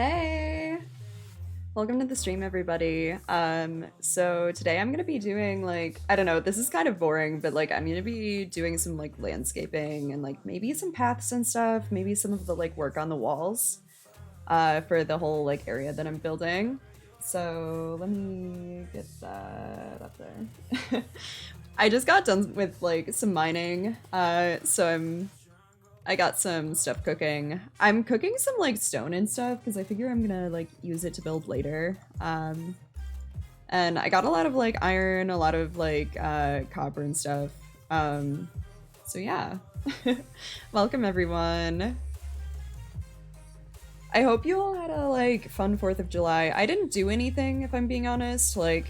Hey! Welcome to the stream, everybody. So today I'm gonna be doing I don't know, this is kind of boring, but I'm gonna be doing some landscaping and maybe some paths and stuff, maybe some of the work on the walls, for the whole area that I'm building. So let me get that up there. I just got done with some mining, so I got some stuff cooking. I'm cooking some stone and stuff because I figure I'm gonna use it to build later. And I got a lot of iron, a lot of copper and stuff. So yeah. Welcome everyone. I hope you all had a fun 4th of July. I didn't do anything, if I'm being honest. I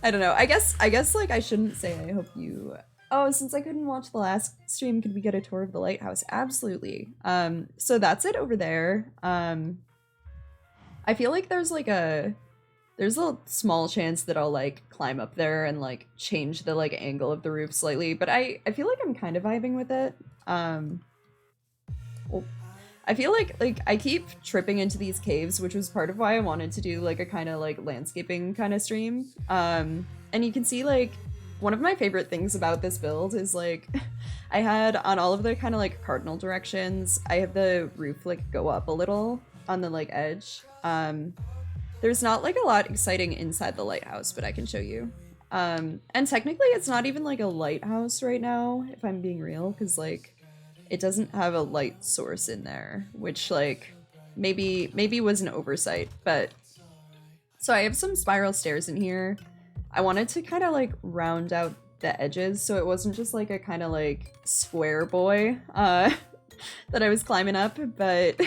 don't know. I guess I shouldn't say I hope you. Oh, since I couldn't watch the last stream, could we get a tour of the lighthouse? Absolutely. So that's it over there. I feel like there's a small chance that I'll climb up there and change the angle of the roof slightly, but I feel like I'm kind of vibing with it. Well, I feel like I keep tripping into these caves, which was part of why I wanted to do a kind of landscaping kind of stream. And you can see one of my favorite things about this build is I had on all of the kind of cardinal directions, I have the roof go up a little on the edge. There's not a lot exciting inside the lighthouse, but I can show you. And technically it's not even a lighthouse right now, if I'm being real, because it doesn't have a light source in there, which maybe was an oversight. But so I have some spiral stairs in here. I wanted to kind of round out the edges so it wasn't just a kind of square boy that I was climbing up, but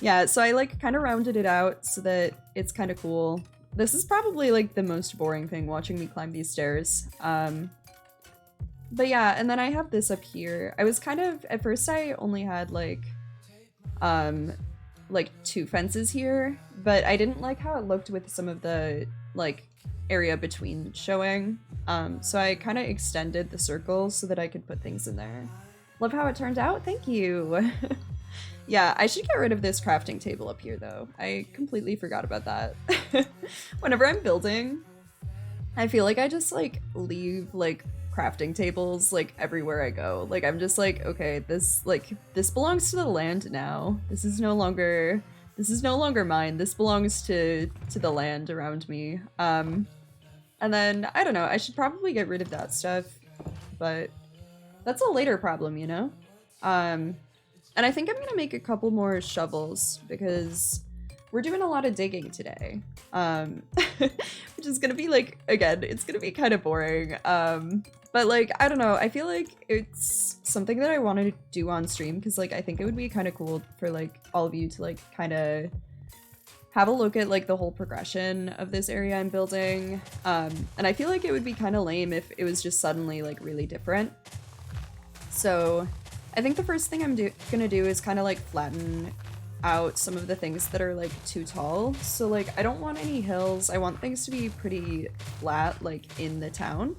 yeah, so I kind of rounded it out so that it's kind of cool. This is probably the most boring thing, watching me climb these stairs. But yeah, and then I have this up here. I was kind of, at first I only had 2 fences here, but I didn't like how it looked with some of the area between showing. So I kind of extended the circles so that I could put things in there. Love how it turned out, thank you. Yeah, I should get rid of this crafting table up here though. I completely forgot about that. Whenever I'm building, I feel like I just leave crafting tables everywhere I go. I'm just okay, this belongs to the land now. This is no longer mine. This belongs to the land around me. And then I don't know, I should probably get rid of that stuff, but that's a later problem, you know? And I think I'm gonna make a couple more shovels because we're doing a lot of digging today. Which is gonna be again, it's gonna be kind of boring. But I don't know, I feel like it's something that I want to do on stream because I think it would be kind of cool for all of you to kind of have a look at the whole progression of this area I'm building. And I feel like it would be kind of lame if it was just suddenly really different. So I think the first thing I'm gonna do is kind of flatten out some of the things that are too tall. So I don't want any hills. I want things to be pretty flat in the town.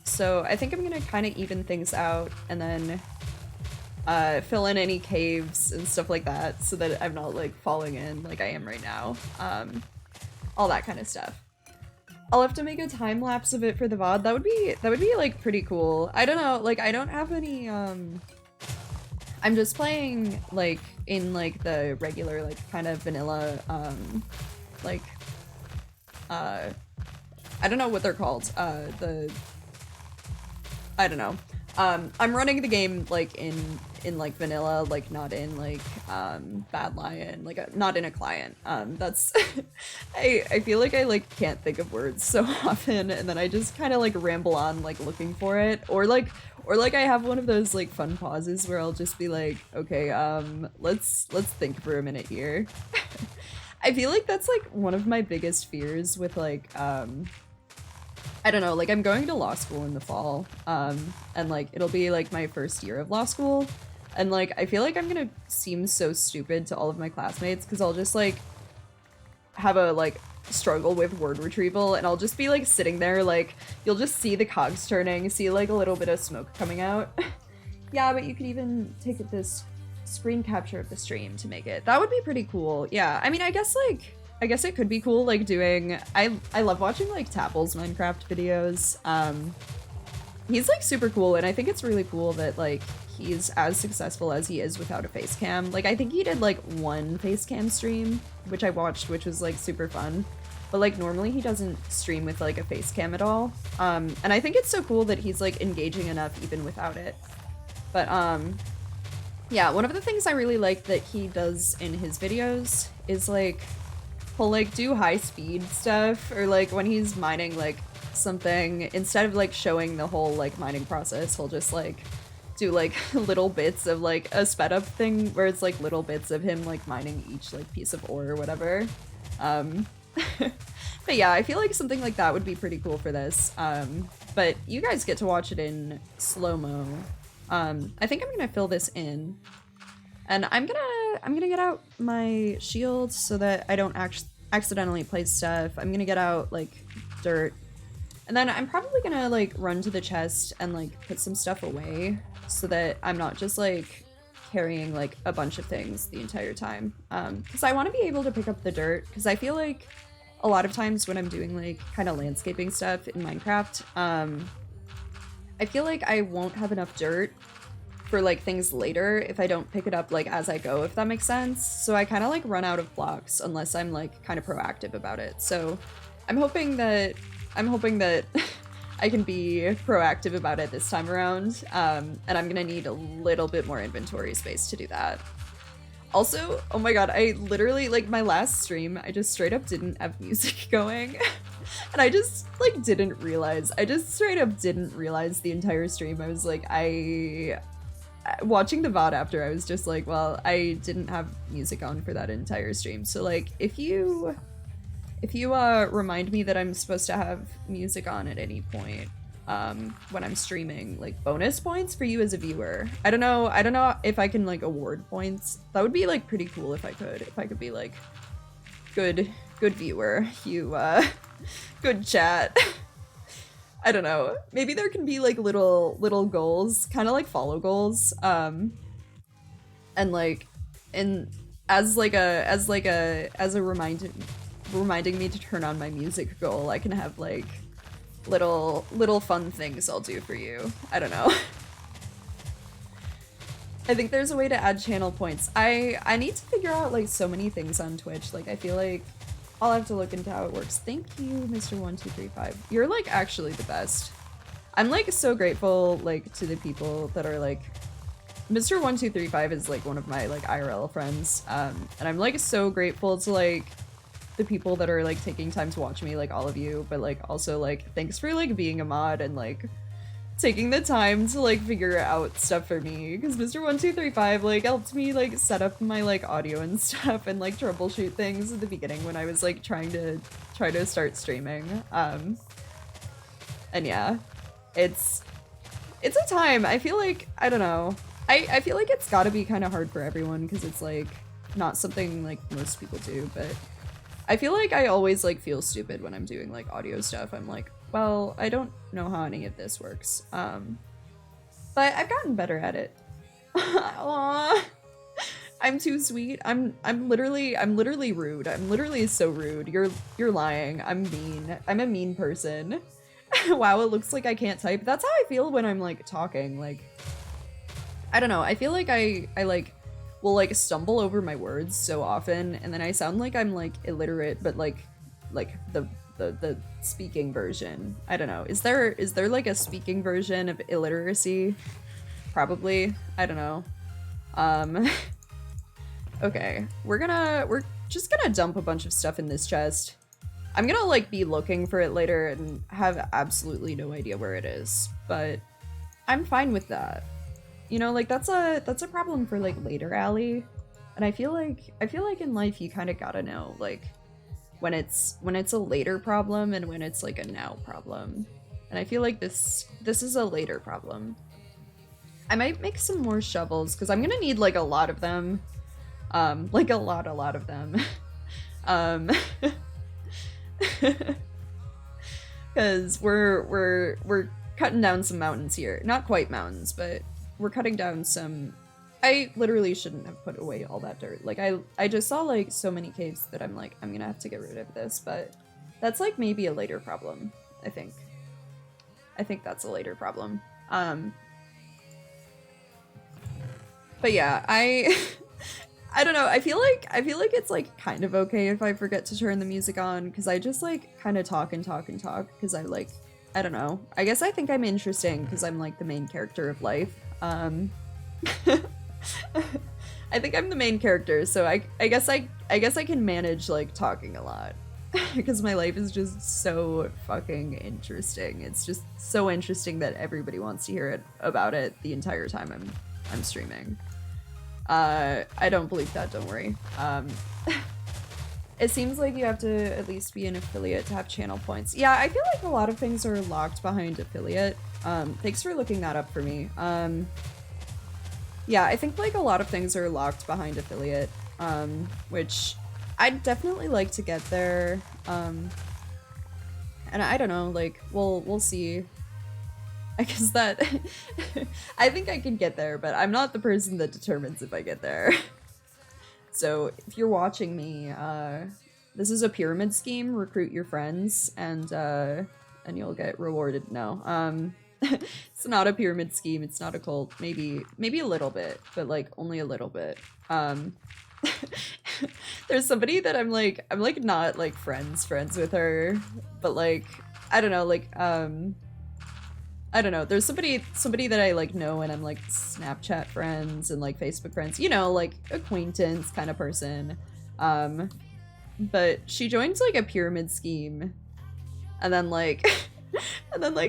So I think I'm gonna kind of even things out and then fill in any caves and stuff like that so that I'm not falling in like I am right now. All that kind of stuff. I'll have to make a time lapse of it for the VOD. That would be pretty cool. I don't know, I don't have any I'm just playing in the regular kind of vanilla I don't know what they're called. I don't know. I'm running the game in vanilla, not in Bad Lion, not in a client. That's I feel like I can't think of words so often, and then I just kind of ramble on looking for it, or I have one of those fun pauses where I'll just be okay, let's think for a minute here. I feel like that's one of my biggest fears with I don't know, I'm going to law school in the fall, and it'll be my first year of law school, and I feel like I'm gonna seem so stupid to all of my classmates because I'll just have a struggle with word retrieval, and I'll just be sitting there you'll just see the cogs turning, see a little bit of smoke coming out. Yeah, but you could even take this screen capture of the stream to make it. That would be pretty cool. Yeah, I mean, I guess it could be cool, like, doing... I love watching, like, Tapple's Minecraft videos. He's, like, super cool, and I think it's really cool that, like, he's as successful as he is without a face cam. Like, I think he did, like, one face cam stream, which I watched, which was, like, super fun. But, like, normally he doesn't stream with, like, a face cam at all. And I think it's so cool that he's, like, engaging enough even without it. But, yeah, one of the things I really like that he does in his videos is, like, he'll, like, do high-speed stuff, or, like, when he's mining, like, something, instead of, like, showing the whole, like, mining process, he'll just, like, do, like, little bits of, like, a sped up thing where it's, like, little bits of him, like, mining each, like, piece of ore or whatever. But yeah, I feel like something like that would be pretty cool for this. But you guys get to watch it in slow-mo. I think I'm gonna fill this in. And I'm gonna get out my shield so that I don't accidentally place stuff. I'm gonna get out, like, dirt. And then I'm probably gonna, like, run to the chest and, like, put some stuff away so that I'm not just, like, carrying, like, a bunch of things the entire time. Because I want to be able to pick up the dirt, because I feel like a lot of times when I'm doing, like, kind of landscaping stuff in Minecraft, I feel like I won't have enough dirt for, like, things later if I don't pick it up, like, as I go, if that makes sense. So I kind of, like, run out of blocks unless I'm, like, kind of proactive about it. So I'm hoping that I can be proactive about it this time around, and I'm gonna need a little bit more inventory space to do that. Also, oh my god, I literally, like, my last stream, I just straight up didn't have music going. And I just, like, didn't realize. I just straight up didn't realize the entire stream. I was like, watching the VOD after, I was just like, well, I didn't have music on for that entire stream. So, like, if you remind me that I'm supposed to have music on at any point when I'm streaming, like, bonus points for you as a viewer. I don't know if I can, like, award points. That would be, like, pretty cool if I could be like, good viewer, you good chat. I don't know. Maybe there can be, like, little goals, kind of like follow goals, and, like, as a reminding me to turn on my music goal, I can have, like, little fun things I'll do for you. I don't know. I think there's a way to add channel points. I need to figure out, like, so many things on Twitch. Like, I feel like I'll have to look into how it works. Thank you, Mr.1235. You're, like, actually the best. I'm, like, so grateful, like, to the people that are, like... Mr.1235 is, like, one of my, like, IRL friends. And I'm, like, so grateful to, like, the people that are, like, taking time to watch me, like, all of you. But, like, also, like, thanks for, like, being a mod and, like, taking the time to, like, figure out stuff for me, because Mr.1235, like, helped me, like, set up my, like, audio and stuff and, like, troubleshoot things at the beginning when I was, like, trying to start streaming. And yeah, it's a time. I feel like, I don't know, I feel like it's gotta be kind of hard for everyone, because it's, like, not something, like, most people do, but I feel like I always, like, feel stupid when I'm doing, like, audio stuff. I'm like, well, I don't know how any of this works. But I've gotten better at it. Aww. I'm too sweet. I'm literally rude. I'm literally so rude. You're lying. I'm mean. I'm a mean person. Wow, it looks like I can't type. That's how I feel when I'm, like, talking. Like, I don't know. I feel like I like will, like, stumble over my words so often, and then I sound like I'm, like, illiterate, but like the speaking version. I don't know. Is there like a speaking version of illiteracy? Probably. I don't know. Okay. We're just gonna dump a bunch of stuff in this chest. I'm gonna, like, be looking for it later and have absolutely no idea where it is, but I'm fine with that. You know, like, that's a problem for, like, later, Allie. And I feel like in life you kind of gotta know, like, when it's a later problem and when it's, like, a now problem. And I feel like this is a later problem. I might make some more shovels, because I'm gonna need, like, a lot of them. Like, a lot of them. Because we're cutting down some mountains here. Not quite mountains, but we're cutting down some I literally shouldn't have put away all that dirt. Like, I just saw, like, so many caves that I'm like, I'm gonna have to get rid of this, but that's, like, maybe a later problem, I think. I think that's a later problem. But yeah, I don't know. I feel like it's like kind of okay if I forget to turn the music on because I just like kind of talk and talk and talk because I don't know. I guess I think I'm interesting because I'm like the main character of life. I think I'm the main character, so I guess I can manage like talking a lot because my life is just so fucking interesting. It's just so interesting that everybody wants to hear about it the entire time I'm streaming. I don't believe that, don't worry. It seems like you have to at least be an affiliate to have channel points. Yeah, I feel like a lot of things are locked behind affiliate. Thanks for looking that up for me. Yeah, I think like a lot of things are locked behind affiliate, which I'd definitely like to get there. And I don't know, like, we'll see. I guess that I think I can get there, but I'm not the person that determines if I get there. So if you're watching me, this is a pyramid scheme. Recruit your friends, and you'll get rewarded. No, it's not a pyramid scheme. It's not a cult. Maybe a little bit, but like only a little bit. There's somebody that I'm like not like friends with her, but like I don't know, like I don't know. There's somebody that I like know and I'm like Snapchat friends and like Facebook friends, you know, like acquaintance kind of person. But she joined like a pyramid scheme and then like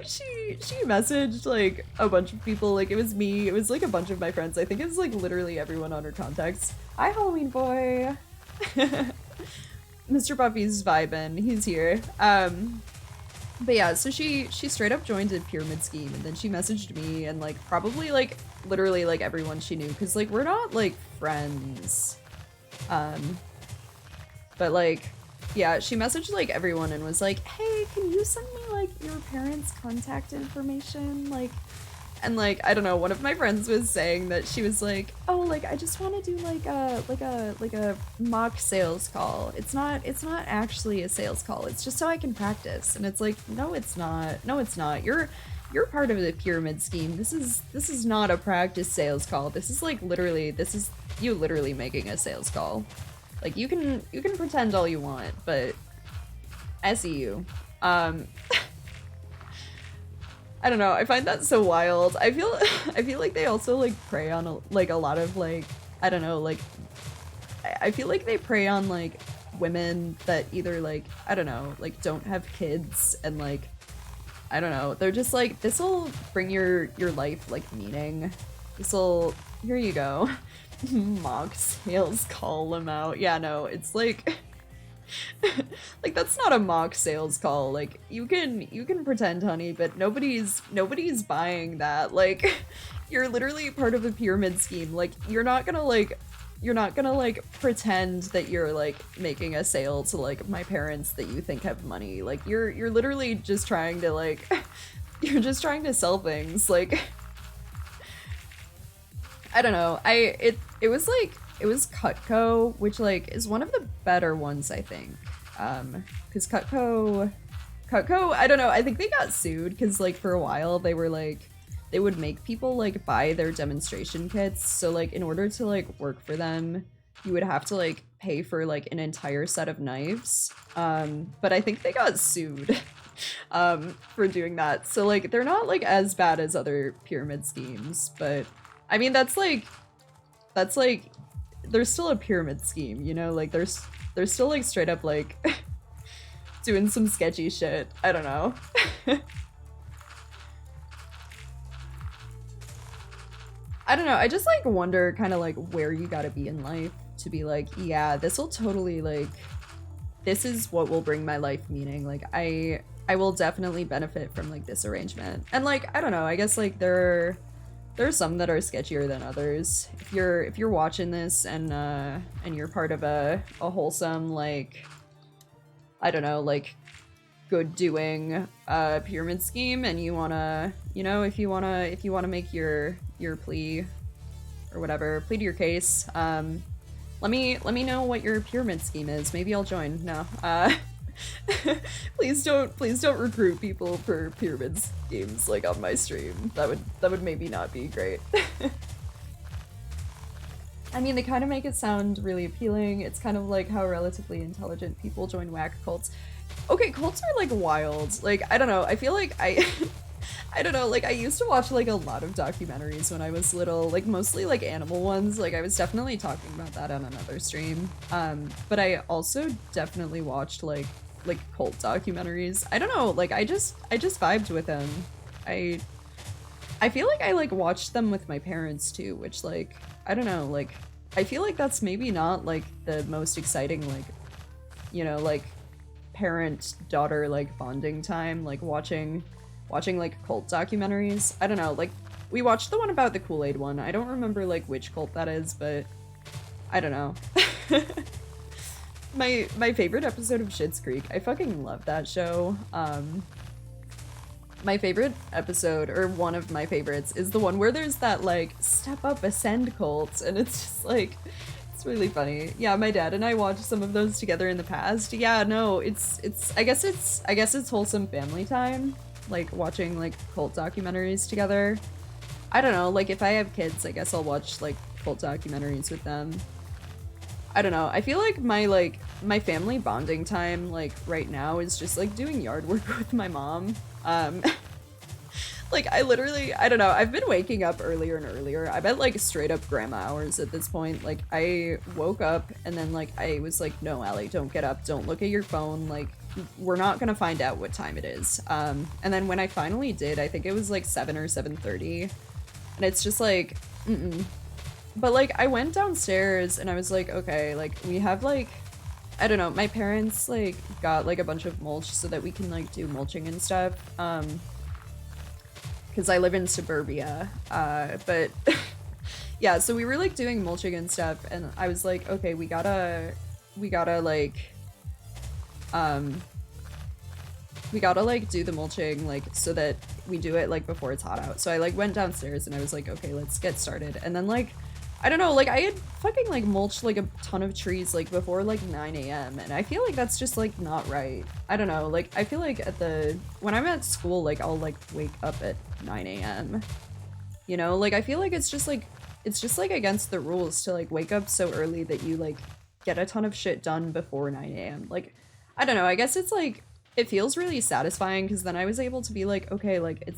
she messaged like a bunch of people. Like it was me, it was like a bunch of my friends. I think it was like literally everyone on her contacts. Hi Halloween boy. Mr. Buffy's vibin', he's here. But yeah, so she straight up joined a pyramid scheme and then she messaged me and like probably like literally like everyone she knew because like we're not like friends. But like yeah, she messaged like everyone and was like, hey, can you send me like your parents' contact information? Like, and like I don't know, one of my friends was saying that she was like, oh, like I just want to do like a mock sales call. It's not actually a sales call. It's just so I can practice. And it's like, no, it's not. No, it's not. You're part of the pyramid scheme. This is not a practice sales call. This is like literally you literally making a sales call. Like you can pretend all you want, but I see you. I don't know. I find that so wild. I feel like they also like prey on a lot of like I don't know, like I feel like they prey on like women that either like I don't know, like don't have kids and like I don't know. They're just like this'll bring your life like meaning. Here you go. Mock sales call them out. Yeah, no, it's like like that's not a mock sales call. Like you can pretend, honey, but nobody's buying that. Like you're literally part of a pyramid scheme. Like you're not gonna like pretend that you're like making a sale to like my parents that you think have money. Like you're literally just trying to like you're just trying to sell things. Like I don't know. It was Cutco, which like is one of the better ones, I think. Because Cutco, I don't know. I think they got sued because like for a while they were like they would make people like buy their demonstration kits. So like in order to like work for them, you would have to like pay for like an entire set of knives. But I think they got sued for doing that. So like they're not like as bad as other pyramid schemes, but I mean that's like there's still a pyramid scheme, you know? Like there's still like straight up like doing some sketchy shit. I don't know. I don't know. I just like wonder kind of like where you gotta be in life to be like, yeah, this will totally like this is what will bring my life meaning. Like I will definitely benefit from like this arrangement. And like I don't know, I guess like there are some that are sketchier than others. If you're watching this and you're part of a wholesome like I don't know, like good doing pyramid scheme and you wanna, you know, if you wanna make your plea or whatever. Plead your case. Let me know what your pyramid scheme is. Maybe I'll join. No. Please don't recruit people for pyramid schemes like on my stream. That would maybe not be great. I mean, they kind of make it sound really appealing. It's kind of like how relatively intelligent people join whack cults. Okay, cults are like wild. Like, I don't know. I feel like I don't know, like I used to watch like a lot of documentaries when I was little, like mostly like animal ones. Like I was definitely talking about that on another stream. But I also definitely watched like cult documentaries. I don't know, like I just vibed with them. I feel like I like watched them with my parents too, which like I don't know, like I feel like that's maybe not like the most exciting like, you know, like parent daughter like bonding time, like watching like cult documentaries. I don't know, like we watched the one about the Kool-Aid one. I don't remember like which cult that is, but I don't know. My favorite episode of Schitt's Creek, I fucking love that show. My favorite episode, or one of my favorites, is the one where there's that like step up ascend cult, and it's just like it's really funny. Yeah, my dad and I watched some of those together in the past. Yeah, no, it's I guess it's wholesome family time, like watching like cult documentaries together. I don't know, like if I have kids, I guess I'll watch like cult documentaries with them. I don't know. I feel like my family bonding time like right now is just like doing yard work with my mom. Like I don't know, I've been waking up earlier and earlier. I'm at like straight up grandma hours at this point. Like I woke up and then like I was like, no, Allie, don't get up, don't look at your phone, like we're not gonna find out what time it is. And then when I finally did, I think it was like 7 or 7:30, and it's just like but like I went downstairs and I was like, okay, like we have like, I don't know, my parents like got like a bunch of mulch so that we can like do mulching and stuff, because I live in suburbia, but yeah, so we were like doing mulching and stuff, and I was like, okay, we gotta like do the mulching like so that we do it like before it's hot out. So I like went downstairs and I was like, okay, let's get started. And then like I don't know, like I had fucking like mulched like a ton of trees like before like 9 a.m. and I feel like that's just like not right. I don't know, like I feel like when I'm at school, like I'll like wake up at 9 a.m. You know, like I feel like it's just like against the rules to like wake up so early that you like get a ton of shit done before 9 a.m. Like I don't know, I guess it's like it feels really satisfying because then I was able to be like, okay, like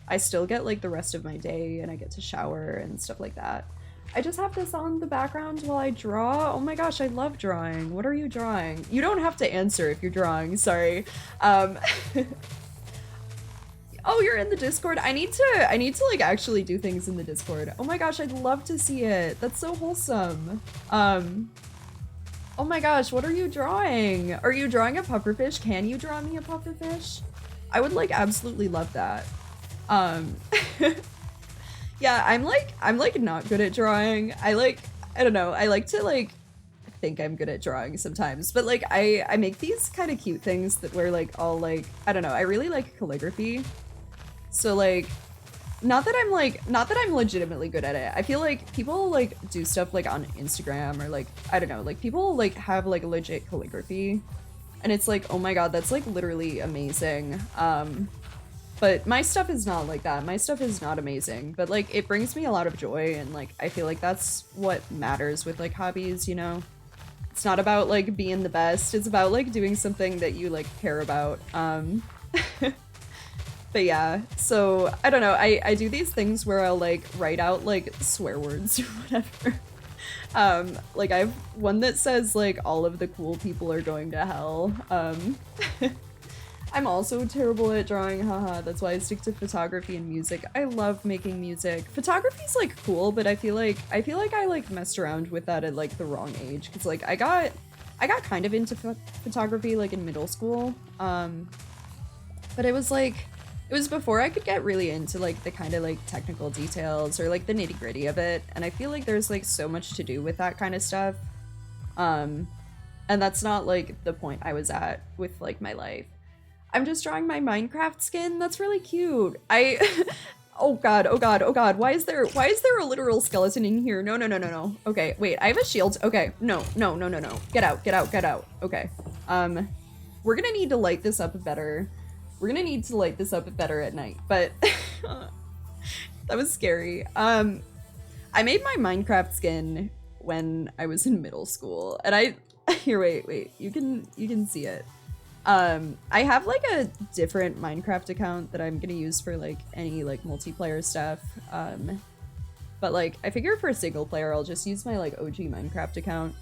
I still get like the rest of my day and I get to shower and stuff like that. I just have this on the background while I draw. Oh my gosh, I love drawing. What are you drawing? You don't have to answer if you're drawing, sorry. Oh, you're in the Discord? I need to like actually do things in the Discord. Oh my gosh, I'd love to see it. That's so wholesome. Oh my gosh, what are you drawing? Are you drawing a pufferfish? Can you draw me a pufferfish? I would like absolutely love that. Yeah, I'm like not good at drawing. I don't know, I like to like think I'm good at drawing sometimes, but like I make these kind of cute things that where like all like, I don't know, I really like calligraphy. So like not that I'm legitimately good at it. I feel like people like do stuff like on Instagram or like, I don't know, like people like have like legit calligraphy and it's like, oh my god, that's like literally amazing. But my stuff is not like that. My stuff is not amazing, but like it brings me a lot of joy, and like I feel like that's what matters with like hobbies, you know? It's not about like being the best, it's about like doing something that you like care about. But yeah, so I don't know, I do these things where I'll like write out like swear words or whatever. Like I have one that says like all of the cool people are going to hell. I'm also terrible at drawing, haha, that's why I stick to photography and music. I love making music. Photography's like cool, but I feel like I like messed around with that at like the wrong age, because like I got kind of into photography like in middle school, but it was before I could get really into like the kind of like technical details or like the nitty-gritty of it, and I feel like there's like so much to do with that kind of stuff, and that's not like the point I was at with like my life. I'm just drawing my Minecraft skin. That's really cute. Oh god, oh god, oh god. Why is there a literal skeleton in here? No, no, no, no, no. Okay, wait, I have a shield. Okay, no, no, no, no, no. Get out, get out, get out. Okay. We're gonna need to light this up better. We're gonna need to light this up better at night, but that was scary. I made my Minecraft skin when I was in middle school, and here, wait, you can see it. I have like a different Minecraft account that I'm gonna use for like any like multiplayer stuff. But like I figure for single player I'll just use my like OG Minecraft account.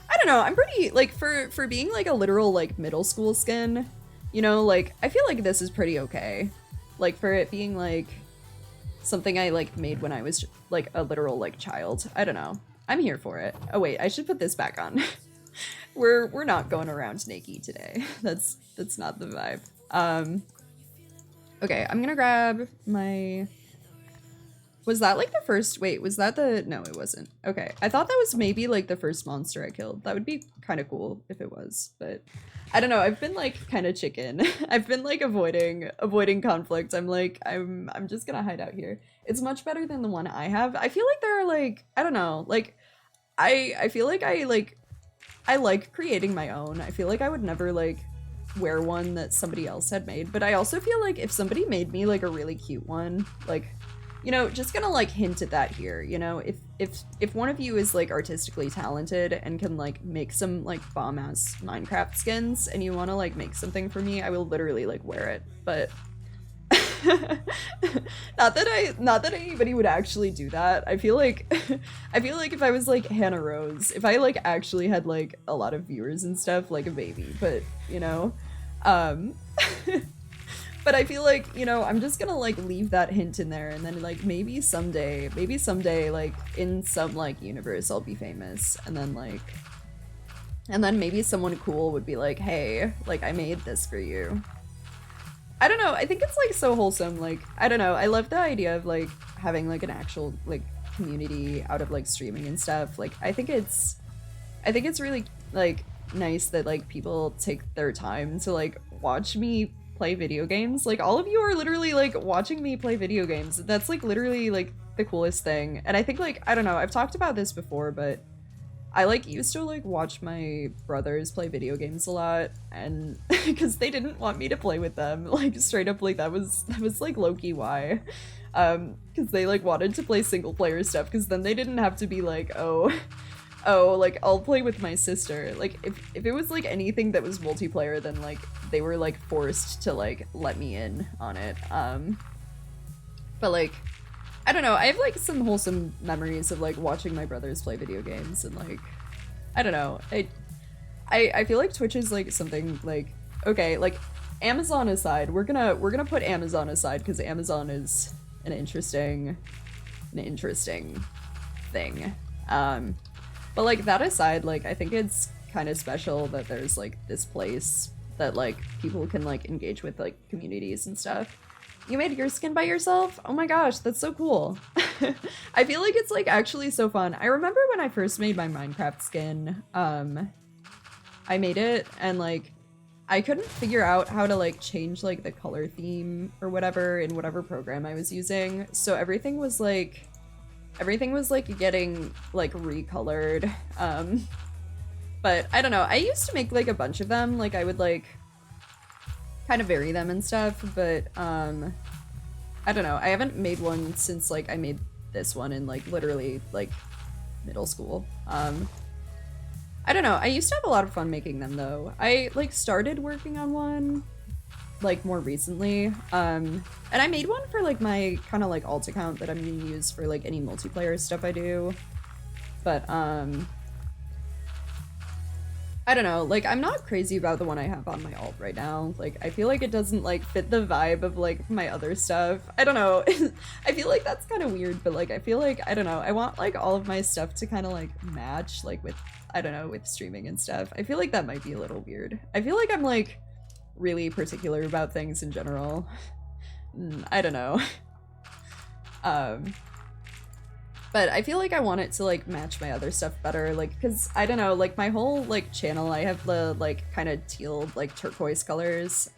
I don't know, I'm pretty like for being like a literal like middle school skin, you know, like I feel like this is pretty okay. Like for it being like something I like made when I was like a literal like child. I don't know. I'm here for it. Oh wait, I should put this back on. We're not going around naked today. That's not the vibe. Okay, I'm gonna grab my... Was that like the first... Wait, was that the... No, it wasn't. Okay, I thought that was maybe like the first monster I killed. That would be kind of cool if it was, but I don't know. I've been like kind of chicken. I've been like avoiding conflict. I'm like, I'm just gonna hide out here. It's much better than the one I have. I feel like there are like, I don't know, like I feel like I like creating my own. I feel like I would never like wear one that somebody else had made, but I also feel like if somebody made me like a really cute one, like, you know, just gonna like hint at that here, you know, if one of you is like artistically talented and can like make some like bomb ass Minecraft skins and you want to like make something for me, I will literally like wear it. But not that anybody would actually do that. I feel like if I was like Hannah Rose, if I like actually had like a lot of viewers and stuff, like a baby, but you know, but I feel like, you know, I'm just gonna like leave that hint in there, and then like maybe someday like in some like universe I'll be famous, and then maybe someone cool would be like, hey, like I made this for you. I don't know, I think it's like so wholesome. Like, I don't know, I love the idea of like having like an actual like community out of like streaming and stuff. Like I think it's really like nice that like people take their time to like watch me play video games. Like all of you are literally like watching me play video games. That's like literally like the coolest thing. And I think like, I don't know, I've talked about this before, but I like used to like watch my brothers play video games a lot, and because they didn't want me to play with them, like straight up, like that was like low-key why, because they like wanted to play single player stuff, because then they didn't have to be like, oh, like I'll play with my sister. Like if it was like anything that was multiplayer, then like they were like forced to like let me in on it. But like, I don't know, I have like some wholesome memories of like watching my brothers play video games, and like, I don't know, I feel like Twitch is like something like, okay, like Amazon aside, we're gonna put Amazon aside because Amazon is an interesting thing. But like that aside, like I think it's kind of special that there's like this place that like people can like engage with, like communities and stuff. You made your skin by yourself? Oh my gosh, that's so cool. I feel like it's like actually so fun. I remember when I first made my Minecraft skin, I made it and like I couldn't figure out how to like change like the color theme or whatever in whatever program I was using. So everything was like getting like recolored. But I don't know, I used to make like a bunch of them. Like I would like kind of vary them and stuff, but I don't know, I haven't made one since like I made this one in like literally like middle school. I don't know, I used to have a lot of fun making them though. I like started working on one like more recently, and I made one for like my kind of like alt account that I'm gonna use for like any multiplayer stuff I do, but I don't know, like I'm not crazy about the one I have on my alt right now. Like I feel like it doesn't like fit the vibe of like my other stuff. I don't know. I feel like that's kind of weird, but like I feel like, I don't know, I want like all of my stuff to kind of like match like with, I don't know, with streaming and stuff. I feel like that might be a little weird. I feel like I'm like really particular about things in general. I don't know. But I feel like I want it to like match my other stuff better, like because I don't know, like my whole like channel, I have the like kind of teal like turquoise colors,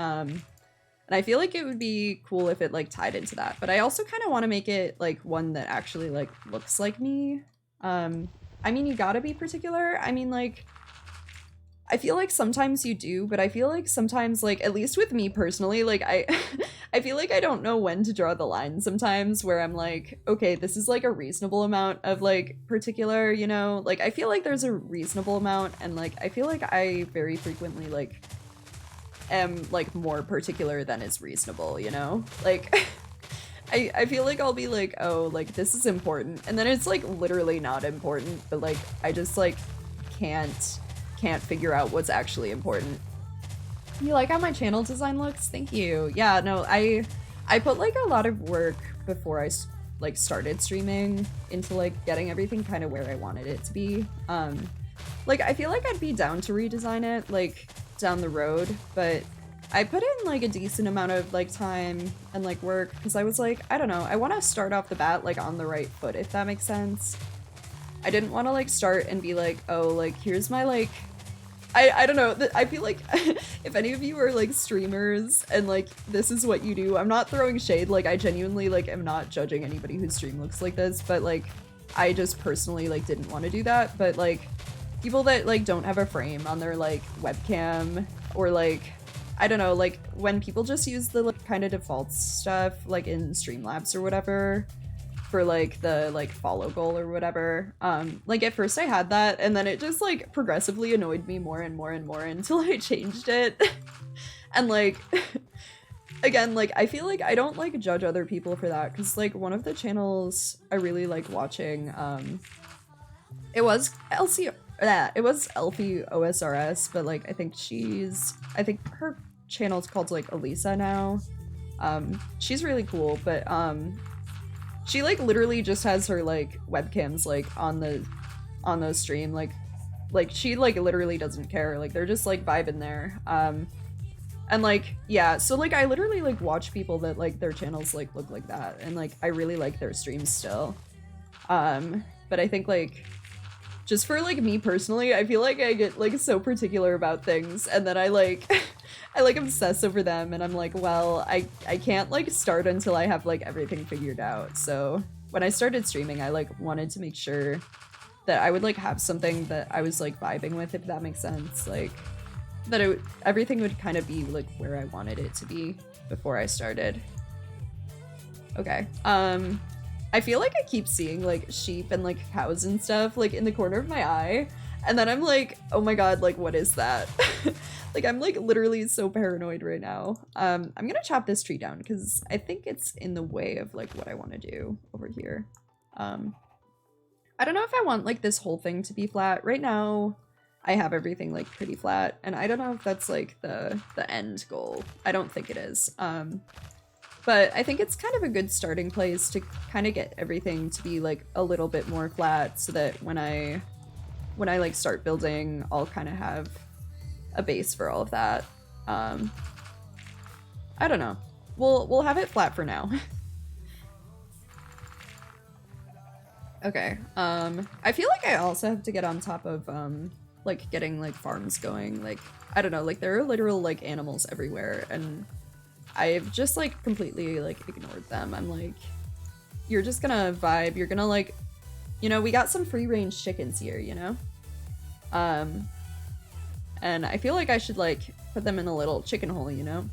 And I feel like it would be cool if it like tied into that. But I also kind of want to make it like one that actually like looks like me. I mean, you gotta be particular. I mean, like, I feel like sometimes you do, but I feel like sometimes, like, at least with me personally, like, I feel like I don't know when to draw the line sometimes where I'm like, okay, this is like a reasonable amount of like particular, you know? Like, I feel like there's a reasonable amount, and like, I feel like I very frequently, like, am like more particular than is reasonable, you know? Like, I feel like I'll be like, oh, like, this is important. And then it's like literally not important, but like, I just like can't figure out what's actually important. You like how my channel design looks? Thank you. Yeah, no, I put like a lot of work before I like started streaming into like getting everything kind of where I wanted it to be. Like I feel like I'd be down to redesign it like down the road, but I put in like a decent amount of like time and like work because I was like, I don't know, I want to start off the bat like on the right foot, if that makes sense. I didn't want to like start and be like, oh, like here's my like I don't know. I feel like if any of you are like streamers and like this is what you do, I'm not throwing shade. Like I genuinely like am not judging anybody whose stream looks like this, but like I just personally like didn't want to do that. But like people that like don't have a frame on their like webcam or like I don't know, like when people just use the like kind of default stuff like in Streamlabs or whatever for like the like follow goal or whatever. Like at first I had that and then it just like progressively annoyed me more and more and more until I changed it. And like again, like I feel like I don't like judge other people for that because like one of the channels I really like watching it was it was Elfie OSRS, but like I think her channel's called like Elisa now. She's really cool, but she like literally just has her like webcams like on the stream, like she like literally doesn't care, like they're just like vibing there. And like yeah, so like I literally like watch people that like their channels like look like that, and like I really like their streams still. But I think like just for like me personally, I feel like I get like so particular about things and then I like I like obsess over them and I'm like, well, I can't like start until I have like everything figured out. So when I started streaming, I like wanted to make sure that I would like have something that I was like vibing with, if that makes sense. Like that everything would kind of be like where I wanted it to be before I started. Okay. I feel like I keep seeing like sheep and like cows and stuff like in the corner of my eye. And then I'm like, oh my god, like what is that? Like I'm like literally so paranoid right now. I'm gonna chop this tree down because I think it's in the way of like what I want to do over here. I don't know if I want like this whole thing to be flat. Right now I have everything like pretty flat and I don't know if that's like the end goal. I don't think it is. But I think it's kind of a good starting place to kind of get everything to be like a little bit more flat so that when I like start building, I'll kind of have a base for all of that. I don't know. We'll have it flat for now. Okay. I feel like I also have to get on top of like getting like farms going. Like I don't know, like there are literal like animals everywhere and I've just like completely like ignored them. I'm like, you're just gonna vibe, you're gonna like, you know, we got some free range chickens here, you know? And I feel like I should like put them in a little chicken hole, you know?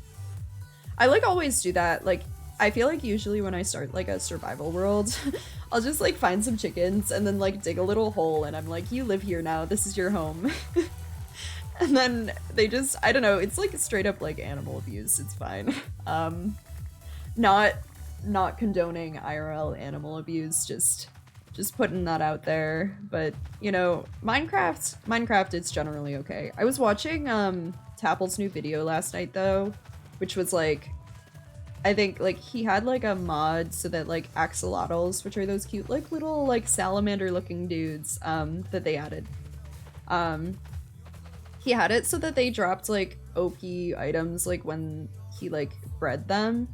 I like always do that. Like I feel like usually when I start like a survival world, I'll just like find some chickens and then like dig a little hole and I'm like, you live here now, this is your home. And then they just, I don't know, it's like straight up like animal abuse, it's fine. Not condoning IRL animal abuse, just putting that out there. But, you know, Minecraft, it's generally okay. I was watching Tapple's new video last night though, which was like, I think like he had like a mod so that like axolotls, which are those cute like little like salamander looking dudes that they added. He had it so that they dropped like OP items like when he like bred them,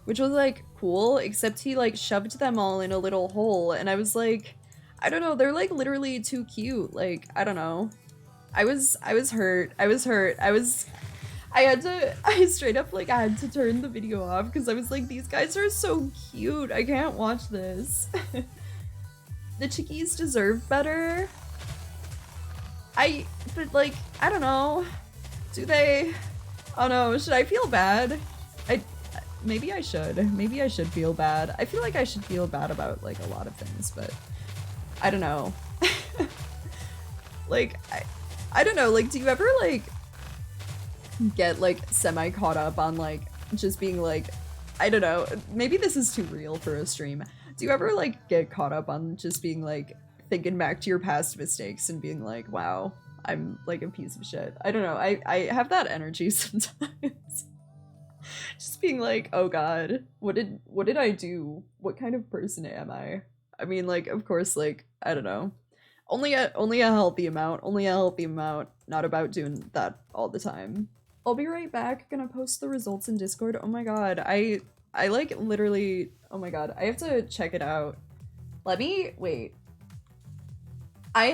which was like cool, except he like shoved them all in a little hole and I was like, I don't know, they're like literally too cute. Like I don't know, I was hurt. I I straight up like I had to turn the video off because I was like, these guys are so cute. I can't watch this. The chickies deserve better. But like, I don't know. Do they? Oh no, should I feel bad? Maybe I should. Maybe I should feel bad. I feel like I should feel bad about like a lot of things, but I don't know. Like, I don't know, like, do you ever like get like semi caught up on like just being like, I don't know, maybe this is too real for a stream. Do you ever like get caught up on just being like thinking back to your past mistakes and being like, wow, I'm like a piece of shit? I don't know, I have that energy sometimes. Just being like, oh god, what did I do? What kind of person am I? I mean, like, of course, like, I don't know. Only a healthy amount, not about doing that all the time. I'll be right back, gonna post the results in Discord. Oh my god, I like literally, oh my god, I have to check it out. Let me, wait. I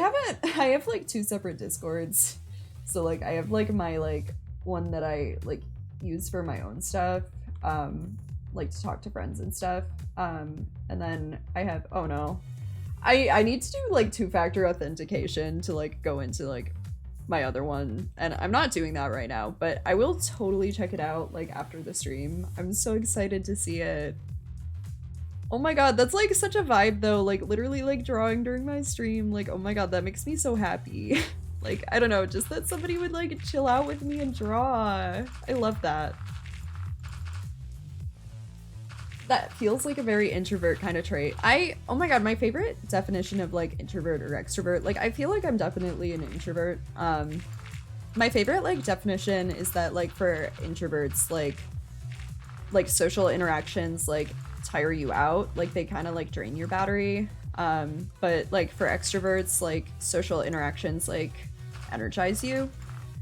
have like 2 separate Discords. So like, I have like my like one that I like use for my own stuff, like to talk to friends and stuff. And then I have, oh no. I need to do like 2-factor authentication to like go into like my other one, and I'm not doing that right now, but I will totally check it out like after the stream. I'm so excited to see it. Oh my god, that's like such a vibe though, like literally like drawing during my stream. Like, oh my god, that makes me so happy. Like, I don't know, just that somebody would like chill out with me and draw. I love that. That feels like a very introvert kind of trait. Oh my god, my favorite definition of like introvert or extrovert, like I feel like I'm definitely an introvert. My favorite like definition is that like for introverts, like social interactions like tire you out, like they kind of like drain your battery. But like for extroverts, like social interactions like energize you.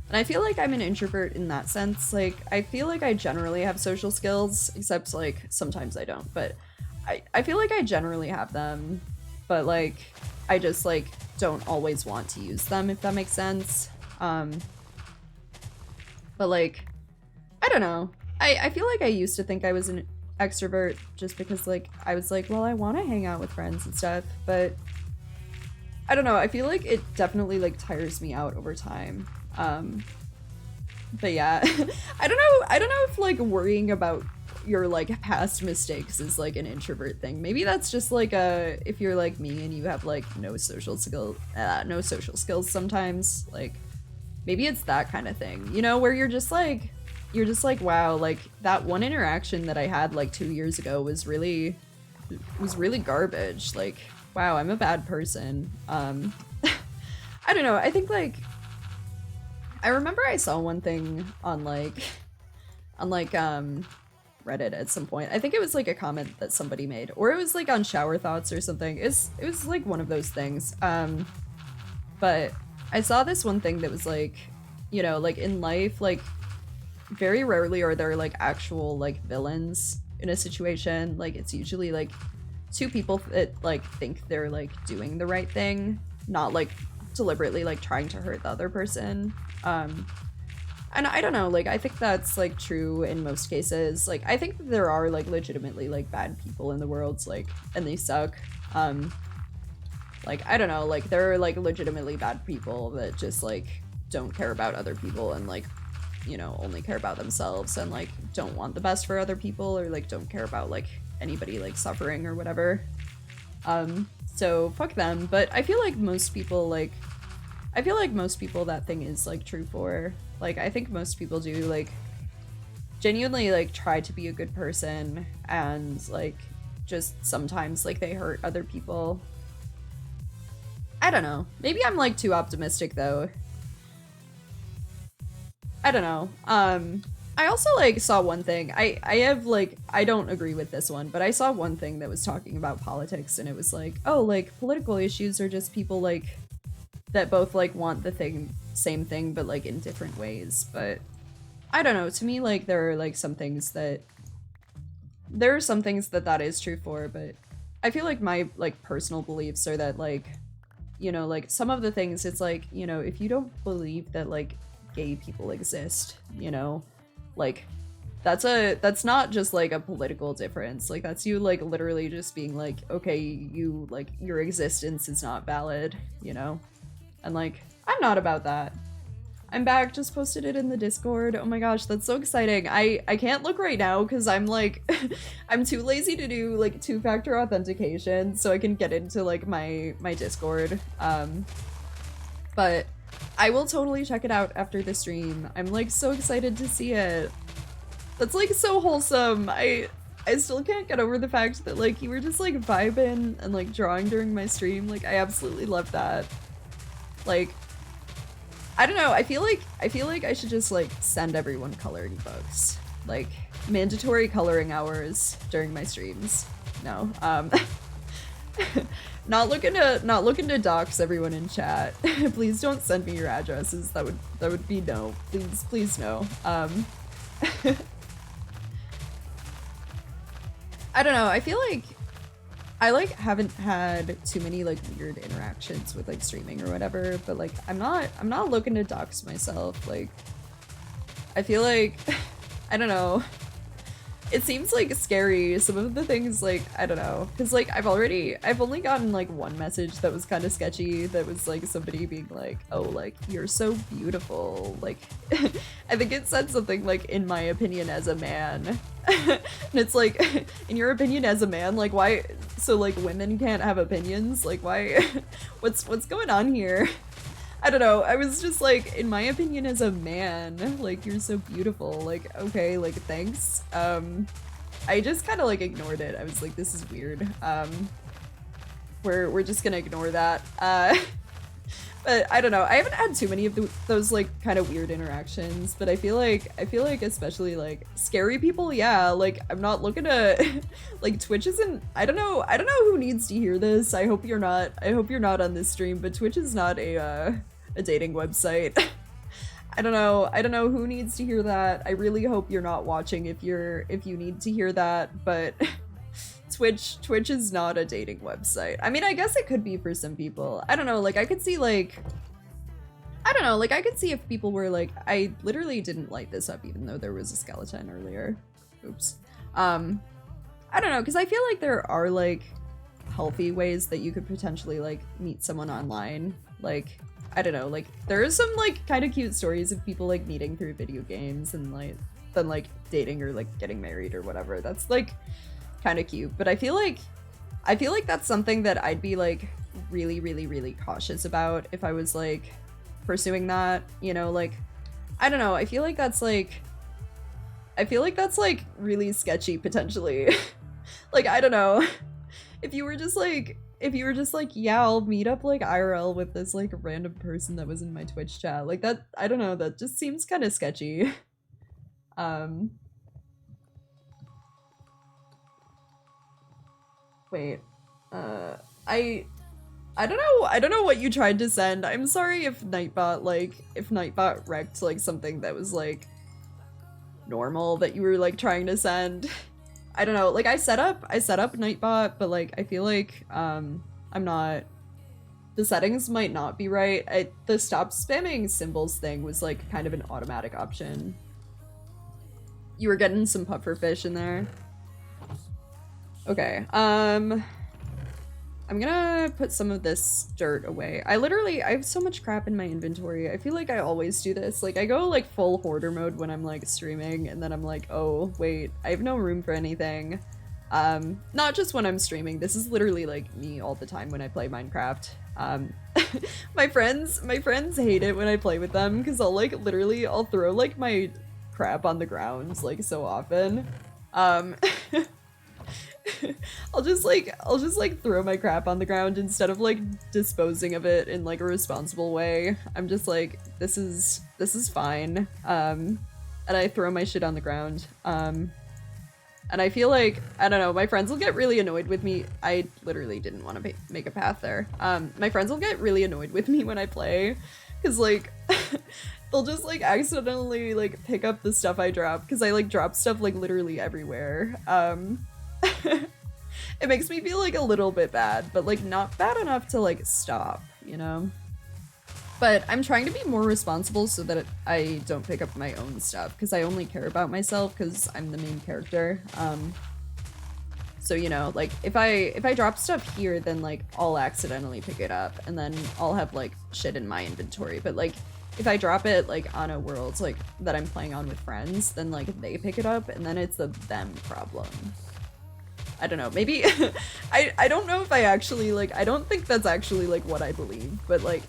And I feel like I'm an introvert in that sense. Like, I feel like I generally have social skills, except like sometimes I don't, but I feel like I generally have them, but like I just like don't always want to use them, if that makes sense. But like, I don't know. I feel like I used to think I was an extrovert just because like I was like, well, I want to hang out with friends and stuff, but I don't know. I feel like it definitely like tires me out over time. But yeah, I don't know if like worrying about your like past mistakes is like an introvert thing. Maybe that's just like if you're like me and you have like no social skills sometimes, like maybe it's that kind of thing, you know, where you're just like, wow, like that one interaction that I had like 2 years ago was really garbage. Like, wow, I'm a bad person. I don't know. I think like, I remember I saw one thing on Reddit at some point. I think it was like a comment that somebody made, or it was like on Shower Thoughts or something. It was like one of those things. But I saw this one thing that was like, you know, like in life, like very rarely are there like actual like villains in a situation. Like it's usually like 2 people that like think they're like doing the right thing, not like deliberately like trying to hurt the other person. And I don't know, like I think that's like true in most cases. Like I think that there are like legitimately like bad people in the world, like, and they suck. Like I don't know, like there are like legitimately bad people that just like don't care about other people and like, you know, only care about themselves and like don't want the best for other people, or like don't care about like anybody like suffering or whatever. So fuck them. But I feel like most people that thing is like true for. Like I think most people do like genuinely like try to be a good person, and like just sometimes like they hurt other people. I don't know. Maybe I'm like too optimistic though. I don't know. I also like saw one thing. I have like, I don't agree with this one, but I saw one thing that was talking about politics, and it was like, oh, like political issues are just people like that both like want the same thing, but like in different ways. But I don't know, to me, like there are some things that is true for, but I feel like my like personal beliefs are that like, you know, like some of the things, it's like, you know, if you don't believe that like gay people exist, you know? Like, that's not just like a political difference. Like, that's you like literally just being like, okay, you like your existence is not valid, you know? And like, I'm not about that. I'm back, just posted it in the Discord. Oh my gosh, that's so exciting. I can't look right now because I'm like, I'm too lazy to do like two-factor authentication so I can get into like my Discord. But I will totally check it out after the stream. I'm like so excited to see it. That's like so wholesome. I still can't get over the fact that like you were just like vibing and like drawing during my stream. Like I absolutely love that. Like, I don't know, I feel like I should just like send everyone coloring books. Like mandatory coloring hours during my streams. No. Not looking to dox everyone in chat. Please don't send me your addresses. That would be no. Please no. I don't know, I feel like I like haven't had too many like weird interactions with like streaming or whatever, but like I'm not looking to dox myself. Like I feel like I don't know. It seems like scary, some of the things, like, I don't know, because like I've only gotten like one message that was kind of sketchy, that was like somebody being like, oh, like you're so beautiful, like I think it said something like, in my opinion as a man. And it's like, in your opinion as a man, like why, so like women can't have opinions, like why, what's going on here? I don't know, I was just like, in my opinion as a man, like, you're so beautiful, like, okay, like, thanks. I just kind of, like, ignored it. I was like, this is weird. We're just gonna ignore that. But I don't know, I haven't had too many of those, like, kind of weird interactions, but I feel like especially, like, scary people, yeah, like, I'm not looking to, like, Twitch isn't, I don't know who needs to hear this. I hope you're not on this stream, but Twitch is not a dating website. I don't know who needs to hear that. I really hope you're not watching if you need to hear that, but Twitch is not a dating website. I mean, I guess it could be for some people. I don't know, like I could see like, I don't know, like I could see if people were like, I literally didn't light this up even though there was a skeleton earlier. Oops. I don't know, because I feel like there are like healthy ways that you could potentially like meet someone online. Like, I don't know, like there are some like kind of cute stories of people like meeting through video games and like then like dating or like getting married or whatever. That's like kind of cute, but I feel like that's something that I'd be like really cautious about if I was like pursuing that, you know, like I don't know, I feel like that's like really sketchy potentially. Like I don't know, if you were just like, yeah, I'll meet up like IRL with this like random person that was in my Twitch chat, like that, I don't know, that just seems kind of sketchy. Wait, I don't know what you tried to send. I'm sorry if Nightbot wrecked like something that was like normal that you were like trying to send. I don't know, like I set up Nightbot, but like I feel like I'm not, the settings might not be right. The stop spamming symbols thing was like kind of an automatic option. You were getting some pufferfish in there. Okay, I'm gonna put some of this dirt away. I have so much crap in my inventory. I feel like I always do this. Like I go like full hoarder mode when I'm like streaming, and then I'm like, oh wait, I have no room for anything. Not just when I'm streaming. This is literally like me all the time when I play Minecraft. My friends hate it when I play with them because I'll throw like my crap on the ground like so often. I'll just throw my crap on the ground instead of like disposing of it in like a responsible way. I'm just like, this is fine. And I throw my shit on the ground. And I feel like, I don't know, my friends will get really annoyed with me. I literally didn't want to make a path there. My friends will get really annoyed with me when I play, because like they'll just like accidentally like pick up the stuff I drop, because I like drop stuff like literally everywhere. It makes me feel like a little bit bad, but like not bad enough to like stop, you know? But I'm trying to be more responsible so that I don't pick up my own stuff, because I only care about myself because I'm the main character. So, you know, like, if I drop stuff here, then, like, I'll accidentally pick it up, and then I'll have, like, shit in my inventory. But, like, if I drop it, like, on a world, like, that I'm playing on with friends, then, like, they pick it up, and then it's a them problem. I don't know, maybe, I don't know if I actually, like, I don't think that's actually, like, what I believe, but, like,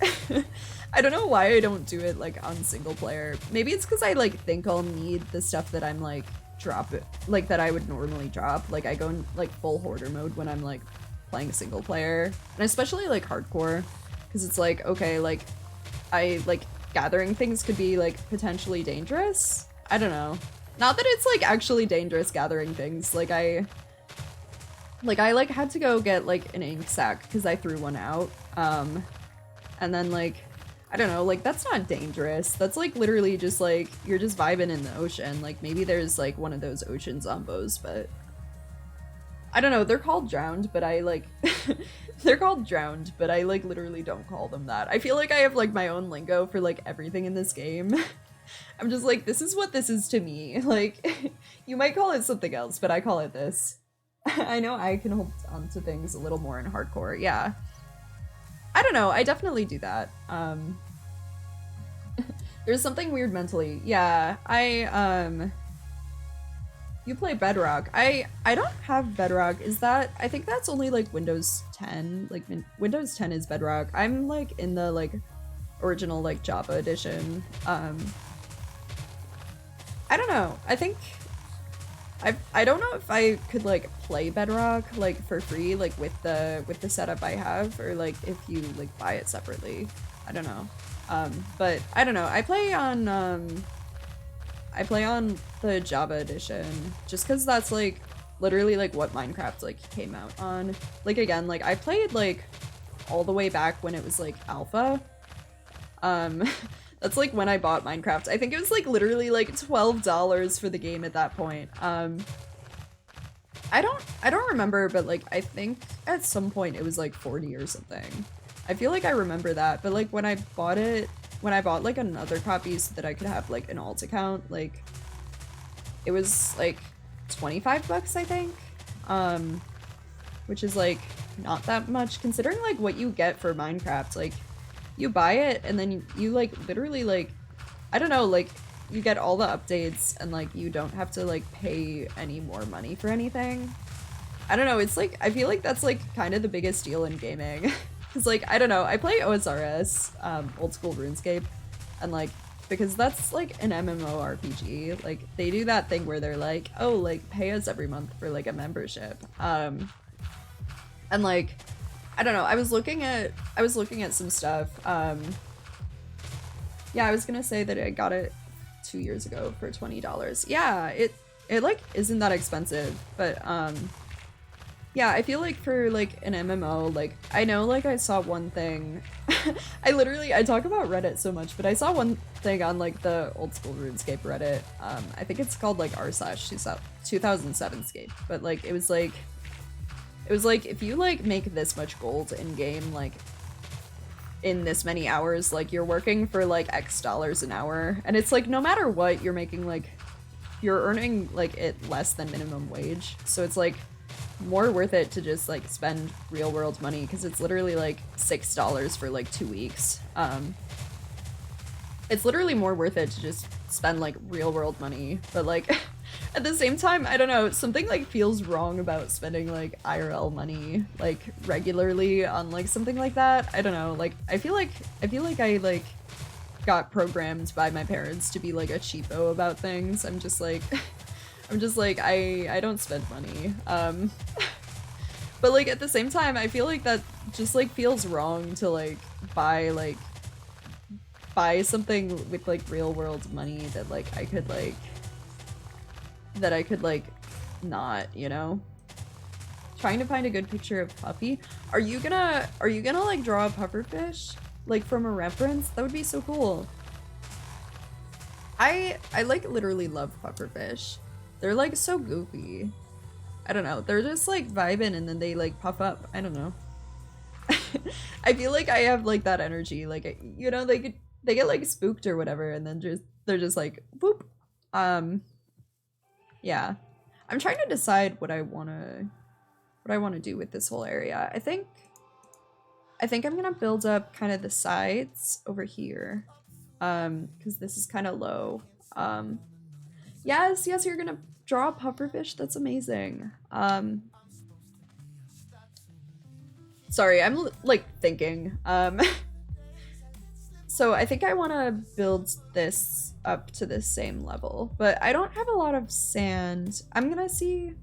I don't know why I don't do it, like, on single player. Maybe it's because I, like, think I'll need the stuff that I'm, like, drop it, like, that I would normally drop. Like, I go in, like, full hoarder mode when I'm, like, playing single player, and especially, like, hardcore, because it's like, okay, like, gathering things could be, like, potentially dangerous? I don't know. Not that it's, like, actually dangerous gathering things. Like, I had to go get, like, an ink sac because I threw one out. And then, like, I don't know, like, that's not dangerous. That's, like, literally just, like, you're just vibing in the ocean. Like, maybe there's, like, one of those ocean zombos, but I don't know. They're called drowned, but I, like, they're called drowned, but I, like, literally don't call them that. I feel like I have, like, my own lingo for, like, everything in this game. I'm just like, this is what this is to me. Like, you might call it something else, but I call it this. I know I can hold on to things a little more in hardcore, yeah. I don't know, I definitely do that. There's something weird mentally. Yeah, you play Bedrock. I don't have Bedrock. Is that, I think that's only like Windows 10. Like Windows 10 is Bedrock. I'm like in the like original like Java edition. I don't know. I think I don't know if I could like play Bedrock like for free like with the setup I have, or like if you like buy it separately. I don't know. But I don't know. I play on the Java edition just because that's like literally like what Minecraft like came out on. Like again, like I played like all the way back when it was like alpha. That's like when I bought Minecraft. I think it was like literally like $12 for the game at that point. I don't remember, but like I think at some point it was like 40 or something. I feel like I remember that, but like when I bought like another copy so that I could have like an alt account, like it was like 25 bucks, I think. Which is like not that much considering like what you get for Minecraft. Like you buy it and then you like literally like, I don't know, like you get all the updates and like you don't have to like pay any more money for anything. I don't know, it's like, I feel like that's like kind of the biggest deal in gaming. Cause like, I don't know, I play OSRS, old school RuneScape, and like, because that's like an MMORPG, like they do that thing where they're like, oh, like pay us every month for like a membership. And like, I don't know, I was looking at some stuff. Yeah, I was gonna say that I got it 2 years ago for $20. Yeah, it like isn't that expensive, but yeah, I feel like for like an MMO, like I know like I saw one thing. I talk about Reddit so much, but I saw one thing on like the old school RuneScape Reddit. I think it's called like r/2007scape, but like it was like if you like make this much gold in game, like in this many hours, like you're working for like X dollars an hour, and it's like no matter what you're making, like you're earning like it less than minimum wage, so it's like more worth it to just like spend real world money, because it's literally like $6 for like 2 weeks. It's literally more worth it to just spend like real world money, but like at the same time, I don't know, something like feels wrong about spending like IRL money like regularly on like something like that. I don't know, like I feel like I like got programmed by my parents to be like a cheapo about things. I'm just like I don't spend money. But like at the same time, I feel like that just like feels wrong to like buy something with like real world money that like I could not, you know? Trying to find a good picture of Puffy. Are you gonna like draw a pufferfish like from a reference? That would be so cool. I like literally love pufferfish. They're like so goofy. I don't know. They're just like vibing and then they like puff up. I don't know. I feel like I have like that energy. Like, you know, they get like spooked or whatever, and then they're just like boop. Yeah. I'm trying to decide what I wanna do with this whole area. I think I'm gonna build up kind of the sides over here. Because this is kind of low. Yes, you're gonna draw a pufferfish. That's amazing. Sorry, I'm like thinking. So I think I want to build this up to the same level, but I don't have a lot of sand. I'm gonna see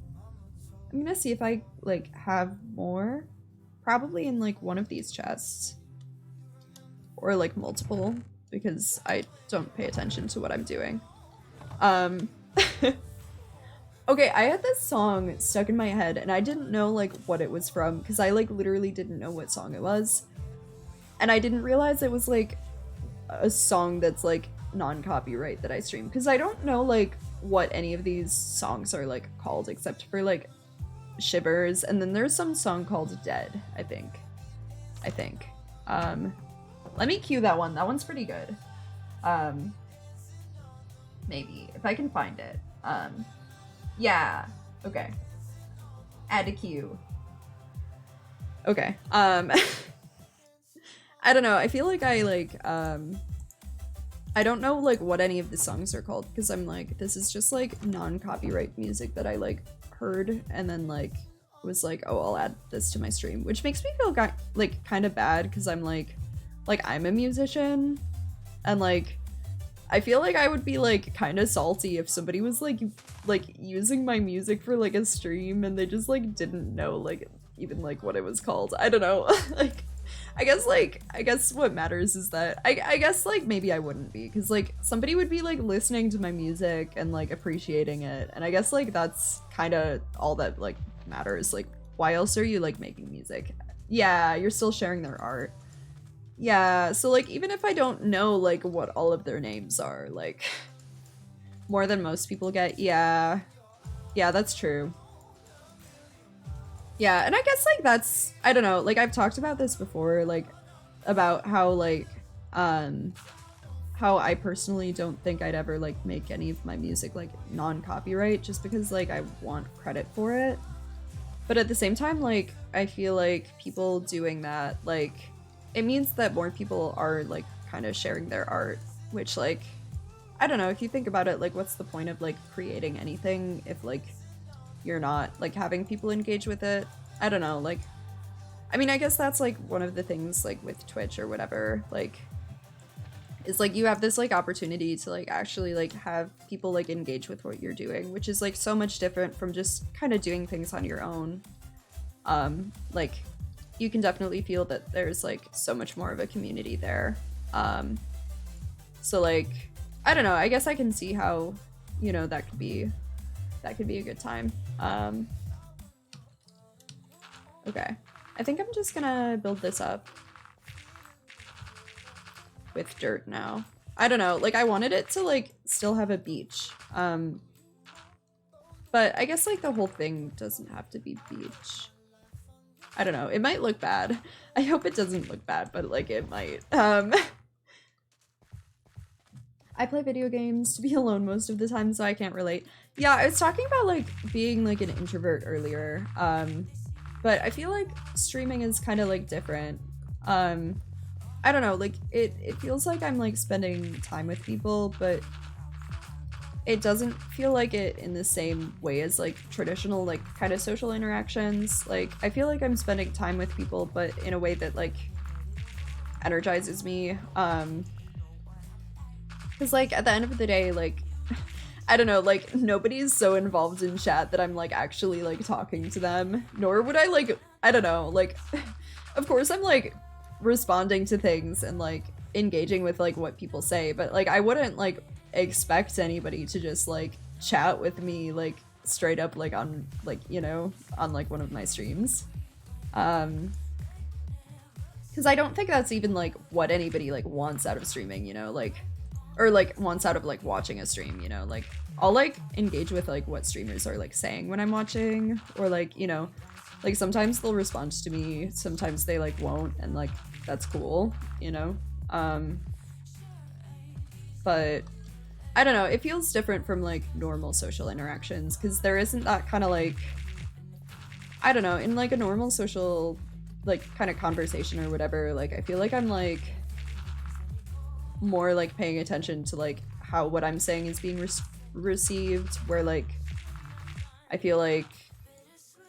if I like have more, probably in like one of these chests, or like multiple, because I don't pay attention to what I'm doing. Okay, I had this song stuck in my head and I didn't know like what it was from, because I like literally didn't know what song it was. And I didn't realize it was like a song that's like non-copyright that I stream, because I don't know like what any of these songs are like called except for like Shivers, and then there's some song called Dead, I think. Let me cue that one. That one's pretty good. Maybe if I can find it. Yeah. Okay. Add a queue. Okay. I don't know. I feel like I don't know like what any of the songs are called, because I'm like, this is just like non-copyright music that I like heard and then like was like, oh, I'll add this to my stream, which makes me feel like kind of bad, because I'm like I'm a musician, and like I feel like I would be like kind of salty if somebody was like using my music for like a stream and they just like didn't know like even like what it was called. I don't know. I guess what matters is that I guess like maybe I wouldn't be, because like somebody would be like listening to my music and like appreciating it, and I guess like that's kind of all that like matters. Like, why else are you like making music? Yeah, you're still sharing their art. Yeah, so like even if I don't know like what all of their names are, like more than most people get, yeah, that's true. Yeah, and I guess like that's, I don't know, like I've talked about this before, like about how like how I personally don't think I'd ever like make any of my music like non-copyright, just because like I want credit for it. But at the same time, like I feel like people doing that, like it means that more people are like kind of sharing their art, which like, I don't know, if you think about it, like what's the point of like creating anything if like you're not like having people engage with it? I don't know, like, I mean, I guess that's like one of the things like with Twitch or whatever, like, is like you have this like opportunity to like actually like have people like engage with what you're doing, which is like so much different from just kind of doing things on your own. Like you can definitely feel that there's like so much more of a community there. So like, I don't know, I guess I can see how, you know, that could be a good time. Okay, I think I'm just gonna build this up with dirt now. I don't know, like I wanted it to like still have a beach. But I guess like the whole thing doesn't have to be beach. I don't know, it might look bad. I hope it doesn't look bad, but like it might. I play video games to be alone most of the time, so I can't relate. Yeah, I was talking about like being like an introvert earlier. But I feel like streaming is kind of like different. I don't know, like it feels like I'm like spending time with people, but it doesn't feel like it in the same way as like traditional like kind of social interactions. Like I feel like I'm spending time with people, but in a way that like energizes me. Because like at the end of the day, like I don't know, like nobody's so involved in chat that I'm like actually like talking to them, nor would I like, I don't know, like of course I'm like responding to things and like engaging with like what people say, but like I wouldn't like expect anybody to just like chat with me like straight up like on like, you know, on like one of my streams. Because I don't think that's even like what anybody like wants out of streaming, you know, like, or like wants out of like watching a stream, you know, like I'll like engage with like what streamers are like saying when I'm watching, or like, you know, Like sometimes they'll respond to me, sometimes they like won't, and like that's cool, you know? But I don't know, it feels different from like normal social interactions because there isn't that kind of like, I don't know, in like a normal social like kind of conversation or whatever, like I feel like I'm like more like paying attention to like how what I'm saying is being received, where like I feel like,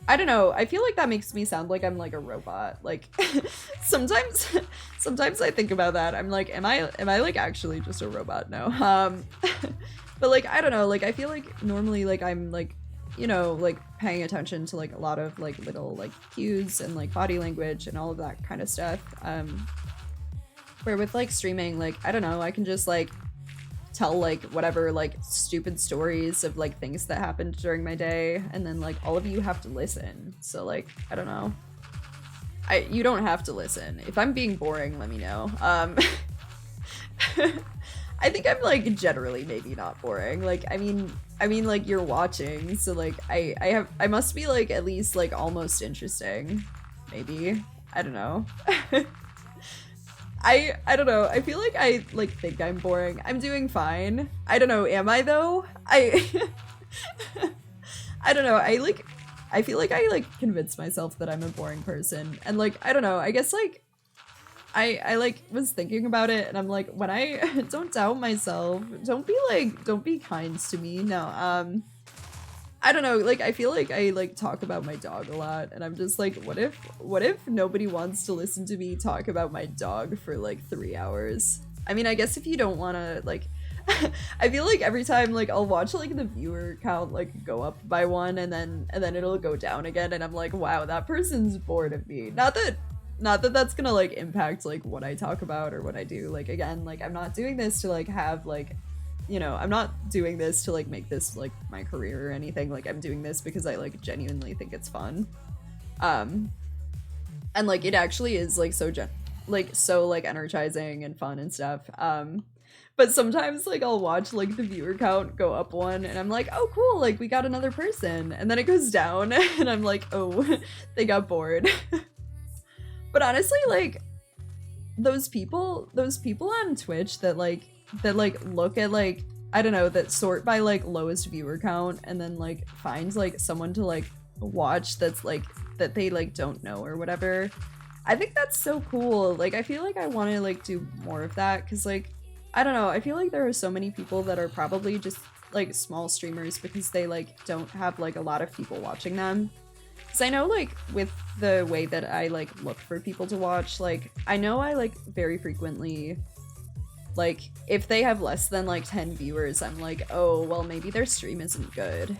I don't know, I feel like that makes me sound like I'm like a robot. Like sometimes sometimes I think about that. I'm like, am I like actually just a robot? No. But like I don't know, like I feel like normally like I'm like, you know, like paying attention to like a lot of like little like cues and like body language and all of that kind of stuff. Where with like streaming, like I don't know, I can just like tell like whatever like stupid stories of like things that happened during my day, and then like all of you have to listen. So like I don't know, you don't have to listen. If I'm being boring, let me know. I think I'm like generally maybe not boring. Like I mean like you're watching, so like I must be like at least like almost interesting, maybe. I don't know. I don't know. I feel like I like think I'm boring. I'm doing fine. I don't know. Am I though? I don't know. I feel like I like convince myself that I'm a boring person. And like I don't know. I guess like I like was thinking about it and I'm like, when I don't doubt myself, don't be kind to me. No. I don't know, like I feel like I like talk about my dog a lot and I'm just like, what if nobody wants to listen to me talk about my dog for like 3 hours? I mean, I guess if you don't want to like I feel like every time like I'll watch like the viewer count like go up by one and then it'll go down again and I'm like, wow, that person's bored of me. Not that that's gonna like impact like what I talk about or what I do. Like again, like I'm not doing this to like have like, you know, I'm not doing this to like make this like my career or anything. Like I'm doing this because I like genuinely think it's fun. And like it actually is like so energizing and fun and stuff. But sometimes like I'll watch like the viewer count go up one and I'm like, oh cool, like we got another person, and then it goes down and I'm like, oh, they got bored. But honestly, like those people on Twitch that look at like, I don't know, that sort by like lowest viewer count and then like find like someone to like watch that's like that they like don't know or whatever. I think that's so cool. Like I feel like I want to like do more of that because like I don't know, I feel like there are so many people that are probably just like small streamers because they like don't have like a lot of people watching them. Because I know like with the way that I like look for people to watch, like I know I like very frequently, like if they have less than like 10 viewers, I'm like, oh well, maybe their stream isn't good.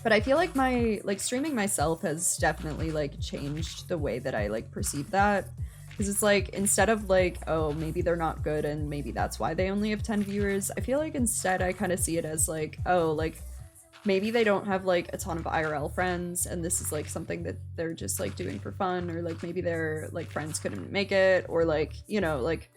But I feel like my like streaming myself has definitely like changed the way that I like perceive that, because it's like instead of like, oh maybe they're not good and maybe that's why they only have 10 viewers, I feel like instead I kind of see it as like, oh like maybe they don't have like a ton of IRL friends and this is like something that they're just like doing for fun, or like maybe their like friends couldn't make it, or like, you know, like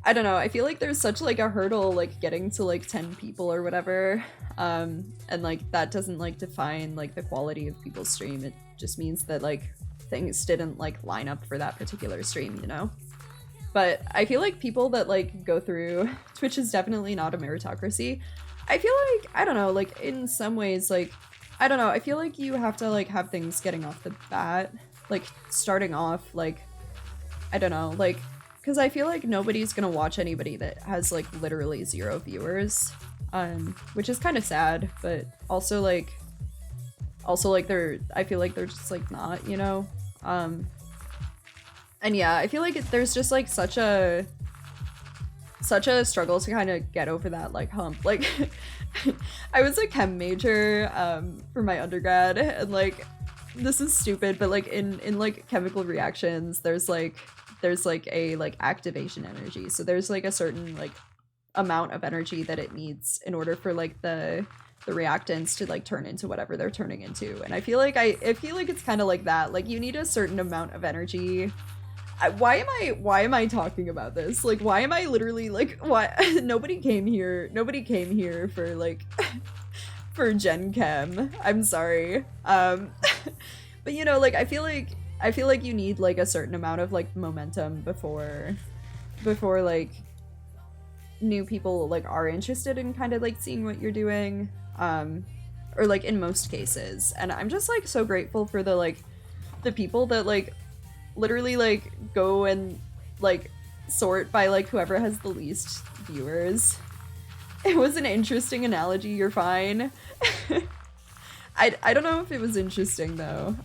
I don't know, I feel like there's such like a hurdle like getting to like 10 people or whatever, and like that doesn't like define like the quality of people's stream. It just means that like things didn't like line up for that particular stream, you know? But I feel like people that like go through Twitch is definitely not a meritocracy. I feel like, I don't know, like in some ways, like I don't know, I feel like you have to like have things getting off the bat, like starting off, like I don't know, like because I feel like nobody's gonna watch anybody that has like literally 0 viewers, which is kind of sad, but also like they're, I feel like they're just like not, you know, and yeah, I feel like there's just like such a struggle to kind of get over that like hump. Like I was a chem major for my undergrad, and like this is stupid, but like in like chemical reactions there's like a like activation energy, so there's like a certain like amount of energy that it needs in order for like the reactants to like turn into whatever they're turning into, and I feel like it's kind of like that, like you need a certain amount of energy. Why am I talking about this? Like why am I literally like, why nobody came here for like for Gen Chem, I'm sorry. But you know, like I feel like you need like a certain amount of like momentum before like new people like are interested in kind of like seeing what you're doing. Or like in most cases. And I'm just like so grateful for the people that like literally like go and like sort by like whoever has the least viewers. It was an interesting analogy, you're fine. I don't know if it was interesting though.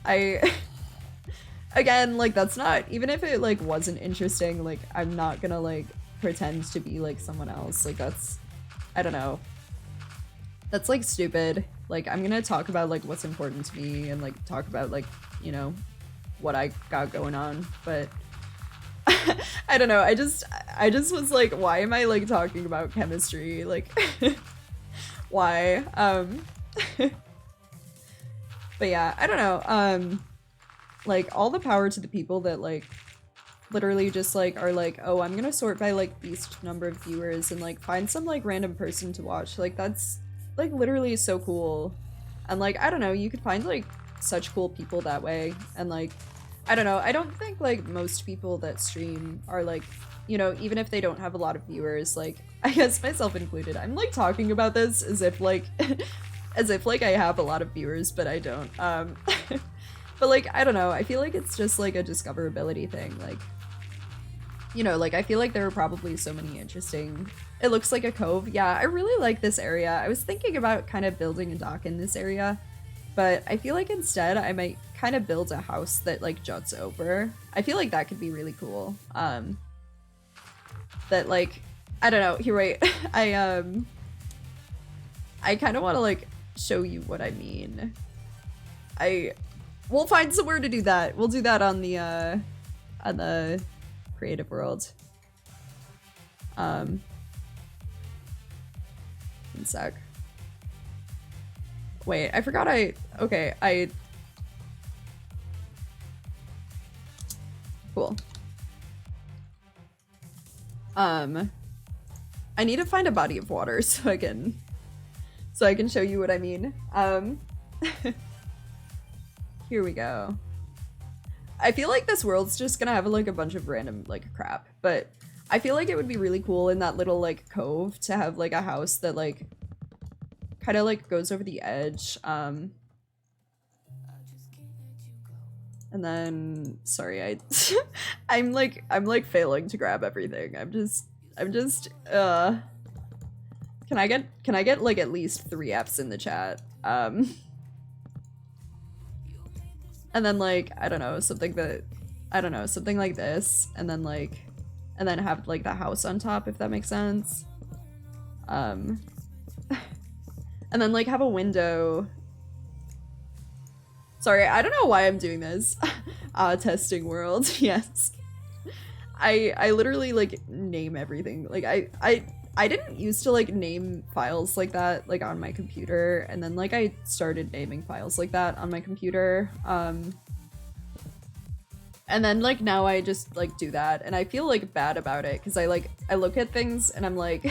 Again, like that's not, even if it like wasn't interesting, like I'm not gonna like pretend to be like someone else. Like that's, I don't know. That's like stupid. Like I'm gonna talk about like what's important to me and like talk about like, you know, what I got going on, but I don't know. I just was like, why am I like talking about chemistry? Like why? But yeah, I don't know. Like all the power to the people that like literally just like are like, oh, I'm gonna sort by like least number of viewers and like find some like random person to watch. Like that's like literally so cool. And like I don't know, you could find like such cool people that way. And like I don't know, I don't think like most people that stream are like, you know, even if they don't have a lot of viewers, like I guess myself included, I'm like talking about this as if like as if like I have a lot of viewers, but I don't. But like I don't know, I feel like it's just like a discoverability thing. Like, you know, like I feel like there are probably so many interesting, it looks like a cove. Yeah, I really like this area. I was thinking about kind of building a dock in this area, but I feel like instead I might kind of build a house that like juts over. I feel like that could be really cool. That like, I don't know, here wait. I kind of want to like show you what I mean. We'll find somewhere to do that. We'll do that on the creative world. One sec. Wait, I forgot okay, cool. I need to find a body of water so I can show you what I mean. Here we go. I feel like this world's just gonna have like a bunch of random like crap, but I feel like it would be really cool in that little like cove to have like a house that like kind of like goes over the edge. And then sorry, I'm like failing to grab everything. I'm just can I get like at least 3 Fs in the chat? And then like I don't know, something like this, and then have like the house on top, if that makes sense. And then like have a window. Sorry, I don't know why I'm doing this. Testing world. Yes. I literally like name everything. Like I didn't used to like name files like that like on my computer, and then like I started naming files like that on my computer. And then like now I just like do that, and I feel like bad about it because I look at things and I'm like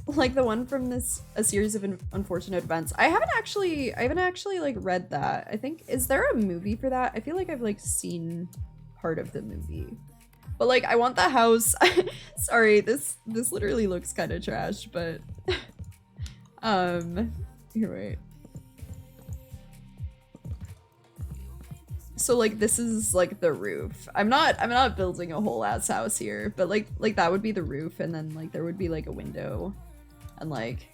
like the one from a series of unfortunate events. I haven't actually like read that. I think, is there a movie for that? I feel like I've like seen part of the movie. But like I want the house. Sorry, this literally looks kind of trash, but here, wait. So like this is like the roof. I'm not building a whole ass house here, but like that would be the roof, and then like there would be like a window, and like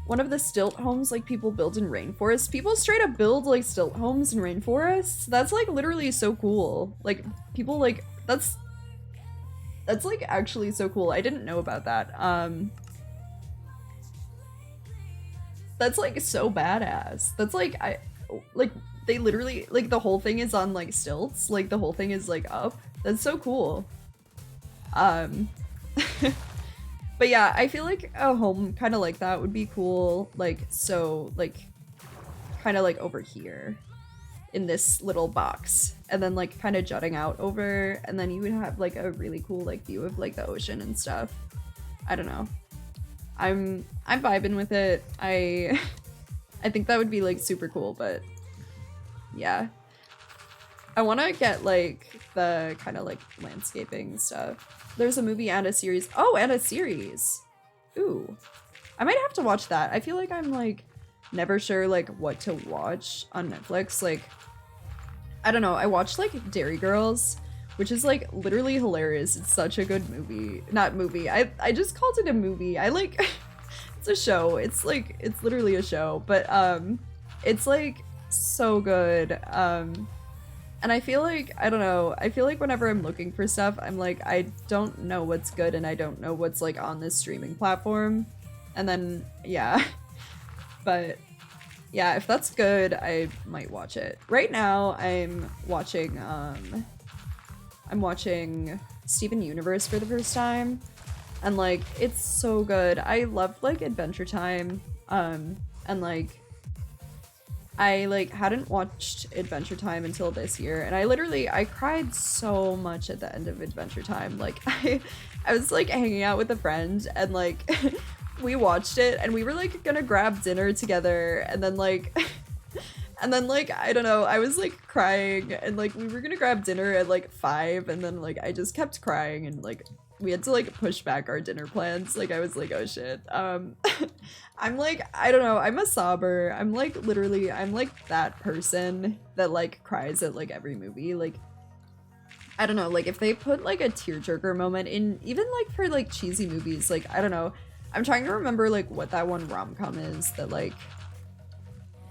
one of the stilt homes like people build in rainforests. People straight up build like stilt homes in rainforests. That's like literally so cool. Like people like that's like actually so cool. I didn't know about that. That's like so badass. That's like they literally like the whole thing is on like stilts. Like the whole thing is like up. That's so cool. But yeah, I feel like a home kind of like that would be cool. Like, so, like, kind of like over here in this little box, and then like kind of jutting out over, and then you would have like a really cool like view of like the ocean and stuff. I don't know. I'm vibing with it. I think that would be like super cool, but yeah. I want to get like the kind of like landscaping stuff. There's a movie and a series. Oh, and a series. Ooh. I might have to watch that. I feel like I'm like never sure like what to watch on Netflix. Like, I don't know. I watched like Dairy Girls, which is like literally hilarious. It's such a good movie. Not movie. I just called it a movie. I like it's a show. It's like it's literally a show, but it's like so good. And I feel like, I don't know, I feel like whenever I'm looking for stuff, I'm like, I don't know what's good and I don't know what's like on this streaming platform. And then, yeah. But yeah, if that's good, I might watch it. Right now, I'm watching Steven Universe for the first time. And like, it's so good. I love like Adventure Time. And like, I like hadn't watched Adventure Time until this year, and I cried so much at the end of Adventure Time. Like I was like hanging out with a friend and like we watched it and we were like gonna grab dinner together and then like I don't know, I was like crying and like we were gonna grab dinner at like 5 and then like I just kept crying and like we had to like push back our dinner plans. Like I was like, oh shit. I'm like, I don't know, I'm a sobber. I'm like literally, I'm like that person that like cries at like every movie. Like, I don't know, like if they put like a tearjerker moment in, even like for like cheesy movies, like I don't know. I'm trying to remember like what that one rom-com is that like,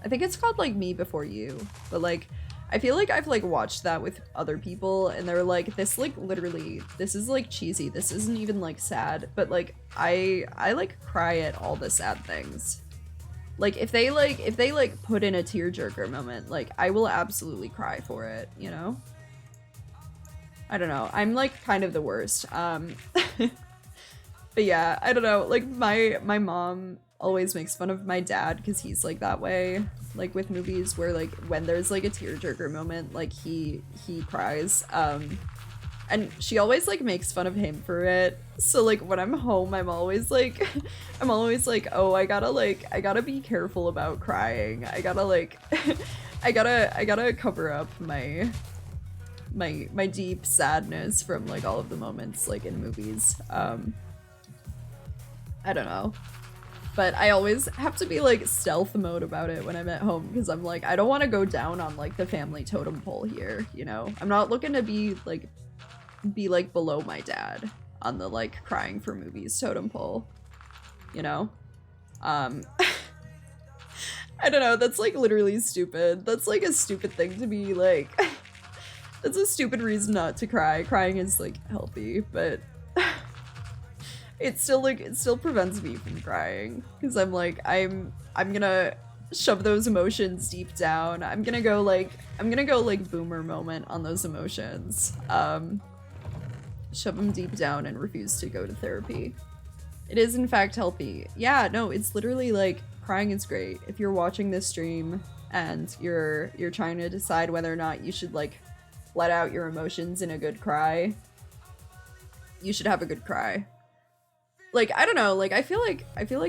I think it's called like Me Before You, but like I feel like I've like watched that with other people and they're like, this like literally, this is like cheesy, this isn't even like sad, but like I like cry at all the sad things. Like if they put in a tearjerker moment, like I will absolutely cry for it, you know? I don't know, I'm like kind of the worst. But yeah, I don't know, like my mom always makes fun of my dad because he's like that way, like with movies where like when there's like a tearjerker moment, like he cries. And she always like makes fun of him for it. So like when I'm home, I'm always like oh, I gotta be careful about crying. I gotta like I gotta cover up my deep sadness from like all of the moments like in movies. I don't know. But I always have to be like stealth mode about it when I'm at home because I'm like, I don't want to go down on like the family totem pole here, you know? I'm not looking to be like below my dad on the like crying for movies totem pole, you know? I don't know, that's like literally stupid. That's like a stupid thing to be like, that's a stupid reason not to cry. Crying is like healthy, but it still prevents me from crying because I'm like I'm gonna shove those emotions deep down. I'm gonna go like boomer moment on those emotions. Shove them deep down and refuse to go to therapy. It is in fact healthy. Yeah, no, it's literally like crying is great. If you're watching this stream and you're trying to decide whether or not you should like let out your emotions in a good cry, you should have a good cry. Like, I don't know, like, I feel like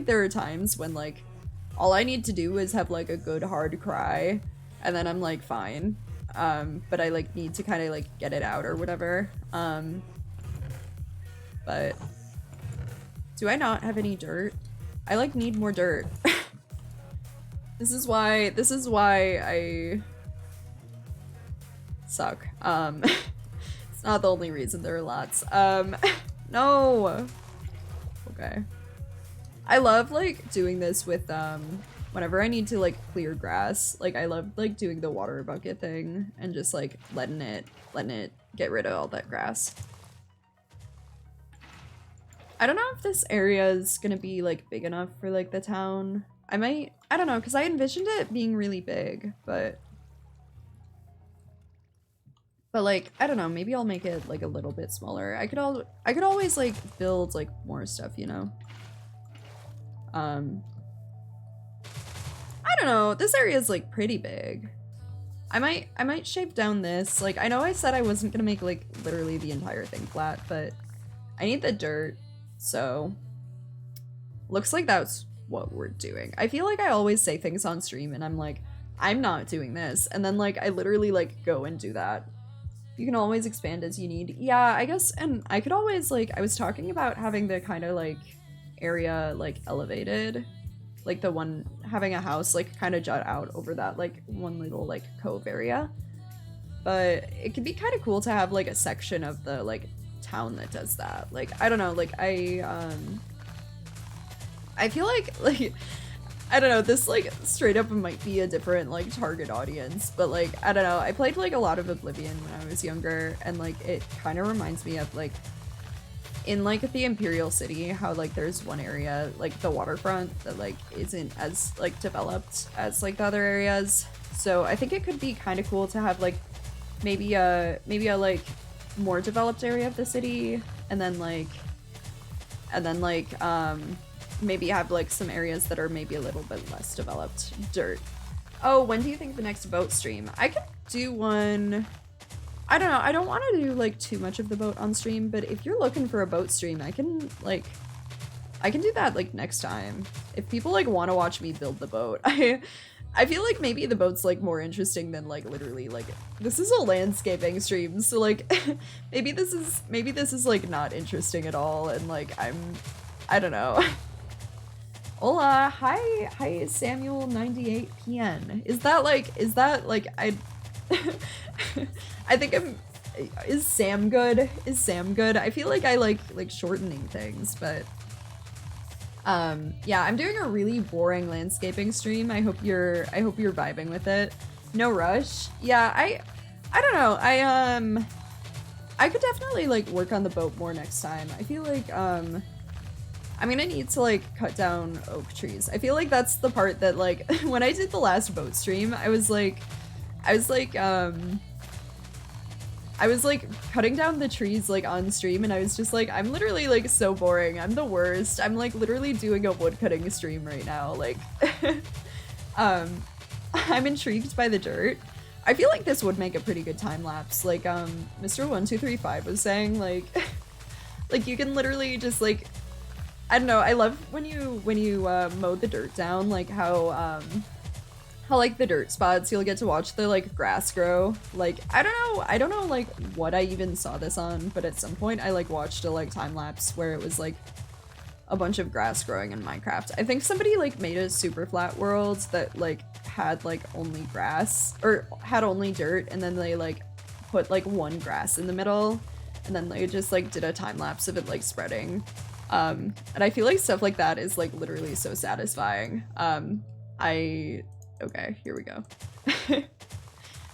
there are times when, like, all I need to do is have, like, a good hard cry, and then I'm, like, fine. But I, like, need to kind of, like, get it out or whatever. But do I not have any dirt? I, like, need more dirt. This is why I suck. It's not the only reason, there are lots. No! Okay. I love like doing this with whenever I need to like clear grass. Like I love like doing the water bucket thing and just like letting it get rid of all that grass. I don't know if this area is gonna be like big enough for like the town. I don't know, because I envisioned it being really big, but like, I don't know, maybe I'll make it like a little bit smaller. I could always like build like more stuff, you know? I don't know, this area is like pretty big. I might shape down this. Like, I know I said I wasn't gonna make like literally the entire thing flat, but I need the dirt, so looks like that's what we're doing. I feel like I always say things on stream and I'm like, I'm not doing this, and then like I literally like go and do that. You can always expand as you need. Yeah, I guess, and I could always like, I was talking about having the kind of like area like elevated, like the one having a house like kind of jut out over that like one little like cove area. But it could be kind of cool to have like a section of the like town that does that. Like I don't know, like I feel like I don't know, this like straight up might be a different like target audience, but like I don't know, I played like a lot of Oblivion when I was younger, and like it kind of reminds me of like in like the Imperial City, how like there's one area like the waterfront that like isn't as like developed as like the other areas. So I think it could be kind of cool to have like maybe a like more developed area of the city, and then like maybe have like some areas that are maybe a little bit less developed. Dirt. Oh, when do you think the next boat stream? I could do one. I don't know, I don't want to do like too much of the boat on stream, but if you're looking for a boat stream, I can do that like next time. If people like want to watch me build the boat. I feel like maybe the boat's like more interesting than like literally like this is a landscaping stream, so like maybe this is like not interesting at all, and like I don't know. Hola, hi Samuel 98PN. Is that like I I think is Sam good? Is Sam good? I feel like I like shortening things, but yeah, I'm doing a really boring landscaping stream. I hope you're vibing with it. No rush. Yeah, I don't know. I could definitely like work on the boat more next time. I feel like I'm gonna need to like cut down oak trees. I feel like that's the part that like when I did the last boat stream, I was like cutting down the trees like on stream, and I was just like, I'm literally like so boring. I'm the worst. I'm like literally doing a wood cutting stream right now. Like I'm intrigued by the dirt. I feel like this would make a pretty good time lapse. Like Mr.1235 was saying, like like you can literally just like, I don't know, I love when you mow the dirt down, like how like the dirt spots, you'll get to watch the like grass grow. Like I don't know like what I even saw this on, but at some point I like watched a like time lapse where it was like a bunch of grass growing in Minecraft. I think somebody like made a super flat world that like had like only grass, or had only dirt, and then they like put like one grass in the middle, and then they just like did a time lapse of it like spreading. And I feel like stuff like that is like literally so satisfying. Okay, here we go.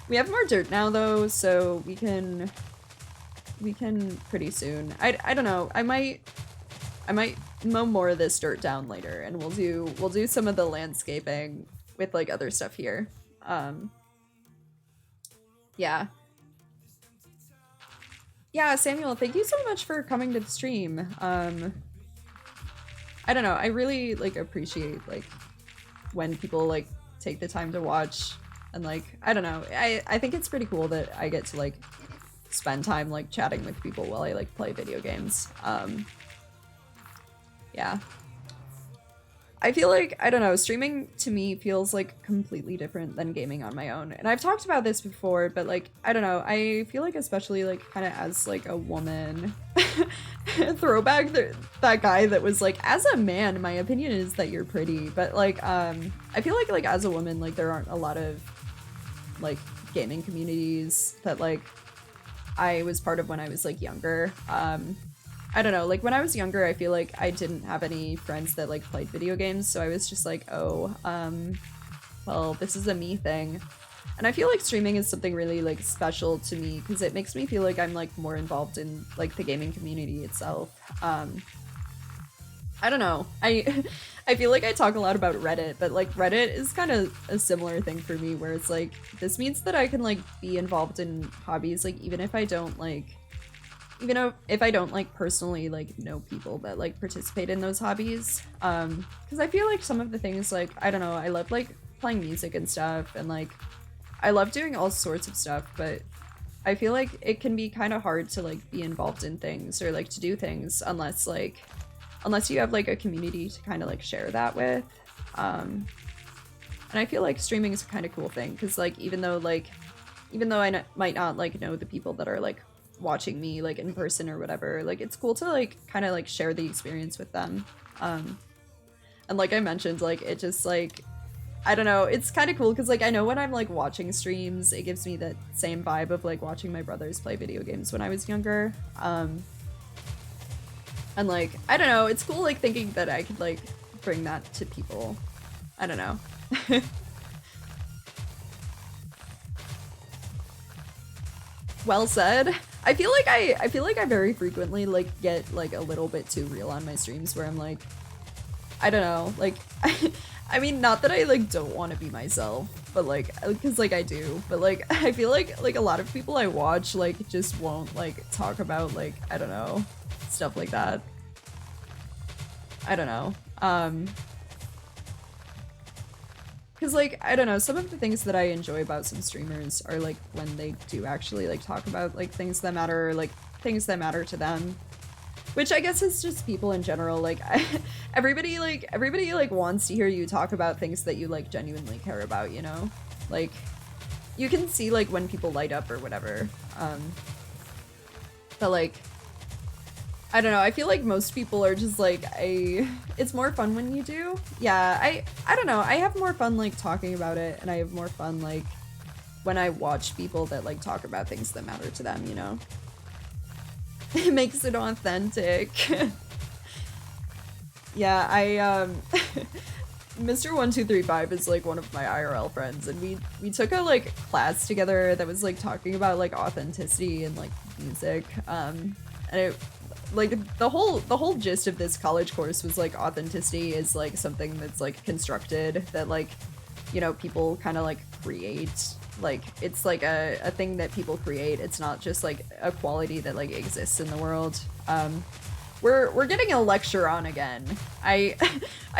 We have more dirt now though, so we can pretty soon. I don't know. I might mow more of this dirt down later, and we'll do some of the landscaping with like other stuff here. Yeah. Yeah, Samuel, thank you so much for coming to the stream. I don't know, I really like appreciate like when people like take the time to watch, and like I don't know, I think it's pretty cool that I get to like spend time like chatting with people while I like play video games. Yeah, I feel like, I don't know, streaming to me feels like completely different than gaming on my own, and I've talked about this before, but like I don't know, I feel like especially like kind of as like a woman throwback, that guy that was like, as a man my opinion is that you're pretty, but like I feel like as a woman like there aren't a lot of like gaming communities that like I was part of when I was like younger. I don't know, like when I was younger I feel like I didn't have any friends that like played video games, so I was just like, oh well, this is a me thing. And I feel like streaming is something really like special to me because it makes me feel like I'm like more involved in like the gaming community itself. I don't know, I feel like I talk a lot about Reddit, but like Reddit is kind of a similar thing for me, where it's like, this means that I can like be involved in hobbies like even if I don't like personally like know people that like participate in those hobbies, because I feel like some of the things, like I don't know, I love like playing music and stuff, and like I love doing all sorts of stuff, but I feel like it can be kind of hard to like be involved in things or like to do things unless like unless you have like a community to kind of like share that with. And I feel like streaming is a kind of cool thing because like even though I might not like know the people that are like watching me like in person or whatever, like it's cool to like kind of like share the experience with them. And like I mentioned, like it just like, I don't know, it's kind of cool because like I know when I'm like watching streams, it gives me that same vibe of like watching my brothers play video games when I was younger. And like, I don't know, it's cool like thinking that I could like bring that to people. I don't know. Well said. I feel like I very frequently like get like a little bit too real on my streams where I'm like, I don't know, like I mean, not that I like don't want to be myself, but like because like I do, but like I feel like a lot of people I watch like just won't like talk about like, I don't know, stuff like that. I don't know. Because, like, I don't know, some of the things that I enjoy about some streamers are, like, when they do actually, like, talk about, like, things that matter, like, things that matter to them. Which I guess is just people in general, like, everybody, like, wants to hear you talk about things that you, like, genuinely care about, you know? Like, you can see, like, when people light up or whatever. But, like, I don't know, I feel like most people are just like, it's more fun when you do. Yeah, I don't know, I have more fun like talking about it, and I have more fun like when I watch people that like talk about things that matter to them, you know? It makes it authentic. Yeah, Mr.1235 is like one of my IRL friends, and we took a like class together that was like talking about like authenticity and like music. And it like the whole gist of this college course was like authenticity is like something that's like constructed, that like, you know, people kind of like create, like it's like a thing that people create. It's not just like a quality that like exists in the world. We're getting a lecture on again. I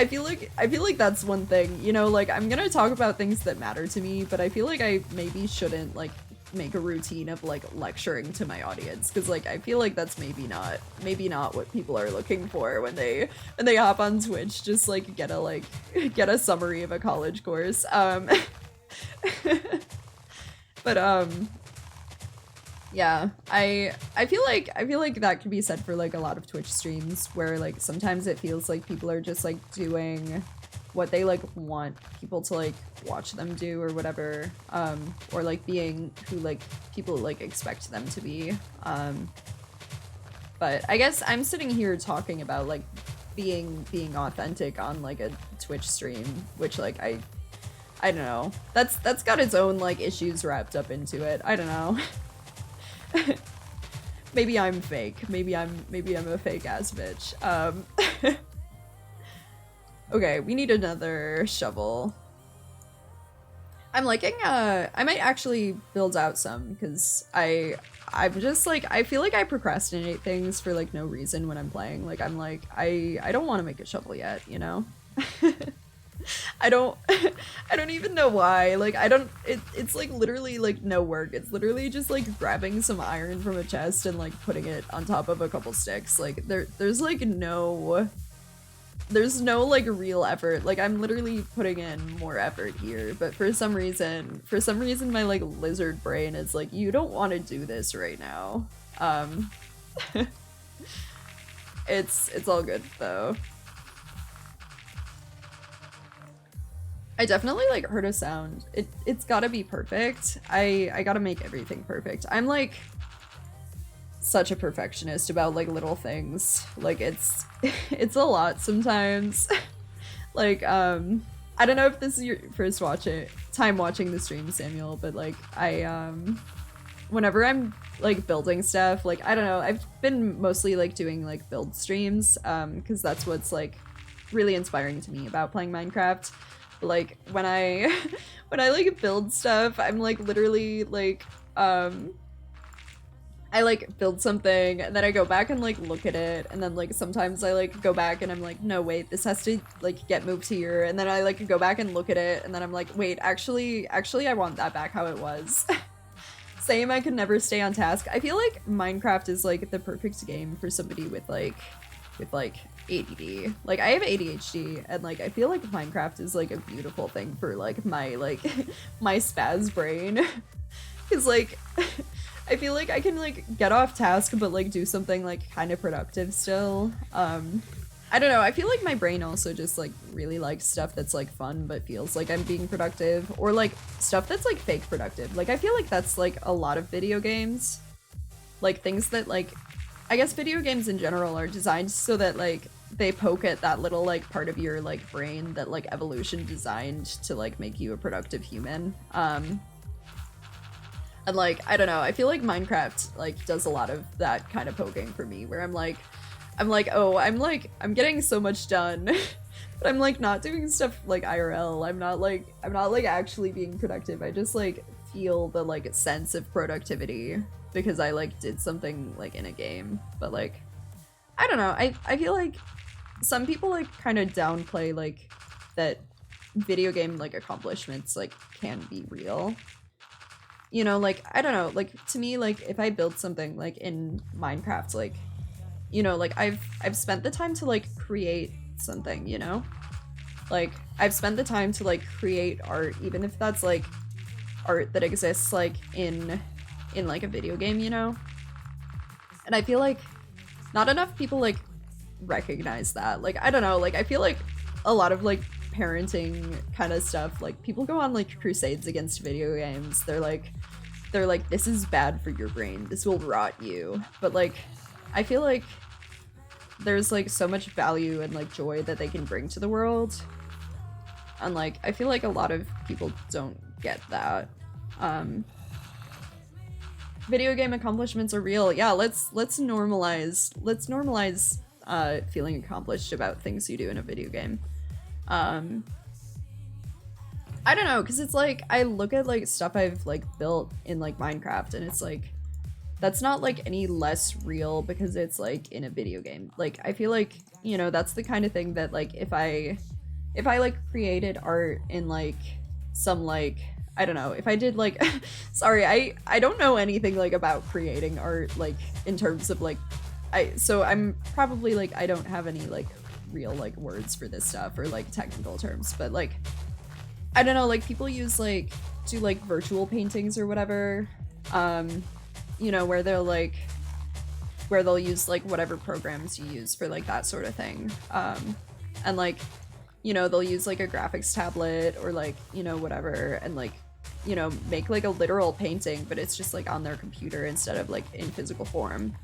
feel like that's one thing, you know, like I'm gonna talk about things that matter to me, but I feel like I maybe shouldn't like make a routine of like lecturing to my audience, because like I feel like that's maybe not what people are looking for when they hop on Twitch. Just like get a summary of a college course. But yeah, I feel like that could be said for like a lot of Twitch streams, where like sometimes it feels like people are just like doing what they like want people to like watch them do or whatever, or like being who like people like expect them to be. But I guess I'm sitting here talking about like being authentic on like a Twitch stream, which like I don't know, that's got its own like issues wrapped up into it. I don't know. Maybe I'm fake. Maybe I'm a fake ass bitch. Okay, we need another shovel. I'm liking, I might actually build out some, because I'm just like, I feel like I procrastinate things for like no reason when I'm playing. Like I'm like, I don't want to make a shovel yet, you know? I don't even know why. Like it's like literally like no work. It's literally just like grabbing some iron from a chest and like putting it on top of a couple sticks. Like there's like no like real effort. Like I'm literally putting in more effort here, but for some reason my like lizard brain is like, you don't want to do this right now. It's all good though. I definitely like heard a sound. It's gotta be perfect. I gotta make everything perfect. I'm like such a perfectionist about like little things. Like it's a lot sometimes. Like I don't know if this is your first time watching the stream, Samuel, but like I whenever I'm like building stuff, like I don't know, I've been mostly like doing like build streams because that's what's like really inspiring to me about playing Minecraft. Like when I like build stuff, I'm like literally like I like build something and then I go back and like look at it, and then like sometimes I like go back and I'm like, no wait, this has to like get moved here, and then I like go back and look at it and then I'm like, wait, actually I want that back how it was. Same, I could never stay on task. I feel like Minecraft is like the perfect game for somebody with like ADD. Like I have ADHD, and like I feel like Minecraft is like a beautiful thing for like my my spaz brain. Cause like I feel like I can like get off task but like do something like kind of productive still. I don't know, I feel like my brain also just like really likes stuff that's like fun but feels like I'm being productive, or like stuff that's like fake productive. Like I feel like that's like a lot of video games. Like things that like, I guess video games in general are designed so that like they poke at that little like part of your like brain that like evolution designed to like make you a productive human. And like, I don't know, I feel like Minecraft like does a lot of that kind of poking for me, where I'm like, oh, I'm getting so much done, but I'm like not doing stuff like IRL. I'm not like actually being productive. I just like feel the like sense of productivity because I like did something like in a game. But like, I don't know, I feel like some people like kind of downplay like that video game like accomplishments like can be real. You know, like I don't know, like to me, like if I build something like in Minecraft, like, you know, like I've spent the time to like create something, you know? Like I've spent the time to like create art, even if that's like art that exists like in like a video game, you know? And I feel like not enough people like recognize that. Like I don't know, like I feel like a lot of like parenting kind of stuff, like people go on like crusades against video games. They're like this is bad for your brain, this will rot you. But like I feel like there's like so much value and like joy that they can bring to the world, and like I feel like a lot of people don't get that. Video game accomplishments are real. Yeah, let's normalize feeling accomplished about things you do in a video game. I don't know, because it's like I look at like stuff I've like built in like Minecraft, and it's like that's not like any less real because it's like in a video game. Like I feel like, you know, that's the kind of thing that like if I like created art in like some like, I don't know, if I did like sorry, I don't know anything like about creating art like in terms of like so I'm probably like I don't have any like real like words for this stuff or like technical terms, but like I don't know, like people use like do like virtual paintings or whatever, you know, where they'll use like whatever programs you use for like that sort of thing, and like, you know, they'll use like a graphics tablet or like, you know, whatever, and like, you know, make like a literal painting, but it's just like on their computer instead of like in physical form.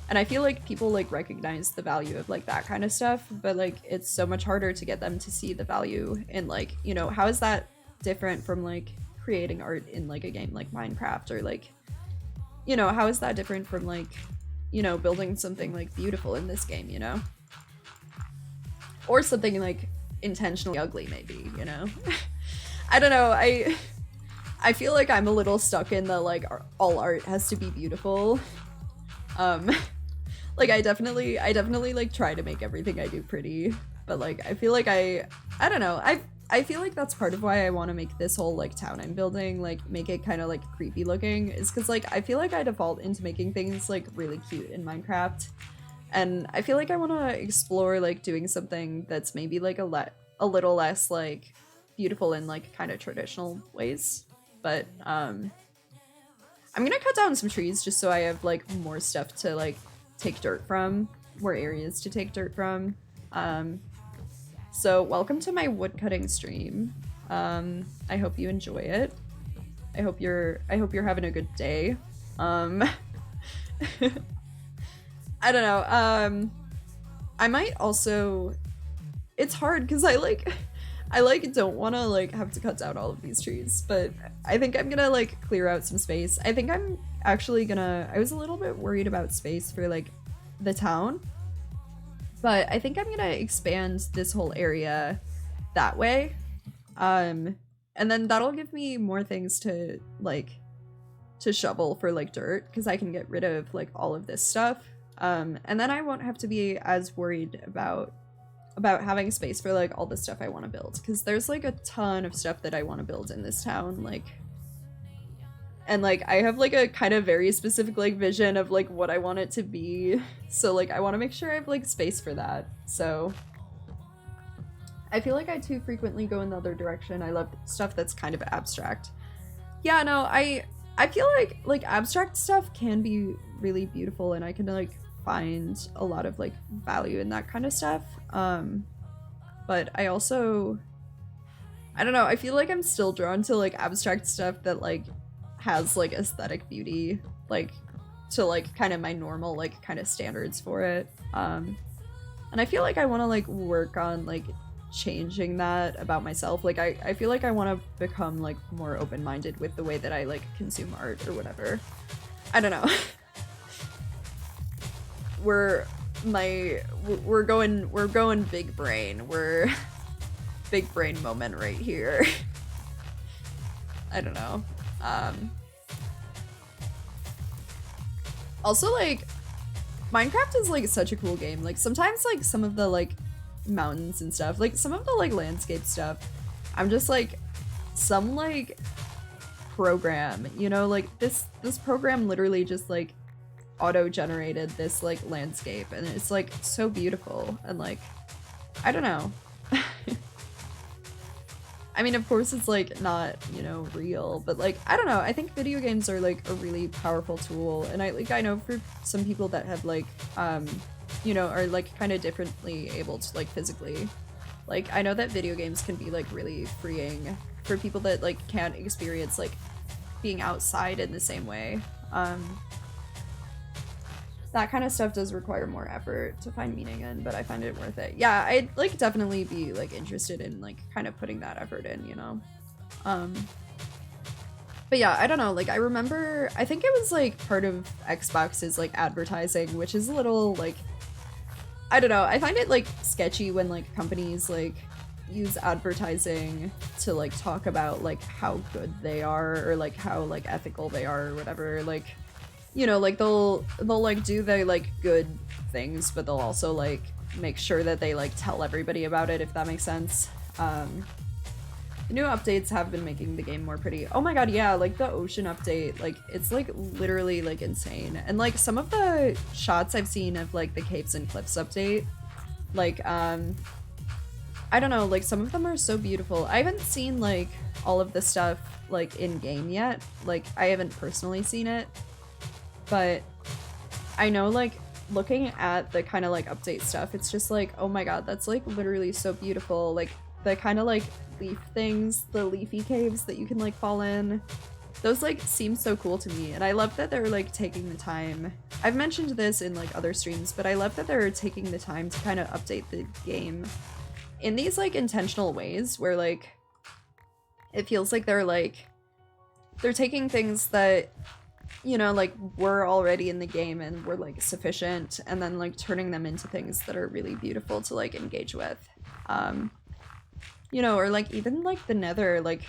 And I feel like people like recognize the value of like that kind of stuff, but like it's so much harder to get them to see the value in like, you know, how is that different from like creating art in like a game like Minecraft, or like, you know, how is that different from like, you know, building something like beautiful in this game, you know? Or something like intentionally ugly maybe, you know? I don't know, I feel like I'm a little stuck in the like all art has to be beautiful. Like I definitely like try to make everything I do pretty, but like I feel like I don't know, I feel like that's part of why I want to make this whole like town I'm building, like make it kind of like creepy looking, is because like I feel like I default into making things like really cute in Minecraft, and I feel like I want to explore like doing something that's maybe like a little less like beautiful in like kind of traditional ways. But I'm gonna cut down some trees just so I have like more stuff to like take dirt from, more areas to take dirt from. So welcome to my woodcutting stream. I hope you enjoy it. I hope you're having a good day. I don't know. I might also, it's hard because I don't want to like have to cut down all of these trees, but I think I'm gonna like clear out some space. I think I'm actually gonna, I was a little bit worried about space for like the town, but I think I'm gonna expand this whole area that way. And then that'll give me more things to like to shovel for like dirt, because I can get rid of like all of this stuff. And then I won't have to be as worried about having space for like all the stuff I want to build, because there's like a ton of stuff that I want to build in this town. Like And like I have like a kind of very specific like vision of like what I want it to be. So like I want to make sure I have like space for that. So I feel like I too frequently go in the other direction. I love stuff that's kind of abstract. Yeah, no, I feel like abstract stuff can be really beautiful, and I can like find a lot of like value in that kind of stuff. But I also, I don't know, I feel like I'm still drawn to like abstract stuff that like has like aesthetic beauty, like to like kind of my normal like kind of standards for it. And I feel like I want to like work on like changing that about myself. Like I feel like I want to become like more open-minded with the way that I like consume art or whatever. I don't know. we're going big brain. We're big brain moment right here. I don't know. Also like Minecraft is like such a cool game. Like sometimes like some of the like mountains and stuff, like some of the like landscape stuff, I'm just like some like program, you know, like this program literally just like auto-generated this like landscape, and it's like so beautiful, and like I don't know. I mean, of course it's like not, you know, real, but like I don't know, I think video games are like a really powerful tool, and I know for some people that have like you know, are like kind of differently able to like physically, like I know that video games can be like really freeing for people that like can't experience like being outside in the same way. That kind of stuff does require more effort to find meaning in, but I find it worth it. Yeah, I'd like definitely be like interested in like kind of putting that effort in, you know. But yeah, I don't know, like I remember, I think it was like part of Xbox's like advertising, which is a little like, I don't know, I find it like sketchy when like companies like use advertising to like talk about like how good they are, or like how like ethical they are or whatever. Like, you know, like they'll like do the like good things, but they'll also like make sure that they like tell everybody about it, if that makes sense. The new updates have been making the game more pretty. Oh my god, yeah, like the ocean update, like it's like literally like insane. And like some of the shots I've seen of like the Caves and Cliffs update, like I don't know, like some of them are so beautiful. I haven't seen like all of the stuff like in game yet. Like I haven't personally seen it, but I know like looking at the kind of like update stuff, it's just like, oh my god, that's like literally so beautiful. Like the kind of like leaf things, the leafy caves that you can like fall in, those like seem so cool to me. And I love that they're like taking the time. I've mentioned this in like other streams, but I love that they're taking the time to kind of update the game in these like intentional ways where like it feels like they're taking things that, you know, like were already in the game and were like sufficient, and then like turning them into things that are really beautiful to like engage with. You know, or like even like the Nether, like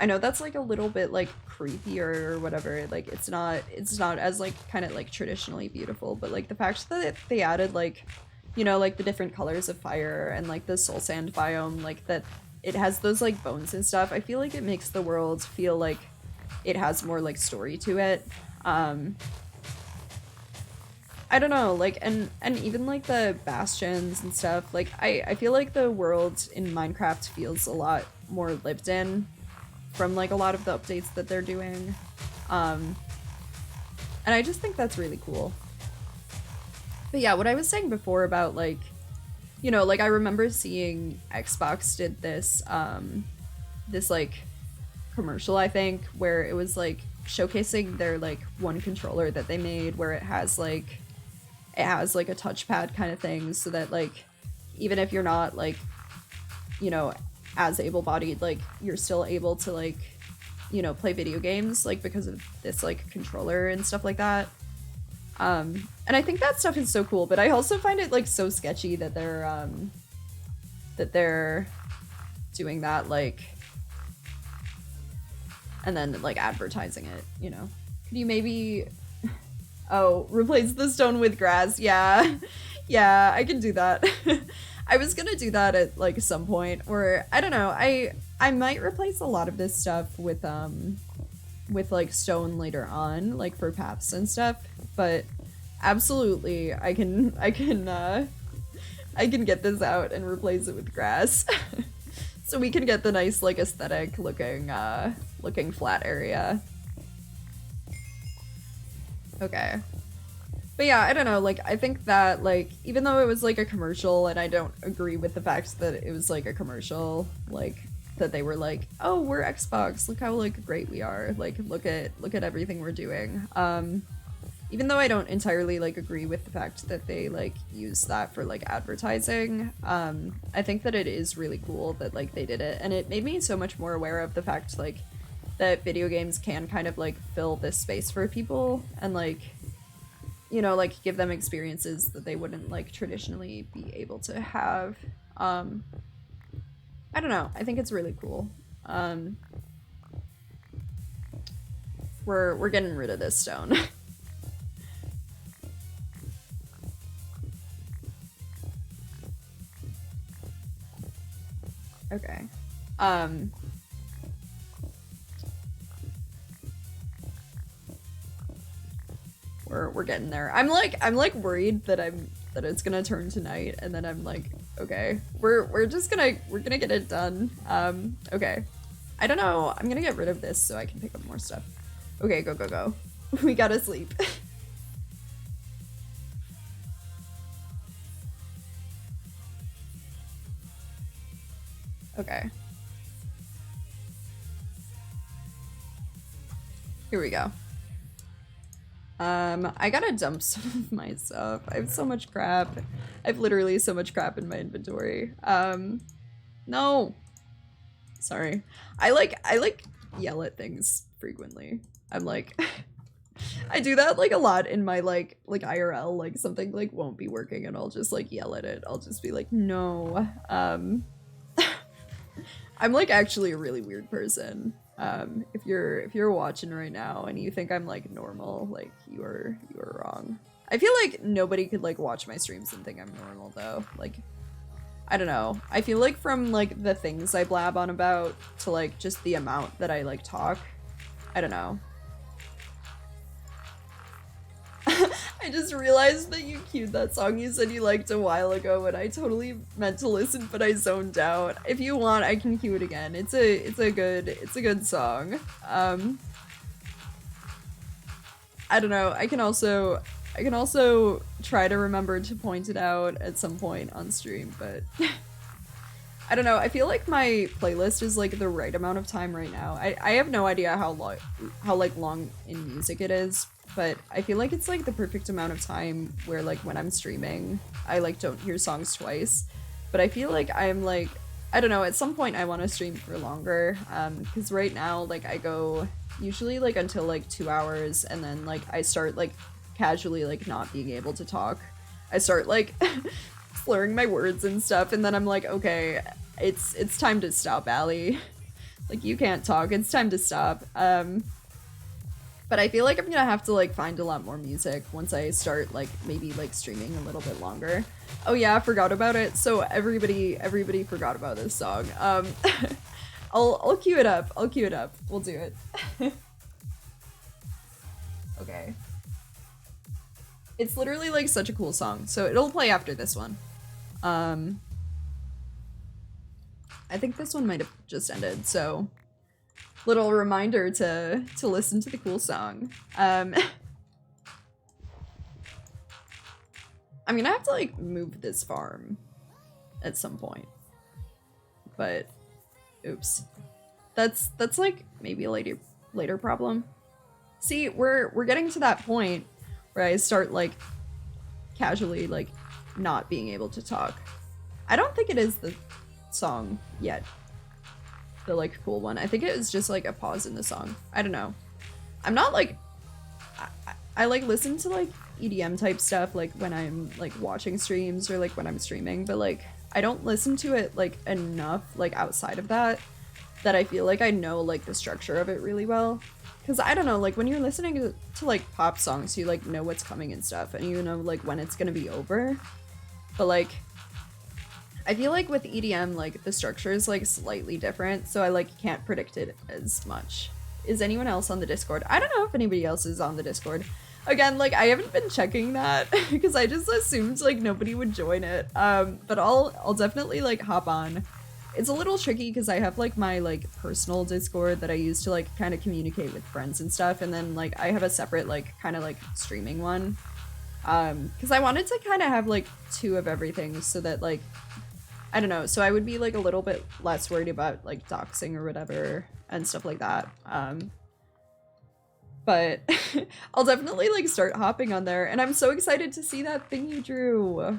I know that's like a little bit like creepier or whatever, like it's not as like kind of like traditionally beautiful, but like the fact that they added like, you know, like the different colors of fire and like the soul sand biome, like that it has those like bones and stuff, I feel like it makes the world feel like it has more like story to it. I don't know, like, and even like the bastions and stuff, like I feel like the world in Minecraft feels a lot more lived in from like a lot of the updates that they're doing. And I just think that's really cool. But yeah, what I was saying before about like, you know, like I remember seeing Xbox did this this like commercial, I think, where it was like showcasing their like one controller that they made, where it has like a touchpad kind of thing, so that like even if you're not like, you know, as able-bodied, like you're still able to like, you know, play video games like because of this like controller and stuff like that. And I think that stuff is so cool, but I also find it like so sketchy that they're doing that, like, and then like advertising it, you know. Could you maybe replace the stone with grass? Yeah. Yeah, I can do that. I was gonna do that at like some point, or I don't know, I might replace a lot of this stuff with with like stone later on, like for paths and stuff, but absolutely I can get this out and replace it with grass. So we can get the nice like aesthetic looking flat area. Okay. But yeah, I don't know, like, I think that, like, even though it was, like, a commercial, and I don't agree with the fact that it was, like, a commercial, like, that they were like, oh, we're Xbox, look how, like, great we are, like, look at everything we're doing. Even though I don't entirely, like, agree with the fact that they, like, use that for, like, advertising, I think that it is really cool that, like, they did it, and it made me so much more aware of the fact, like, that video games can kind of, like, fill this space for people, and, like, you know, like, give them experiences that they wouldn't, like, traditionally be able to have. I don't know. I think it's really cool. We're getting rid of this stone. Okay. We're getting there. I'm like worried that it's gonna turn to night, and then I'm like, okay, we're gonna get it done. Okay. I don't know. I'm gonna get rid of this so I can pick up more stuff. Okay, go. We gotta sleep. Okay. Here we go. I gotta dump some of my stuff. I have so much crap. I have literally so much crap in my inventory. No. Sorry. I like yell at things frequently. I'm like I do that like a lot in my like IRL, like something like won't be working and I'll just like yell at it. I'll just be like, "No." I'm like actually a really weird person. If you're watching right now and you think I'm like normal, like you are wrong. I feel like nobody could like watch my streams and think I'm normal though. Like, I don't know. I feel like from like the things I blab on about to like just the amount that I like talk, I don't know. I just realized that you queued that song you said you liked a while ago and I totally meant to listen but I zoned out. If you want, I can cue it again. It's a good song. I don't know. I can also try to remember to point it out at some point on stream, but I don't know. I feel like my playlist is like the right amount of time right now. I have no idea how long in music it is, but I feel like it's like the perfect amount of time where like when I'm streaming, I like don't hear songs twice. But I feel like I'm like, I don't know, at some point I want to stream for longer, because right now like I go usually like until like 2 hours and then like I start like casually like not being able to talk. I start like slurring my words and stuff, and then I'm like, okay, it's time to stop, Allie. Like, you can't talk, it's time to stop. But I feel like I'm gonna have to like find a lot more music once I start like maybe like streaming a little bit longer. Oh yeah, I forgot about it. So everybody forgot about this song. I'll cue it up. We'll do it. Okay. It's literally like such a cool song, so it'll play after this one. I think this one might have just ended, so little reminder to listen to the cool song. I'm gonna have to like move this farm at some point, but oops, that's like maybe a later problem. See, we're getting to that point where I start like casually like not being able to talk. I don't think it is the song yet, the like cool one. I think it was just like a pause in the song. I don't know. I'm not like I like listen to like EDM type stuff like when I'm like watching streams or like when I'm streaming, but like I don't listen to it like enough like outside of that I feel like I know like the structure of it really well. Because I don't know, like when you're listening to like pop songs, you like know what's coming and stuff, and you know like when it's gonna be over. But like I feel like with EDM, like the structure is like slightly different, so I like can't predict it as much, Is anyone else on the Discord? I don't know if anybody else is on the Discord. Again, like, I haven't been checking that because I just assumed, like, nobody would join it. But I'll definitely, like, hop on. It's a little tricky because I have, like, my, like, personal Discord that I use to, like, kind of communicate with friends and stuff. And then, like, I have a separate, like, kind of, like, streaming one. Because I wanted to kind of have, like, 2 of everything so that, like, I don't know. So I would be, like, a little bit less worried about, like, doxing or whatever and stuff like that. But I'll definitely like start hopping on there, and I'm so excited to see that thing you drew,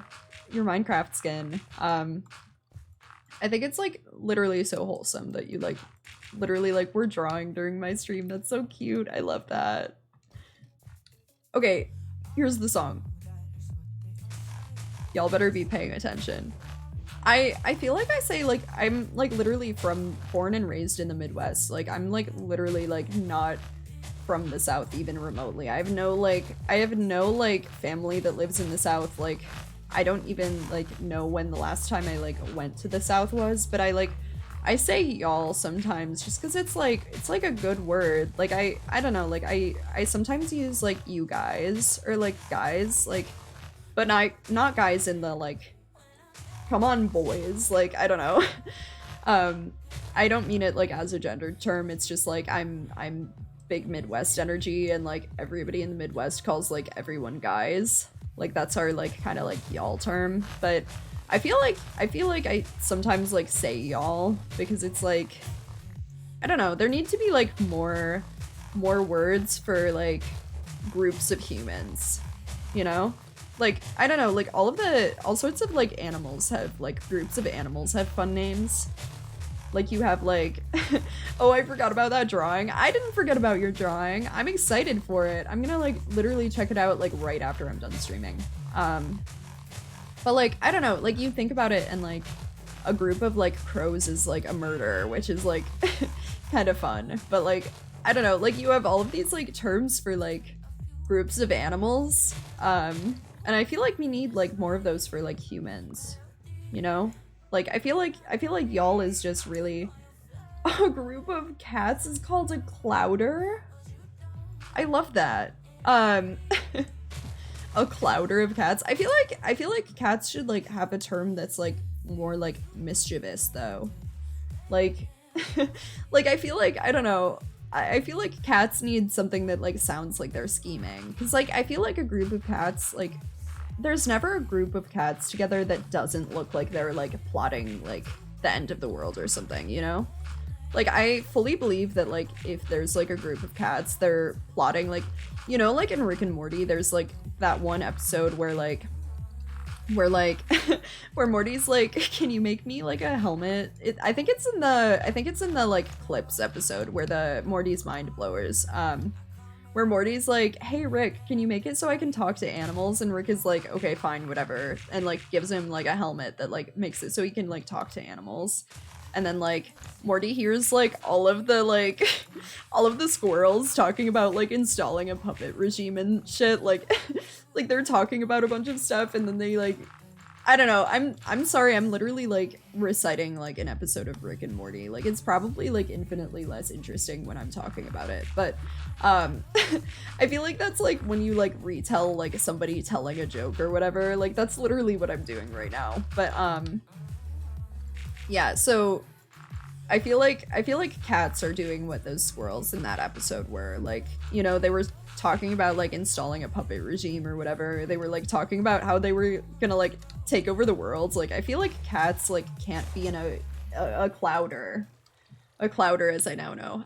your Minecraft skin. I think it's like literally so wholesome that you like literally like were drawing during my stream. That's so cute. I love that. Okay, here's the song. Y'all better be paying attention. I feel like I say like I'm like literally born and raised in the Midwest. Like I'm like literally like not from the South even remotely. I have no like family that lives in the South. Like I don't even like know when the last time I like went to the South was, but I say y'all sometimes just because it's like a good word. Like I don't know, like I sometimes use like you guys or like guys, like, but not guys in the like come on boys, like I don't know. I don't mean it like as a gendered term. It's just like I'm big Midwest energy, and like everybody in the Midwest calls like everyone guys. Like that's our like kind of like y'all term. But I feel like I sometimes like say y'all because it's like I don't know, there need to be like more words for like groups of humans, you know? Like I don't know, like all sorts of like animals have like groups of animals have fun names. Like you have like, oh, I forgot about that drawing. I didn't forget about your drawing. I'm excited for it. I'm gonna like literally check it out like right after I'm done streaming. But like, I don't know, like you think about it and like a group of like crows is like a murder, which is like kind of fun. But like, I don't know, like you have all of these like terms for like groups of animals. And I feel like we need like more of those for like humans, you know? Like, I feel like y'all is just really... A group of cats is called a clouder? I love that. A clouder of cats. I feel like cats should, like, have a term that's, like, more, like, mischievous, though. Like... like, I feel like, I don't know... I feel like cats need something that, like, sounds like they're scheming. Because, like, I feel like a group of cats, like... There's never a group of cats together that doesn't look like they're, like, plotting, like, the end of the world or something, you know? Like, I fully believe that, like, if there's, like, a group of cats, they're plotting, like, you know, like, in Rick and Morty, there's, like, that one episode where Morty's like, can you make me, like, a helmet? I think it's in the, like, Clips episode where the Morty's mind blowers, where Morty's like, hey Rick, can you make it so I can talk to animals? And Rick is like, okay, fine, whatever. And like gives him like a helmet that like makes it so he can like talk to animals. And then like Morty hears like all of the squirrels talking about like installing a puppet regime and shit. Like like they're talking about a bunch of stuff, and then they like, I don't know, I'm sorry, I'm literally like reciting like an episode of Rick and Morty. Like it's probably like infinitely less interesting when I'm talking about it, but I feel like that's like when you like retell like somebody telling a joke or whatever, like that's literally what I'm doing right now. But yeah, so I feel like cats are doing what those squirrels in that episode were. Like, you know, they were talking about like installing a puppet regime or whatever. They were like talking about how they were gonna like take over the world. Like I feel like cats like can't be in a clouder. A clouder, as I now know.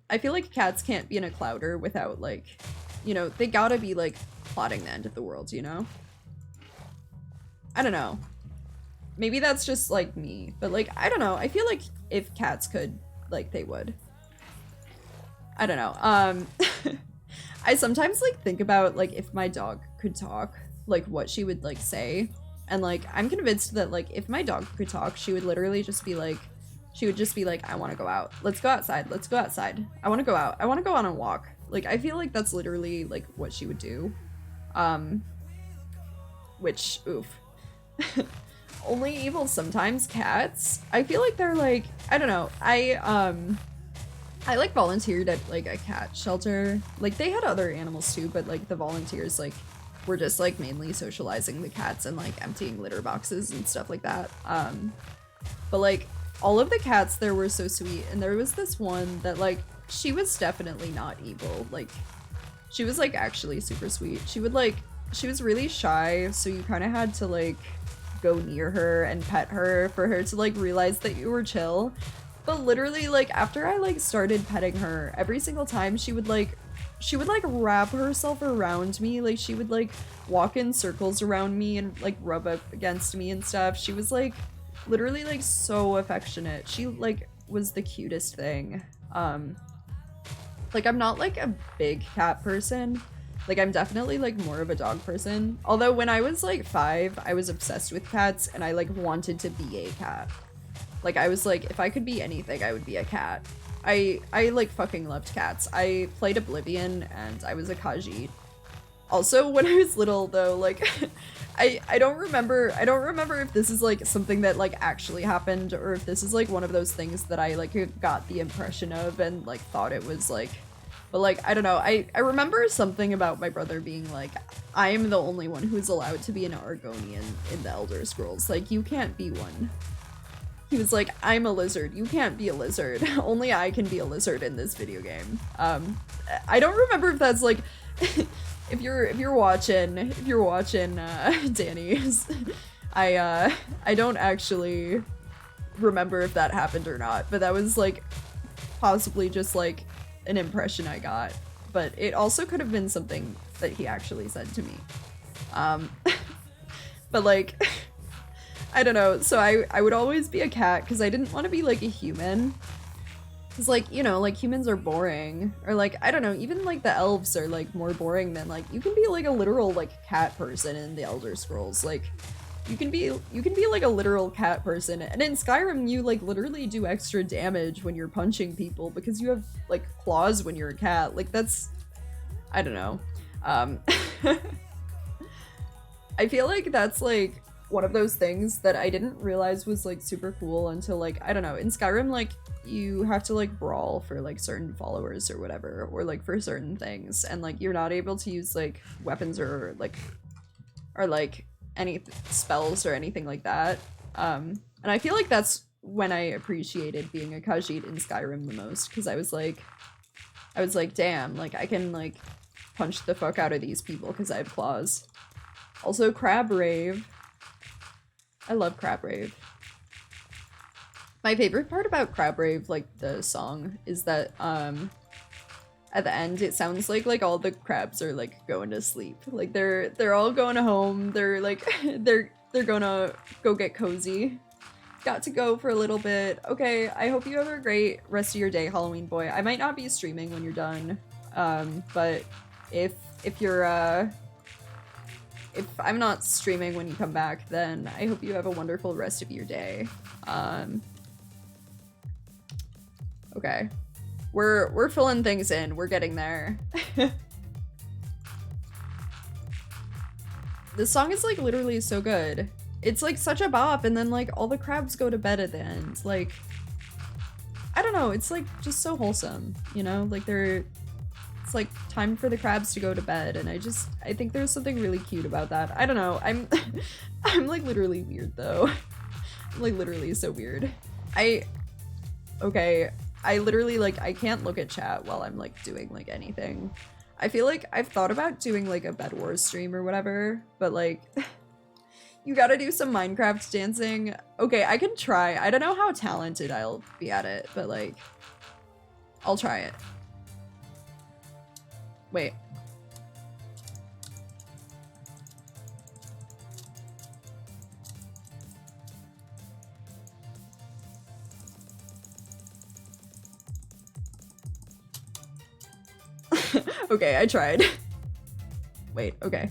I feel like cats can't be in a clouder without like, you know, they gotta be like plotting the end of the world, you know? I don't know. Maybe that's just like me, but like, I don't know. I feel like if cats could, like they would. I don't know. I sometimes like think about like if my dog could talk, like what she would like say. And like, I'm convinced that like if my dog could talk, she would literally just be like, I want to go out. Let's go outside. Let's go outside. I want to go out. I want to go on a walk. Like, I feel like that's literally like what she would do. Which, oof. Only evil sometimes cats. I feel like they're like, I don't know. I like volunteered at like a cat shelter. Like they had other animals too, but like the volunteers like were just like mainly socializing the cats and like emptying litter boxes and stuff like that. But like all of the cats there were so sweet, and there was this one that like she was definitely not evil. Like she was like actually super sweet. She was really shy, so you kind of had to like go near her and pet her for her to like realize that you were chill. But literally like after I like started petting her, every single time she would like wrap herself around me. Like she would like walk in circles around me and like rub up against me and stuff. She was like literally like so affectionate. She like was the cutest thing. Like I'm not like a big cat person. Like I'm definitely like more of a dog person. Although when I was like 5, I was obsessed with cats and I like wanted to be a cat. Like I was like, if I could be anything, I would be a cat. I like fucking loved cats. I played Oblivion and I was a Khajiit. Also, when I was little though, like I don't remember if this is like something that like actually happened or if this is like one of those things that I like got the impression of and like thought it was like, but like I don't know. I remember something about my brother being like, I am the only one who's allowed to be an Argonian in the Elder Scrolls. Like you can't be one. He was like, I'm a lizard. You can't be a lizard. Only I can be a lizard in this video game. I don't remember if that's like, if you're watching, Danny, I don't actually remember if that happened or not, but that was like possibly just like an impression I got. But it also could have been something that he actually said to me. But like, I don't know, so I would always be a cat because I didn't want to be like a human. Because like, you know, like humans are boring. Or like, I don't know, even like the elves are like more boring than like, you can be like a literal like cat person in the Elder Scrolls. Like, you can be like a literal cat person. And in Skyrim, you like literally do extra damage when you're punching people because you have like claws when you're a cat. Like that's, I don't know. I feel like that's like one of those things that I didn't realize was like super cool until like, I don't know, in Skyrim like you have to like brawl for like certain followers or whatever, or like for certain things, and like you're not able to use like weapons or like any spells or anything like that. And I feel like that's when I appreciated being a Khajiit in Skyrim the most, because I was like damn, like I can like punch the fuck out of these people because I have claws. Also Crab Rave. I love Crab Rave. My favorite part about Crab Rave, like the song, is that at the end it sounds like all the crabs are like going to sleep. Like they're all going home. They're like they're gonna go get cozy. Got to go for a little bit. Okay, I hope you have a great rest of your day, Halloween boy. I might not be streaming when you're done. But if I'm not streaming when you come back, then I hope you have a wonderful rest of your day. Okay. We're filling things in. We're getting there. This song is like literally so good. It's like such a bop, and then like all the crabs go to bed at the end. Like, I don't know, it's like just so wholesome, you know? Like it's like time for the crabs to go to bed, and I think there's something really cute about that. I don't know, I'm like literally weird though. I'm like literally so weird. Okay, I literally like, I can't look at chat while I'm like doing like anything. I feel like I've thought about doing like a Bed Wars stream or whatever, but like, you gotta do some Minecraft dancing. Okay, I can try. I don't know how talented I'll be at it, but like, I'll try it. Wait. Okay, I tried. Wait, okay.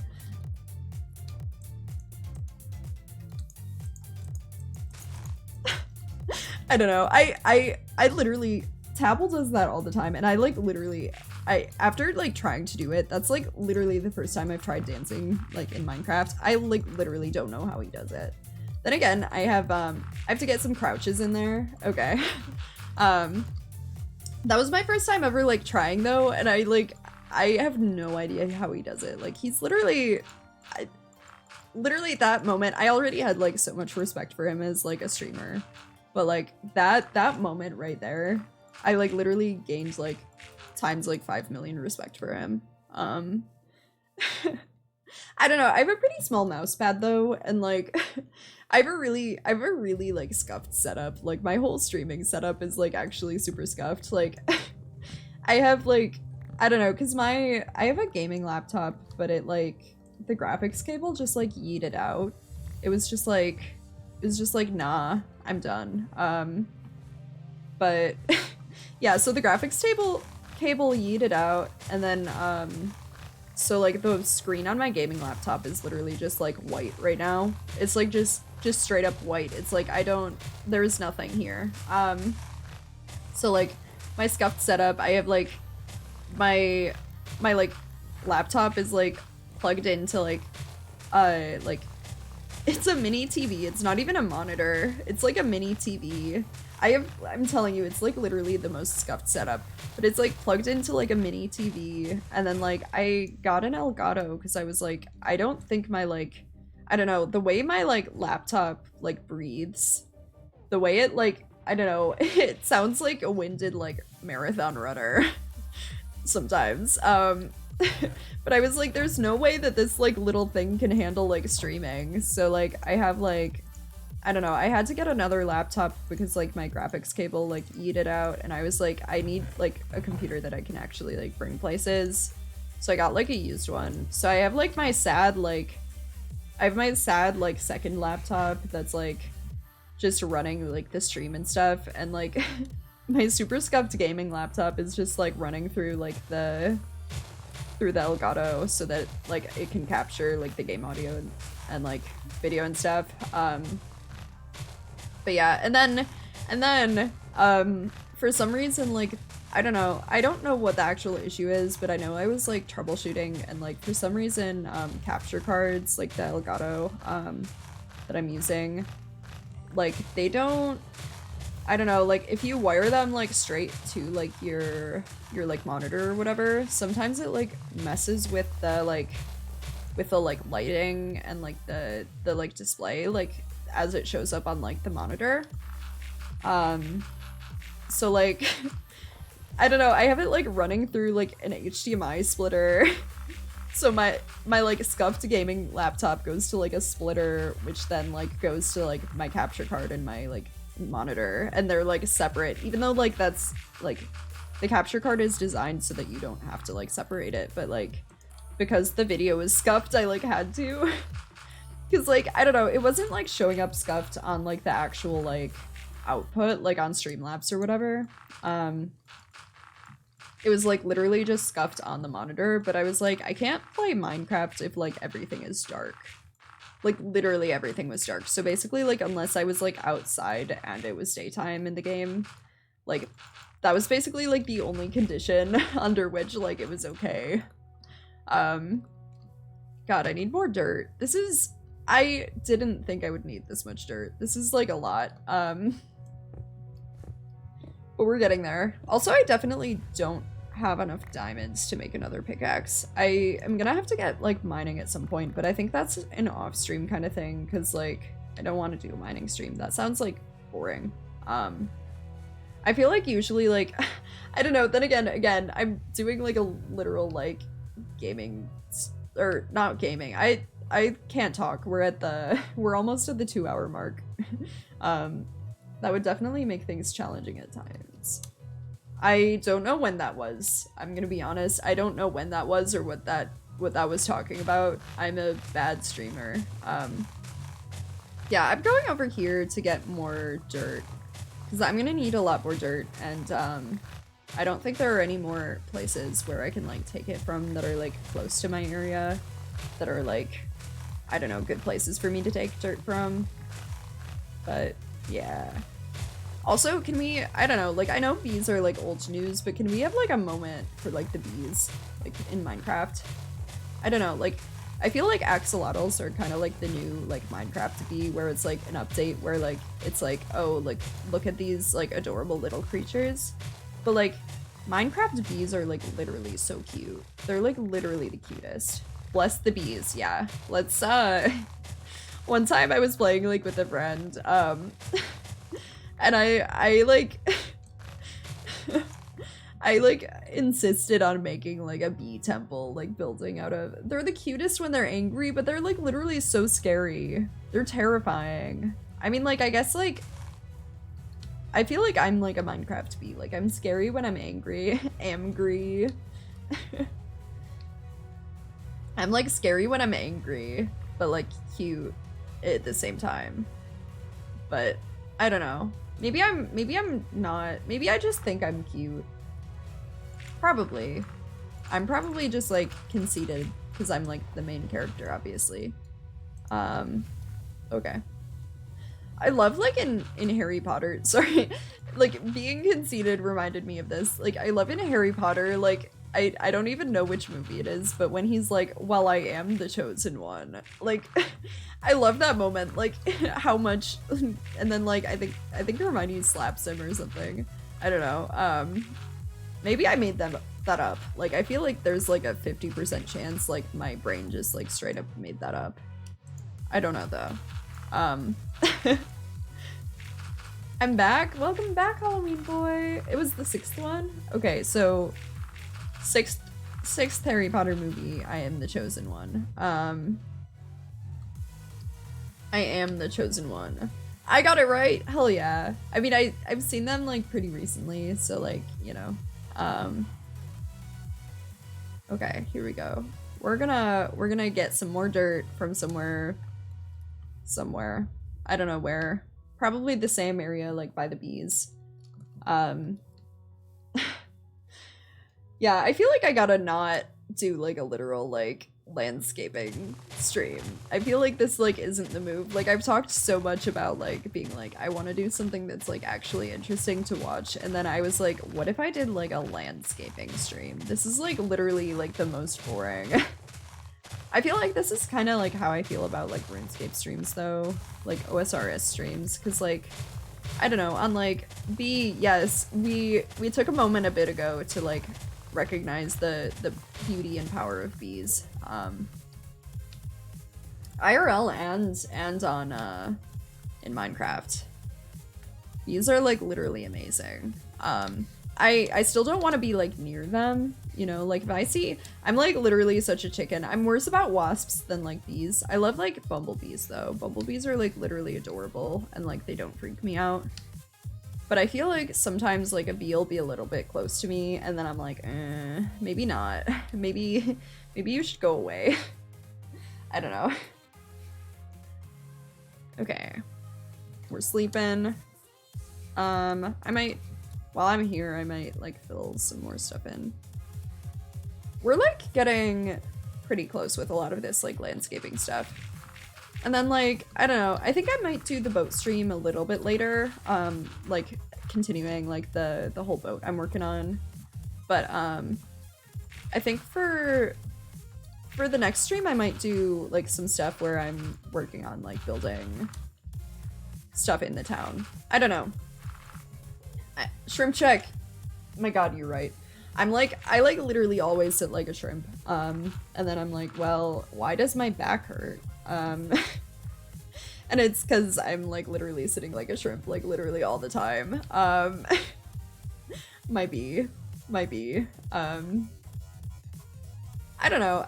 I don't know. I literally, Tabble does that all the time, and I like literally, after like trying to do it, that's like literally the first time I've tried dancing like in Minecraft. I like literally don't know how he does it. Then again, I have to get some crouches in there. Okay. That was my first time ever like trying though, and I have no idea how he does it. Like he's literally literally at that moment I already had like so much respect for him as like a streamer. But like that moment right there, I like literally gained like times like 5 million respect for him. I don't know. I have a pretty small mouse pad though, and like I have a really like scuffed setup. Like my whole streaming setup is like actually super scuffed. Like I have like I don't know, cause I have a gaming laptop, but it like the graphics cable just like yeeted out. It was just like nah, I'm done. But yeah, so the graphics cable yeeted out, and then so like the screen on my gaming laptop is literally just like white right now. It's like just straight up white. It's like there's nothing here. So like my scuffed setup, I have like my like laptop is like plugged into like it's a mini TV. It's not even a monitor. It's like a mini TV. I'm telling you, it's like literally the most scuffed setup, but it's like plugged into like a mini TV. And then like I got an Elgato because I was like, I don't think my like, I don't know, the way my like laptop like breathes, the way it like, I don't know, it sounds like a winded like marathon runner sometimes. But I was like, there's no way that this like little thing can handle like streaming. So like I have like, I don't know, I had to get another laptop because like my graphics cable like yeeted out, and I was like, I need like a computer that I can actually like bring places. So I got like a used one. So I have like my sad like second laptop that's like just running like the stream and stuff, and like my super scuffed gaming laptop is just like running through like the Elgato so that like it can capture like the game audio and like video and stuff. But yeah, and then for some reason, like I don't know what the actual issue is, but I know I was like troubleshooting, and like for some reason capture cards like the Elgato that I'm using, like they don't, I don't know, like if you wire them like straight to like your like monitor or whatever, sometimes it like messes with the lighting and like the like display like as it shows up on like the monitor. So like I don't know, I have it like running through like an HDMI splitter. So my like scuffed gaming laptop goes to like a splitter, which then like goes to like my capture card and my like monitor, and they're like separate, even though like that's like the capture card is designed so that you don't have to like separate it, but like because the video is scuffed I like had to. Because like I don't know, it wasn't like showing up scuffed on like the actual like output like on Streamlabs or whatever. It was like literally just scuffed on the monitor, but I was like, I can't play Minecraft if like everything is dark. Like literally everything was dark. So basically like unless I was like outside and it was daytime in the game, like that was basically like the only condition under which like it was okay. God, I need more dirt. I didn't think I would need this much dirt. This is like a lot. But we're getting there. Also, I definitely don't have enough diamonds to make another pickaxe. I am gonna have to get like mining at some point, but I think that's an off-stream kind of thing because like I don't want to do a mining stream. That sounds like boring. I feel like usually like I don't know, then again I'm doing like a literal like gaming or not gaming. I can't talk. We're almost at the 2-hour mark. That would definitely make things challenging at times. I don't know when that was. I'm gonna be honest. I don't know when that was or what that was talking about. I'm a bad streamer. Yeah, I'm going over here to get more dirt because I'm gonna need a lot more dirt, and I don't think there are any more places where I can like take it from that are like close to my area that are like, I don't know, good places for me to take dirt from. But yeah. Also, can we, I don't know, like I know bees are like old news, but can we have like a moment for like the bees like in Minecraft? I don't know, like I feel like axolotls are kind of like the new like Minecraft bee, where it's like an update where like it's like, oh, like look at these like adorable little creatures. But like, Minecraft bees are like literally so cute. They're like literally the cutest. Bless the bees, yeah. Let's one time I was playing like with a friend, and I like I like insisted on making like a bee temple, like building out of. They're the cutest when they're angry, but they're like literally so scary. They're terrifying. I mean, like, I guess like I feel like I'm like a Minecraft bee. Like, I'm scary when I'm angry. Angry. I'm like scary when I'm angry, but like cute at the same time. But I don't know. Maybe I'm not. Maybe I just think I'm cute. Probably. I'm probably just like conceited because I'm like the main character, obviously. Okay. I love like in Harry Potter, sorry, like being conceited reminded me of this. Like I love in Harry Potter, like I don't even know which movie it is, but when he's like, well, I am the chosen one, like I love that moment, like how much, and then like I think Hermione slaps him or something. I don't know. Maybe I made that up. Like I feel like there's like a 50% chance like my brain just like straight up made that up. I don't know though. I'm back. Welcome back, Halloween boy. It was the 6th one. Okay, so sixth Harry Potter movie. I am the chosen one. I am the chosen one. I got it right. Hell yeah. I mean, I've seen them like pretty recently, so like, you know. Okay, here we go. We're gonna get some more dirt from somewhere. I don't know where. Probably the same area, like by the bees. Yeah, I feel like I gotta not do like a literal like landscaping stream. I feel like this like isn't the move. Like I've talked so much about like being like I want to do something that's like actually interesting to watch, and then I was like, what if I did like a landscaping stream? This is like literally like the most boring. I feel like this is kind of like how I feel about like RuneScape streams though, like OSRS streams, because like I don't know, on like yes, we took a moment a bit ago to like recognize the beauty and power of bees. IRL and on in Minecraft. Bees are like literally amazing. I still don't want to be like near them, you know, like if I see, I'm like literally such a chicken. I'm worse about wasps than like bees. I love like bumblebees though. Bumblebees are like literally adorable and like they don't freak me out. But I feel like sometimes like a bee will be a little bit close to me and then I'm like, maybe not. Maybe you should go away. I don't know. Okay. We're sleeping. I might, while I'm here, I might like fill some more stuff in. We're like getting pretty close with a lot of this like landscaping stuff. And then like, I don't know, I think I might do the boat stream a little bit later, like continuing like the whole boat I'm working on. But I think for the next stream I might do like some stuff where I'm working on like building stuff in the town. I don't know. Shrimp check. My god, you're right. I like literally always sit like a shrimp. And then I'm like, well, why does my back hurt? And it's because I'm like literally sitting like a shrimp, like literally all the time. Might be. I don't know.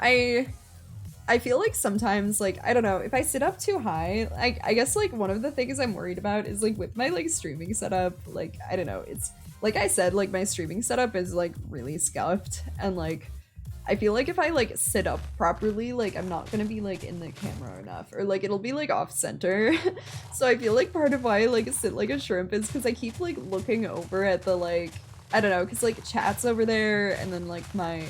I feel like sometimes, like, I don't know, if I sit up too high, I guess, like, one of the things I'm worried about is, like, with my, like, streaming setup, like, I don't know, it's, like I said, like, my streaming setup is, like, really scuffed, and, like, I feel like if I, like, sit up properly, like, I'm not gonna be, like, in the camera enough, or, like, it'll be, like, off-center, so I feel like part of why I, like, sit like a shrimp is because I keep, like, looking over at the, like, I don't know, because, like, chat's over there, and then, like, my,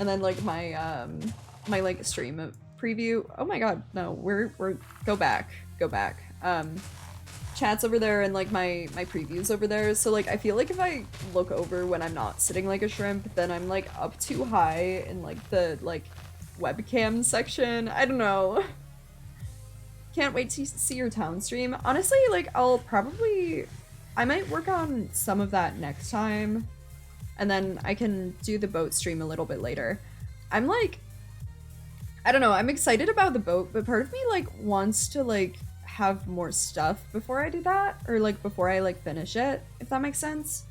and then, like, my like stream preview. Oh my god, no, we're go back. Chat's over there and like my previews over there. So like I feel like if I look over when I'm not sitting like a shrimp, then I'm like up too high in like the like webcam section. I don't know. Can't wait to see your town stream. Honestly, like I'll I might work on some of that next time, and then I can do the boat stream a little bit later. I'm like, I don't know, I'm excited about the boat, but part of me like wants to like have more stuff before I do that, or like before I like finish it, if that makes sense.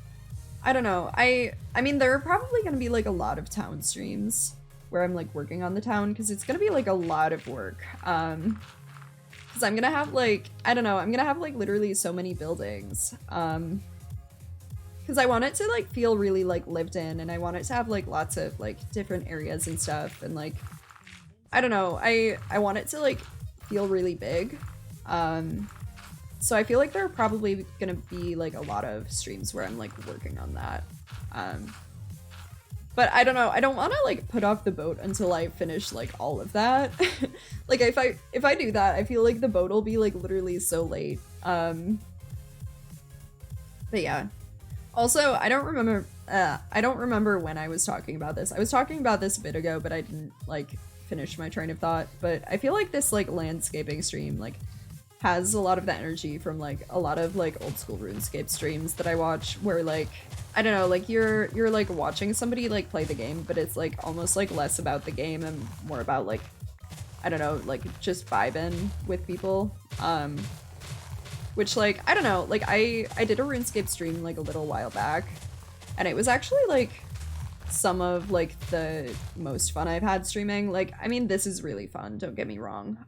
I don't know. I mean, there are probably gonna be like a lot of town streams where I'm like working on the town, because it's gonna be like a lot of work. Because I'm gonna have like, I don't know, I'm gonna have like literally so many buildings. Because I want it to like feel really like lived in, and I want it to have like lots of like different areas and stuff, and like, I don't know, I want it to like feel really big. So I feel like there are probably gonna be like a lot of streams where I'm like working on that. But I don't know, I don't want to like put off the boat until I finish like all of that. Like if I do that, I feel like the boat will be like literally so late. But yeah. Also, I don't remember when I was talking about this. I was talking about this a bit ago, but I didn't like finish my train of thought. But I feel like this like landscaping stream like has a lot of the energy from like a lot of like old school RuneScape streams that I watch, where like, I don't know, like you're like watching somebody like play the game, but it's like almost like less about the game and more about like, I don't know, like just vibing with people. Which like, I don't know, like I did a RuneScape stream like a little while back, and it was actually like some of like the most fun I've had streaming. Like, I mean, this is really fun, don't get me wrong.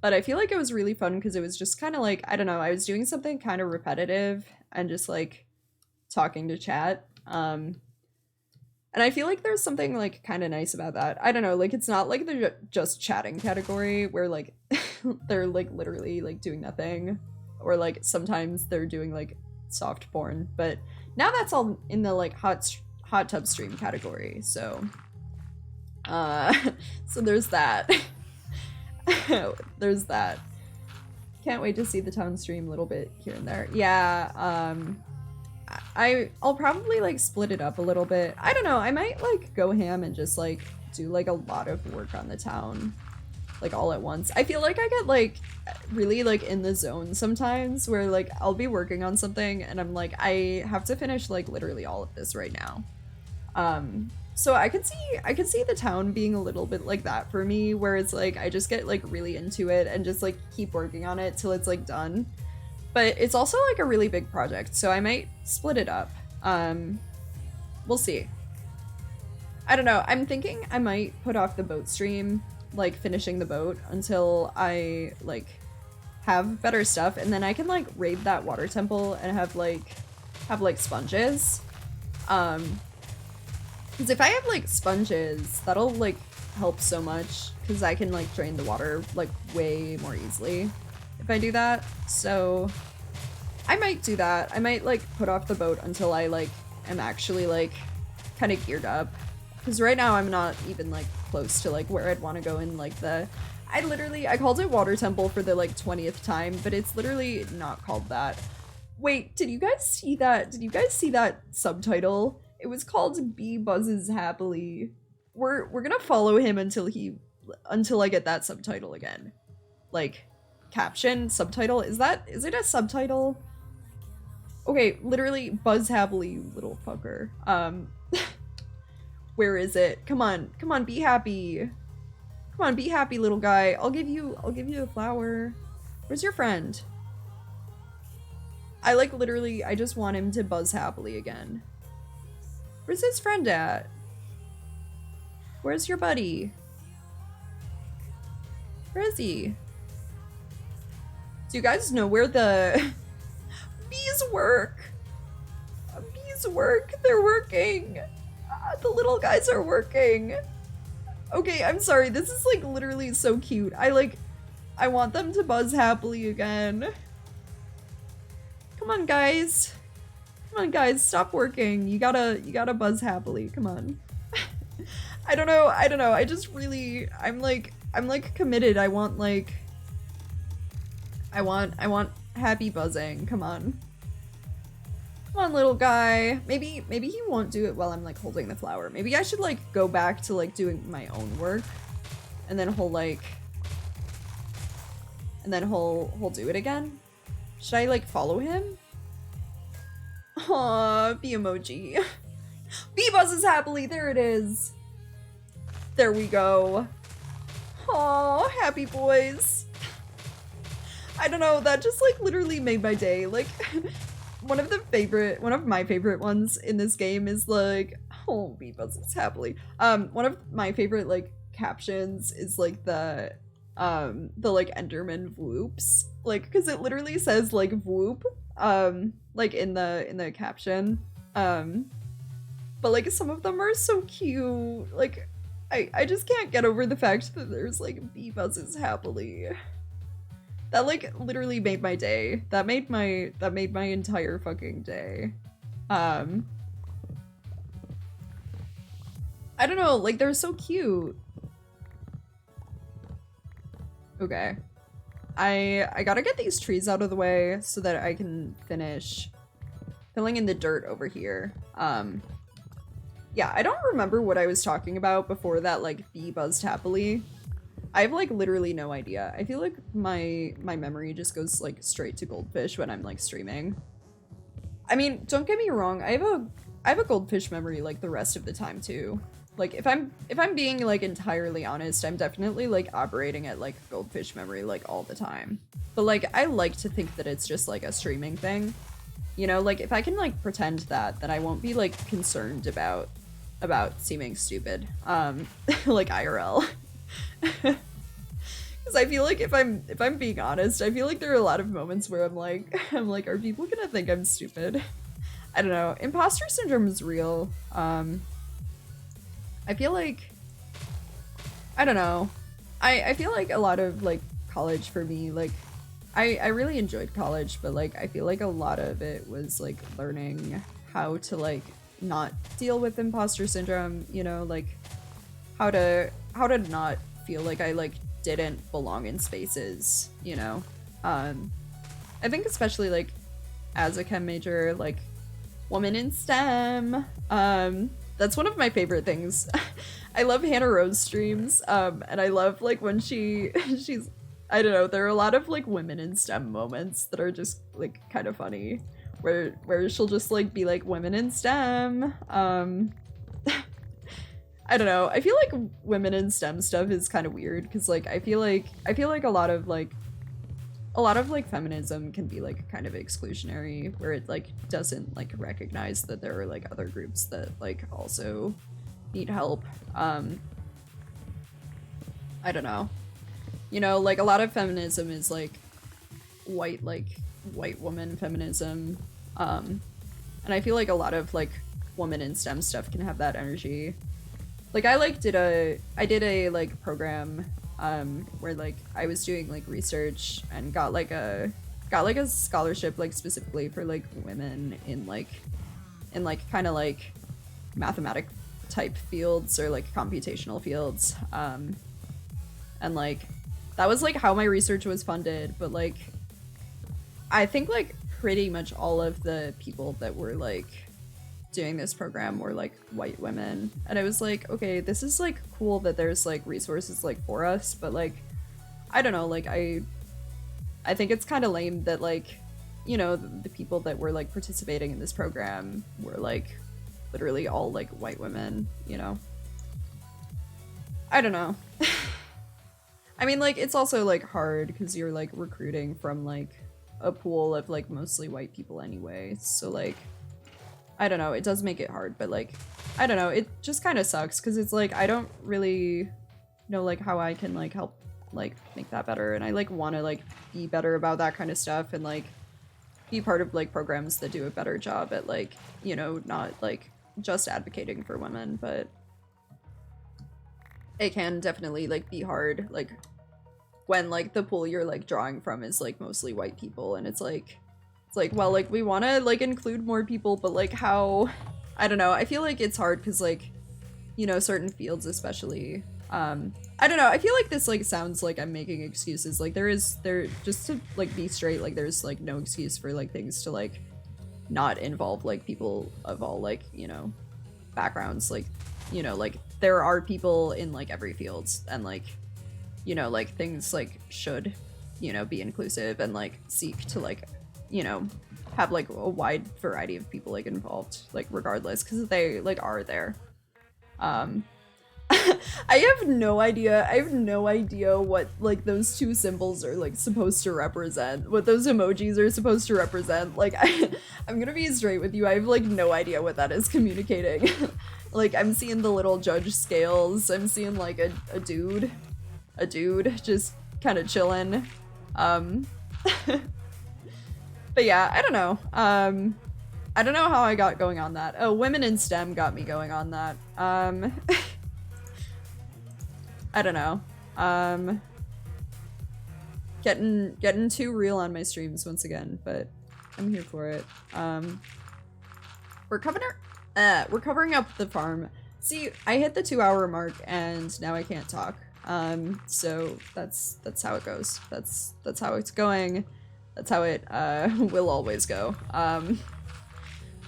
But I feel like it was really fun because it was just kind of like, I don't know, I was doing something kind of repetitive and just like talking to chat. And I feel like there's something like kind of nice about that. I don't know, like it's not like the just chatting category where like they're like literally like doing nothing, or like sometimes they're doing like soft porn, but now that's all in the like hot tub stream category. So so there's that. There's that. Can't wait to see the town stream a little bit here and there. Yeah, I'll probably like split it up a little bit. I don't know, I might like go ham and just like do like a lot of work on the town like all at once. I feel like I get like really like in the zone sometimes where like I'll be working on something and I'm like, I have to finish like literally all of this right now. So I could see the town being a little bit like that for me, where it's like I just get like really into it and just like keep working on it till it's like done. But it's also like a really big project, so I might split it up. We'll see. I don't know, I'm thinking I might put off the boat stream, like finishing the boat, until I like have better stuff, and then I can like raid that water temple and have like sponges. Because if I have like sponges, that'll like help so much, because I can like drain the water like way more easily if I do that. So I might do that. I might like put off the boat until I like am actually like kind of geared up, because right now I'm not even like close to like where I'd want to go in like the, I called it water temple for the like 20th time, but it's literally not called that. Wait, did you guys see that? Did you guys see that subtitle? It was called Bee Buzzes Happily. We're gonna follow him until I get that subtitle again. Like, caption, subtitle, is it a subtitle? Okay, literally, Buzz Happily, you little fucker. Where is it? Come on, be happy. Come on, be happy, little guy. I'll give you a flower. Where's your friend? I like literally, I just want him to buzz happily again. Where's his friend at? Where's your buddy? Where is he? Do you guys know where the bees work? Bees work. They're working. The little guys are working. Okay, I'm sorry. This is like literally so cute. I want them to buzz happily again. Come on, guys. Come on, guys, stop working. You gotta buzz happily. Come on. I don't know. I just really, I'm like committed. I want happy buzzing. Come on. Come on, little guy. Maybe he won't do it while I'm like holding the flower. Maybe I should like go back to like doing my own work, and then he'll do it again. Should I like follow him? Aww, bee emoji. Bee buzzes happily, there it is. There we go. Aw, happy boys. I don't know, that just like literally made my day. Like one of my favorite ones in this game is like, oh, bee buzzes happily. One of my favorite like captions is like the like Enderman whoops. Like, because it literally says like whoop, like in the caption. But like some of them are so cute. Like I just can't get over the fact that there's like bee buzzes happily. That like literally made my day. That made my entire fucking day. I don't know, like they're so cute. Okay. I gotta get these trees out of the way so that I can finish filling in the dirt over here. Yeah, I don't remember what I was talking about before that like bee buzzed happily. I have like literally no idea. I feel like my memory just goes like straight to goldfish when I'm like streaming. I mean, don't get me wrong, I have a goldfish memory like the rest of the time too. Like if I'm being like entirely honest, I'm definitely like operating at like goldfish memory like all the time. But like I like to think that it's just like a streaming thing. You know, like if I can like pretend that, then I won't be like concerned about seeming stupid. Like IRL. Because I feel like if I'm being honest, I feel like there are a lot of moments where I'm like, are people gonna think I'm stupid? I don't know. Imposter syndrome is real. I feel like, I don't know. I feel like a lot of like college for me, like I really enjoyed college, but like I feel like a lot of it was like learning how to like not deal with imposter syndrome, you know, like how to not feel like I like didn't belong in spaces, you know. I think especially like as a chem major, like woman in STEM, that's one of my favorite things. I love Hannah Rose streams, and I love like when she's, I don't know, there are a lot of like women in STEM moments that are just like kind of funny, where she'll just like be like women in STEM. I don't know. I feel like women in STEM stuff is kind of weird because like I feel like a lot of like feminism can be like kind of exclusionary, where it like doesn't like recognize that there are like other groups that like also need help. I don't know. You know, like a lot of feminism is like white woman feminism. And I feel like a lot of like woman in STEM stuff can have that energy. Like I did a like program where like I was doing like research and got like a scholarship like specifically for like women in kind of like mathematic type fields or like computational fields. And like that was like how my research was funded, but like I think like pretty much all of the people that were like doing this program were like white women, and I was like, okay, this is like cool that there's like resources like for us, but like I don't know, like I think it's kind of lame that like, you know, the people that were like participating in this program were like literally all like white women, you know. I don't know. I mean, like it's also like hard because you're like recruiting from like a pool of like mostly white people anyway, so like I don't know, it does make it hard, but like I don't know, it just kind of sucks because it's like I don't really know like how I can like help like make that better, and I like want to like be better about that kind of stuff and like be part of like programs that do a better job at like, you know, not like just advocating for women, but it can definitely like be hard like when like the pool you're like drawing from is like mostly white people, and it's like well, like we want to like include more people, but like how, I don't know, I feel like it's hard because like, you know, certain fields especially, I don't know, I feel like this like sounds like I'm making excuses, like there just to like be straight, like there's like no excuse for like things to like not involve like people of all like, you know, backgrounds, like, you know, like there are people in like every field, and like, you know, like things like should, you know, be inclusive and like seek to like, you know, have like a wide variety of people like involved, like regardless, because they like are there. I have no idea. I have no idea what like those two symbols are like supposed to represent. What those emojis are supposed to represent. Like I'm gonna be straight with you. I have like no idea what that is communicating. Like I'm seeing the little judge scales. I'm seeing like a dude just kind of chilling. But yeah, I don't know. I don't know how I got going on that. Oh, women in STEM got me going on that. I don't know. Getting too real on my streams once again, but I'm here for it. We're covering up the farm. See, I hit the 2-hour mark and now I can't talk. So that's how it goes. That's how it's going. That's how it will always go.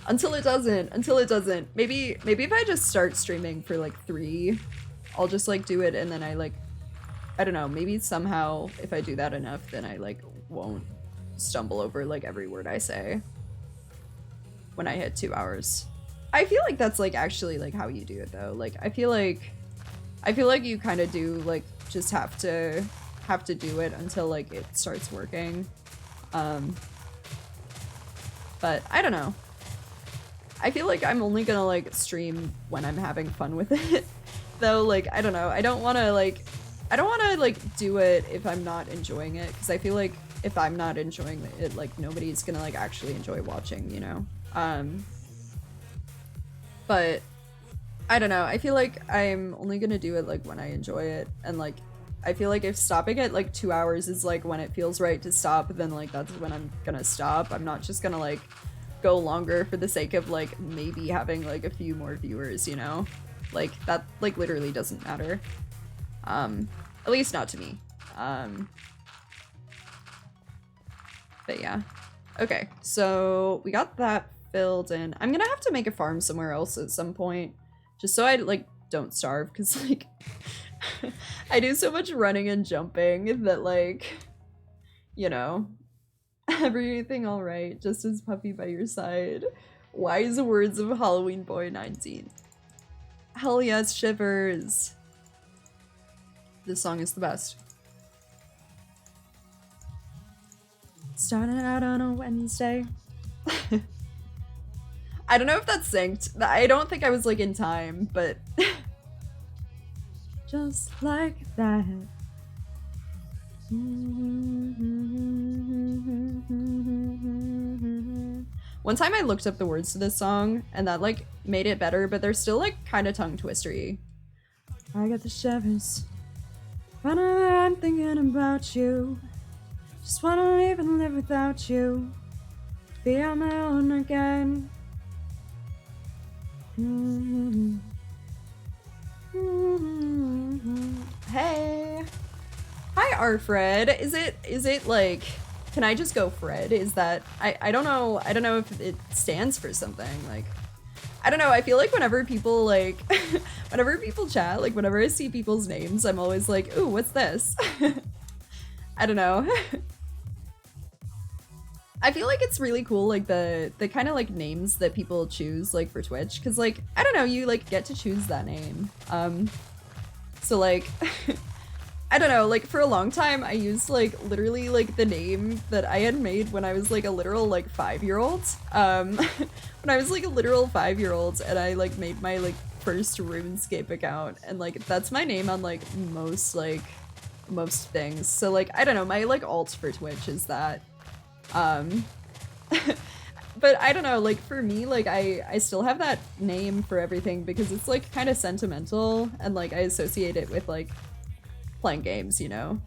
Until it doesn't. Maybe if I just start streaming for like 3, I'll just like do it and then I don't know, maybe somehow if I do that enough then I like won't stumble over like every word I say when I hit 2 hours. I feel like that's like actually like how you do it though. Like I feel like you kind of do like just have to do it until like it starts working. But I don't know. I feel like I'm only gonna like stream when I'm having fun with it. Though, like, I don't know. I don't want to like do it if I'm not enjoying it, because I feel like if I'm not enjoying it, like nobody's gonna like actually enjoy watching, you know. But I don't know. I feel like I'm only gonna do it like when I enjoy it, and like I feel like if stopping at like 2 hours is like when it feels right to stop, then like that's when I'm gonna stop. I'm not just gonna like go longer for the sake of like maybe having like a few more viewers, you know. Like that like literally doesn't matter. At least not to me. But yeah. Okay, so we got that filled in. I'm gonna have to make a farm somewhere else at some point, just so I like don't starve, because like I do so much running and jumping that like, you know, everything all right, just as Puppy by your side. Wise words of Halloween Boy 19. Hell yes, shivers. This song is the best. Starting out on a Wednesday. I don't know if that's synced. I don't think I was like in time, but just like that. One time I looked up the words to this song and that like made it better, but they're still like kind of tongue twistery. I got the shivers. I'm thinking about you. Just wanna even live without you. Be on my own again. Hey. Hi, Arfred. Is it like, can I just go Fred? Is that, I don't know if it stands for something. Like, I don't know, I feel like whenever people like, whenever people chat, like whenever I see people's names, I'm always like, ooh, what's this? I don't know. I feel like it's really cool, like the kind of like names that people choose like for Twitch, because like, I don't know, you like get to choose that name. So like, I don't know, like for a long time I used like literally like the name that I had made when I was like a literal like 5-year-old. When I was like a literal 5-year-old and I like made my like first RuneScape account, and like that's my name on like most things. So like, I don't know, my like alt for Twitch is that. But I don't know, like for me, like I still have that name for everything because it's like kind of sentimental, and like I associate it with like playing games, you know?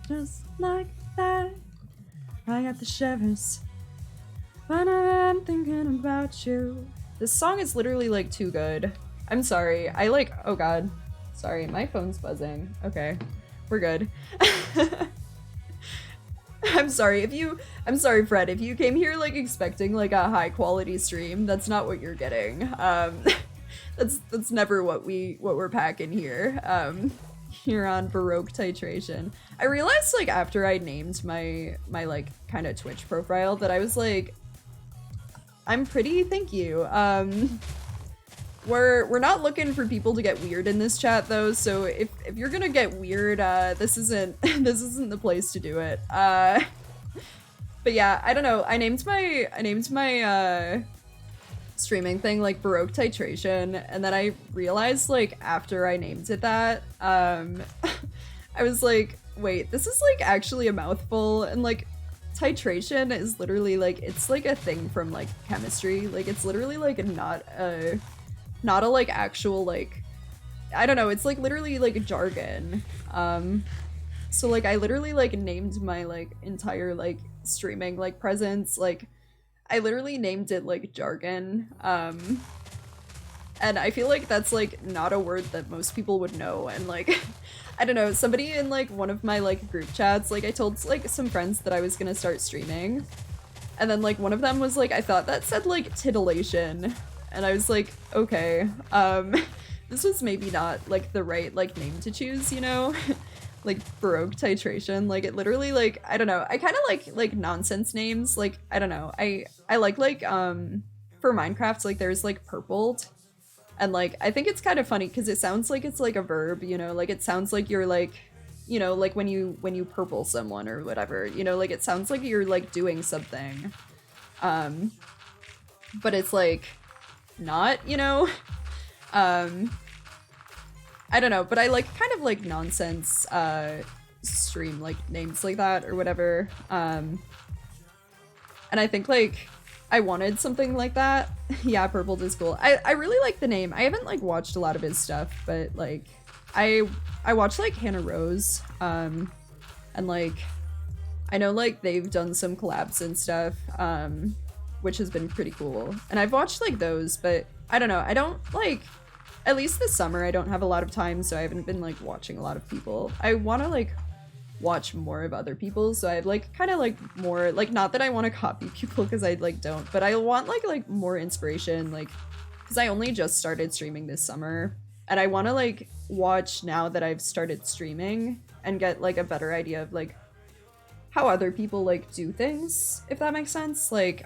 Just like that, I got the shivers when I'm thinking about you. This song is literally like too good. I'm sorry, I like, oh god, sorry, my phone's buzzing. Okay, we're good. I'm sorry, Fred, if you came here like expecting like a high quality stream, that's not what you're getting. That's never what we're packing here. You're on Baroque Titration. I realized like after I named my like kind of Twitch profile that I was like, I'm pretty, thank you. We're not looking for people to get weird in this chat though, so if you're gonna get weird, this isn't this isn't the place to do it. But yeah, I don't know. I named my streaming thing like Baroque Titration, and then I realized like after I named it that, I was like, wait, this is like actually a mouthful, and like titration is literally like it's like a thing from like chemistry. Like it's literally like not a like actual like I don't know, it's like literally like a jargon. So like I literally like named my like entire like streaming like presence, like I literally named it like jargon. And I feel like that's like not a word that most people would know, and like I don't know, somebody in like one of my like group chats, like I told like some friends that I was gonna start streaming, and then like one of them was like, I thought that said like titillation, and I was like, okay, this was maybe not like the right like name to choose, you know? Like Baroque Titration, like it literally like I don't know, I kind of like nonsense names, like I don't know, I like for Minecraft like there's like purpled, and like I think it's kind of funny because it sounds like it's like a verb, you know, like it sounds like you're like, you know, like when you purple someone or whatever, you know, like it sounds like you're like doing something, but it's like not, you know. I don't know, but I like kind of like nonsense stream like names like that or whatever. And I think like I wanted something like that. Yeah, Purpled is cool. I really like the name. I haven't like watched a lot of his stuff, but like I watched like Hannah Rose, and like I know like they've done some collabs and stuff, which has been pretty cool. And I've watched like those, but I don't know. I don't like, at least this summer, I don't have a lot of time, so I haven't been like watching a lot of people. I want to like watch more of other people, so I'd like kind of like more like, not that I want to copy people because I like don't, but I want like more inspiration, like because I only just started streaming this summer, and I want to like watch now that I've started streaming and get like a better idea of like how other people like do things, if that makes sense. Like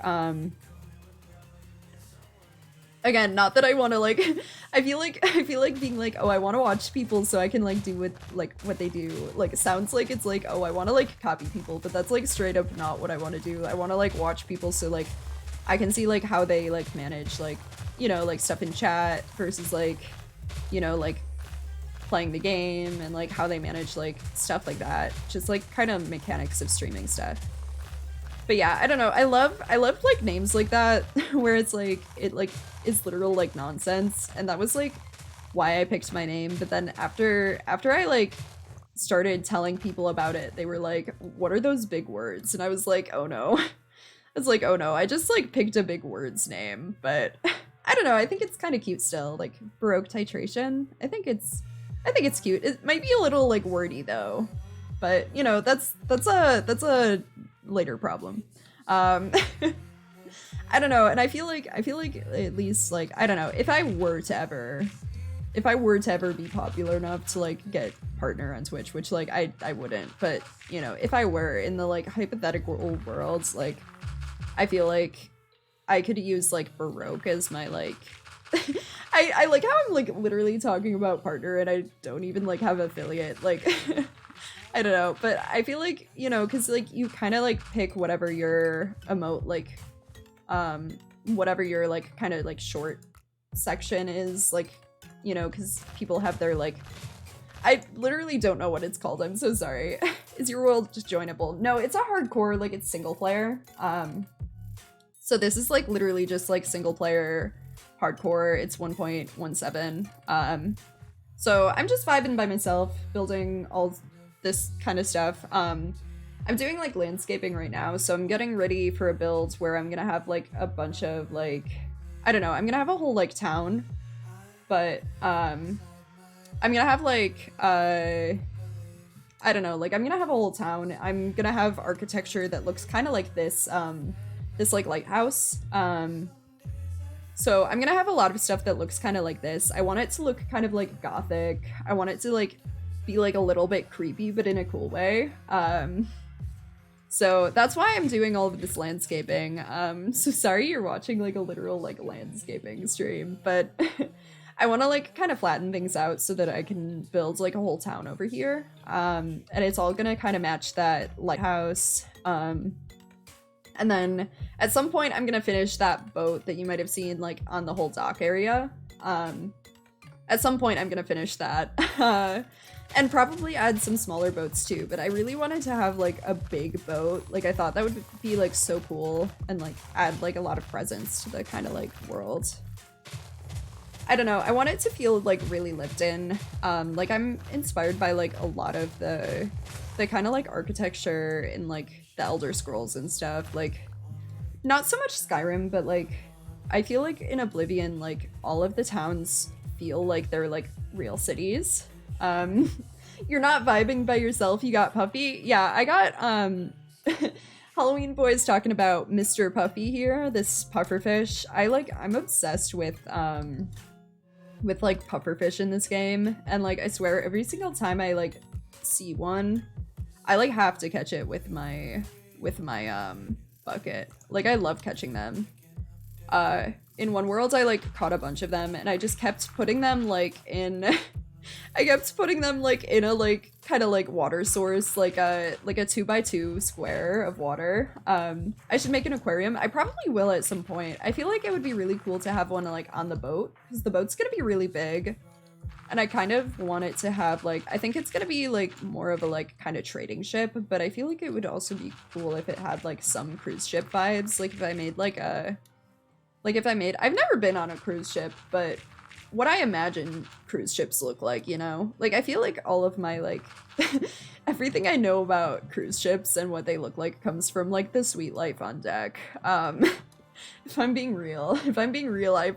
again, not that I want to like I feel like being like, oh, I want to watch people so I can like do what they do, like it sounds like it's like, oh, I want to like copy people, but that's like straight up not what I want to do. I want to like watch people so like I can see like how they like manage like, you know, like stuff in chat versus like, you know, like playing the game, and like how they manage like stuff like that, just like kind of mechanics of streaming stuff. But yeah, I don't know, I love like names like that where it's like it like is literal like nonsense, and that was like why I picked my name. But then after I like started telling people about it, they were like, what are those big words? And I was like, oh no. I was like, oh no, I just like picked a big words name. But I don't know, I think it's kind of cute still, like Baroque Titration. I think it's cute. It might be a little like wordy though, but you know, that's a later problem. I don't know, and I feel like at least like, I don't know, if I were to ever be popular enough to like get partner on Twitch, which like I wouldn't, but you know, if I were in the like hypothetical worlds, like I feel like I could use like Baroque as my like I like how I'm like literally talking about partner and I don't even like have affiliate, like I don't know, but I feel like, you know, because like you kind of like pick whatever your emote like whatever your like kind of like short section is, like, you know, because people have their like, I literally don't know what it's called, I'm so sorry. Is your world just joinable? No, it's a hardcore, like it's single player. So this is like literally just like single player hardcore. It's 1.17. So I'm just vibing by myself, building all this kind of stuff. I'm doing like landscaping right now, so I'm getting ready for a build where I'm gonna have like a bunch of like, I don't know, I'm gonna have a whole like town, but I'm gonna have like I don't know, like I'm gonna have a whole town. I'm gonna have architecture that looks kind of like this this like lighthouse. So I'm gonna have a lot of stuff that looks kind of like this. I want it to look kind of like gothic. I want it to like be like a little bit creepy, but in a cool way. So that's why I'm doing all of this landscaping. So sorry you're watching like a literal like landscaping stream, but I want to like kind of flatten things out so that I can build like a whole town over here. And it's all gonna kind of match that lighthouse. And then at some point I'm gonna finish that boat that you might have seen like on the whole dock area. At some point I'm gonna finish that. And probably add some smaller boats too, but I really wanted to have like a big boat. Like I thought that would be like so cool and like add like a lot of presence to the kind of like world. I don't know, I want it to feel like really lived in. Like I'm inspired by like a lot of the kind of like architecture in like the Elder Scrolls and stuff. Like not so much Skyrim, but like I feel like in Oblivion, like all of the towns feel like they're like real cities. You're not vibing by yourself, you got Puffy? Yeah, I got Halloween Boy's talking about Mr. Puffy here, this pufferfish. I'm obsessed with like pufferfish in this game, and like I swear every single time I like see one, I like have to catch it with my bucket. Like I love catching them. In one world I like caught a bunch of them and I just kept putting them like in I kept putting them like in a like kind of like water source, like a 2x2 square of water. I should make an aquarium. I probably will at some point. I feel like it would be really cool to have one like on the boat because the boat's gonna be really big. And I kind of want it to have like, I think it's gonna be like more of a like kind of trading ship, but I feel like it would also be cool if it had like some cruise ship vibes. Like if I made like a, I've never been on a cruise ship, but what I imagine cruise ships look like, you know? Like, I feel like all of my, like, everything I know about cruise ships and what they look like comes from, like, the sweet life on deck. If I'm being real, I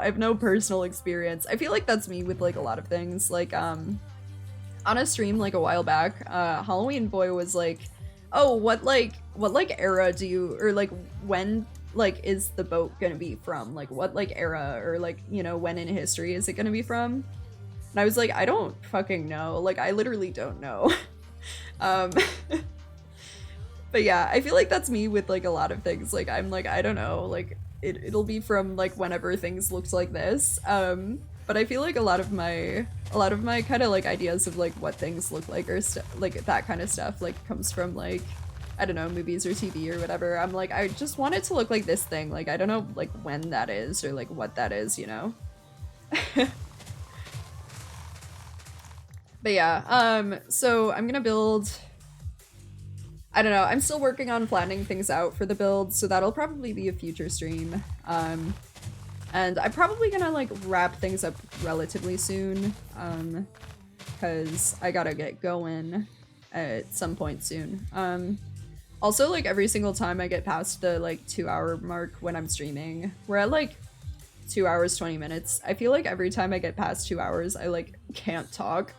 have no personal experience. I feel like that's me with, like, a lot of things. Like, on a stream, like, a while back, Halloween Boy was like, oh, what era do you, or, like, when like is the boat gonna be from, like what like era or like, you know, when in history is it gonna be from? And I was like, I don't fucking know, like I literally don't know. But yeah, I feel like that's me with like a lot of things. Like I'm like, I don't know, like it'll be from like whenever things looked like this. But I feel like a lot of my kind of like ideas of like what things look like or like that kind of stuff like comes from like, I don't know, movies or TV or whatever. I'm like, I just want it to look like this thing. Like, I don't know, like, when that is or, like, what that is, you know? But yeah, so I'm gonna build... I don't know, I'm still working on planning things out for the build, so that'll probably be a future stream. And I'm probably gonna, like, wrap things up relatively soon, because I gotta get going at some point soon. Also, like, every single time I get past the, like, 2-hour mark when I'm streaming, we're at, like, 2 hours, 20 minutes. I feel like every time I get past 2 hours, I, like, can't talk.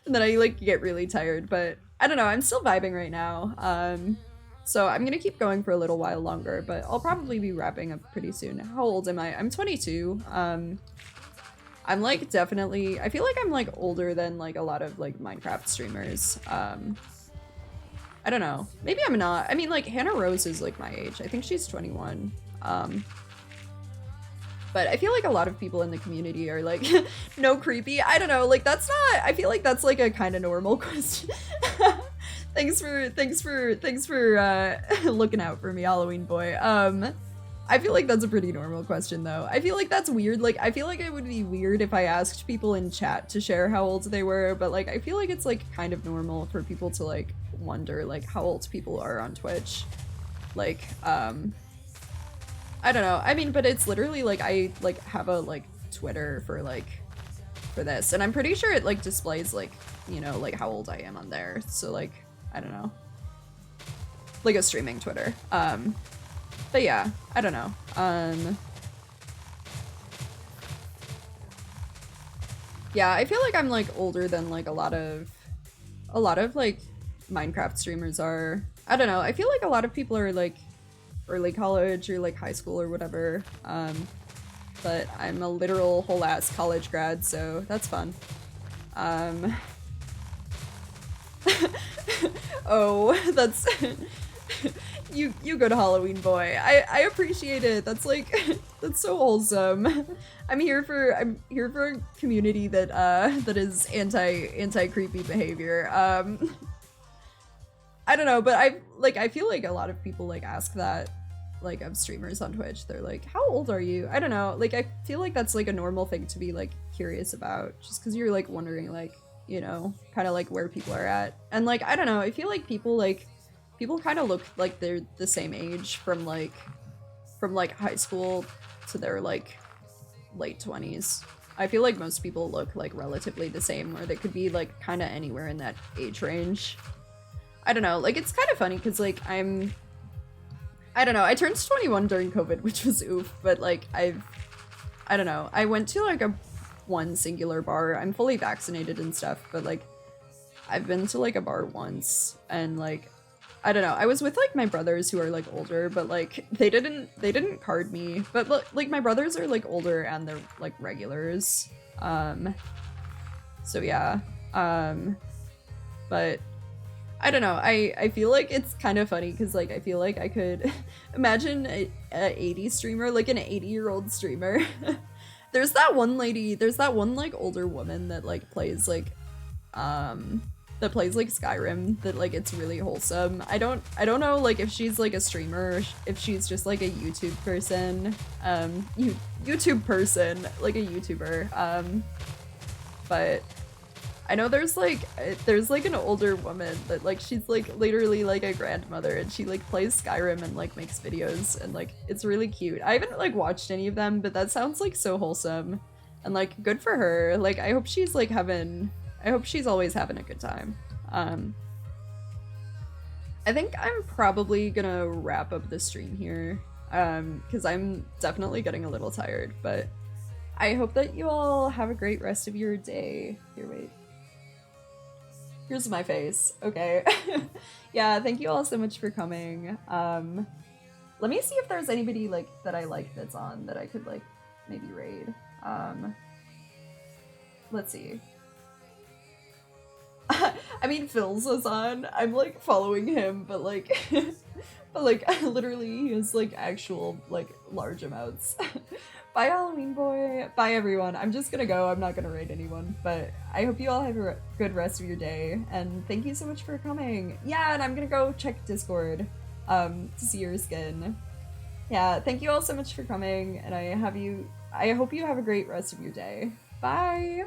And then I, like, get really tired. But, I don't know, I'm still vibing right now. So I'm gonna keep going for a little while longer, but I'll probably be wrapping up pretty soon. How old am I? I'm 22. I'm, like, definitely... I feel like I'm, like, older than, like, a lot of, like, Minecraft streamers. I don't know. Maybe I'm not. I mean, like, Hannah Rose is, like, my age. I think she's 21. But I feel like a lot of people in the community are, like, no creepy. I don't know. Like, that's not... I feel like that's, like, a kind of normal question. Thanks for looking out for me, Halloween Boy. I feel like that's a pretty normal question, though. I feel like that's weird. Like, I feel like it would be weird if I asked people in chat to share how old they were, but, like, I feel like it's, like, kind of normal for people to, like, wonder, like, how old people are on Twitch. Like, I don't know. I mean, but it's literally, like, I, like, have a, like, Twitter for, like, for this, and I'm pretty sure it, like, displays, like, you know, like, how old I am on there. So, like, I don't know. Like, a streaming Twitter. But yeah, I don't know. Yeah, I feel like I'm, like, older than, like, a lot of, like, Minecraft streamers are. I don't know, I feel like a lot of people are, like, early college or, like, high school or whatever. But I'm a literal whole-ass college grad, so that's fun. Oh, that's you good Halloween boy. I appreciate it. That's like that's so wholesome. I'm here for a community that that is anti creepy behavior. I don't know, but I feel like a lot of people like ask that like of streamers on Twitch. They're like, "How old are you?" I don't know. Like I feel like that's like a normal thing to be like curious about just cuz you're like wondering like, you know, kind of like where people are at. And like I don't know, I feel like people kind of look like they're the same age from like high school to their like late 20s. I feel like most people look like relatively the same, or they could be like kind of anywhere in that age range. I don't know, like it's kind of funny because like I don't know, I turned 21 during COVID, which was oof, but like I don't know, I went to like a one singular bar. I'm fully vaccinated and stuff, but like I've been to like a bar once and like I don't know. I was with like my brothers who are like older, but like they didn't card me. But like my brothers are like older and they're like regulars. So yeah. But I don't know. I feel like it's kind of funny because like I feel like I could imagine a 80 streamer, like an 80-year-old streamer. There's that one lady, there's that one like older woman that like plays like Skyrim that like it's really wholesome. I don't know like if she's like a streamer or if she's just like a YouTube person. YouTube person, like a YouTuber. But I know there's like an older woman that like she's like literally like a grandmother and she like plays Skyrim and like makes videos and like it's really cute. I haven't like watched any of them, but that sounds like so wholesome and like good for her. Like I hope she's always having a good time. I think I'm probably gonna wrap up the stream here because I'm definitely getting a little tired, but I hope that you all have a great rest of your day. Here, wait. Here's my face. Okay. Yeah, thank you all so much for coming. Let me see if there's anybody like that I like that's on that I could like maybe raid. Let's see. I mean, Phil's was on. I'm like following him, but like, literally he has like actual like large amounts. Bye, Halloween boy. Bye, everyone. I'm just gonna go. I'm not gonna raid anyone, but I hope you all have a good rest of your day. And thank you so much for coming. Yeah, and I'm gonna go check Discord to see your skin. Yeah, thank you all so much for coming, and I hope you have a great rest of your day. Bye.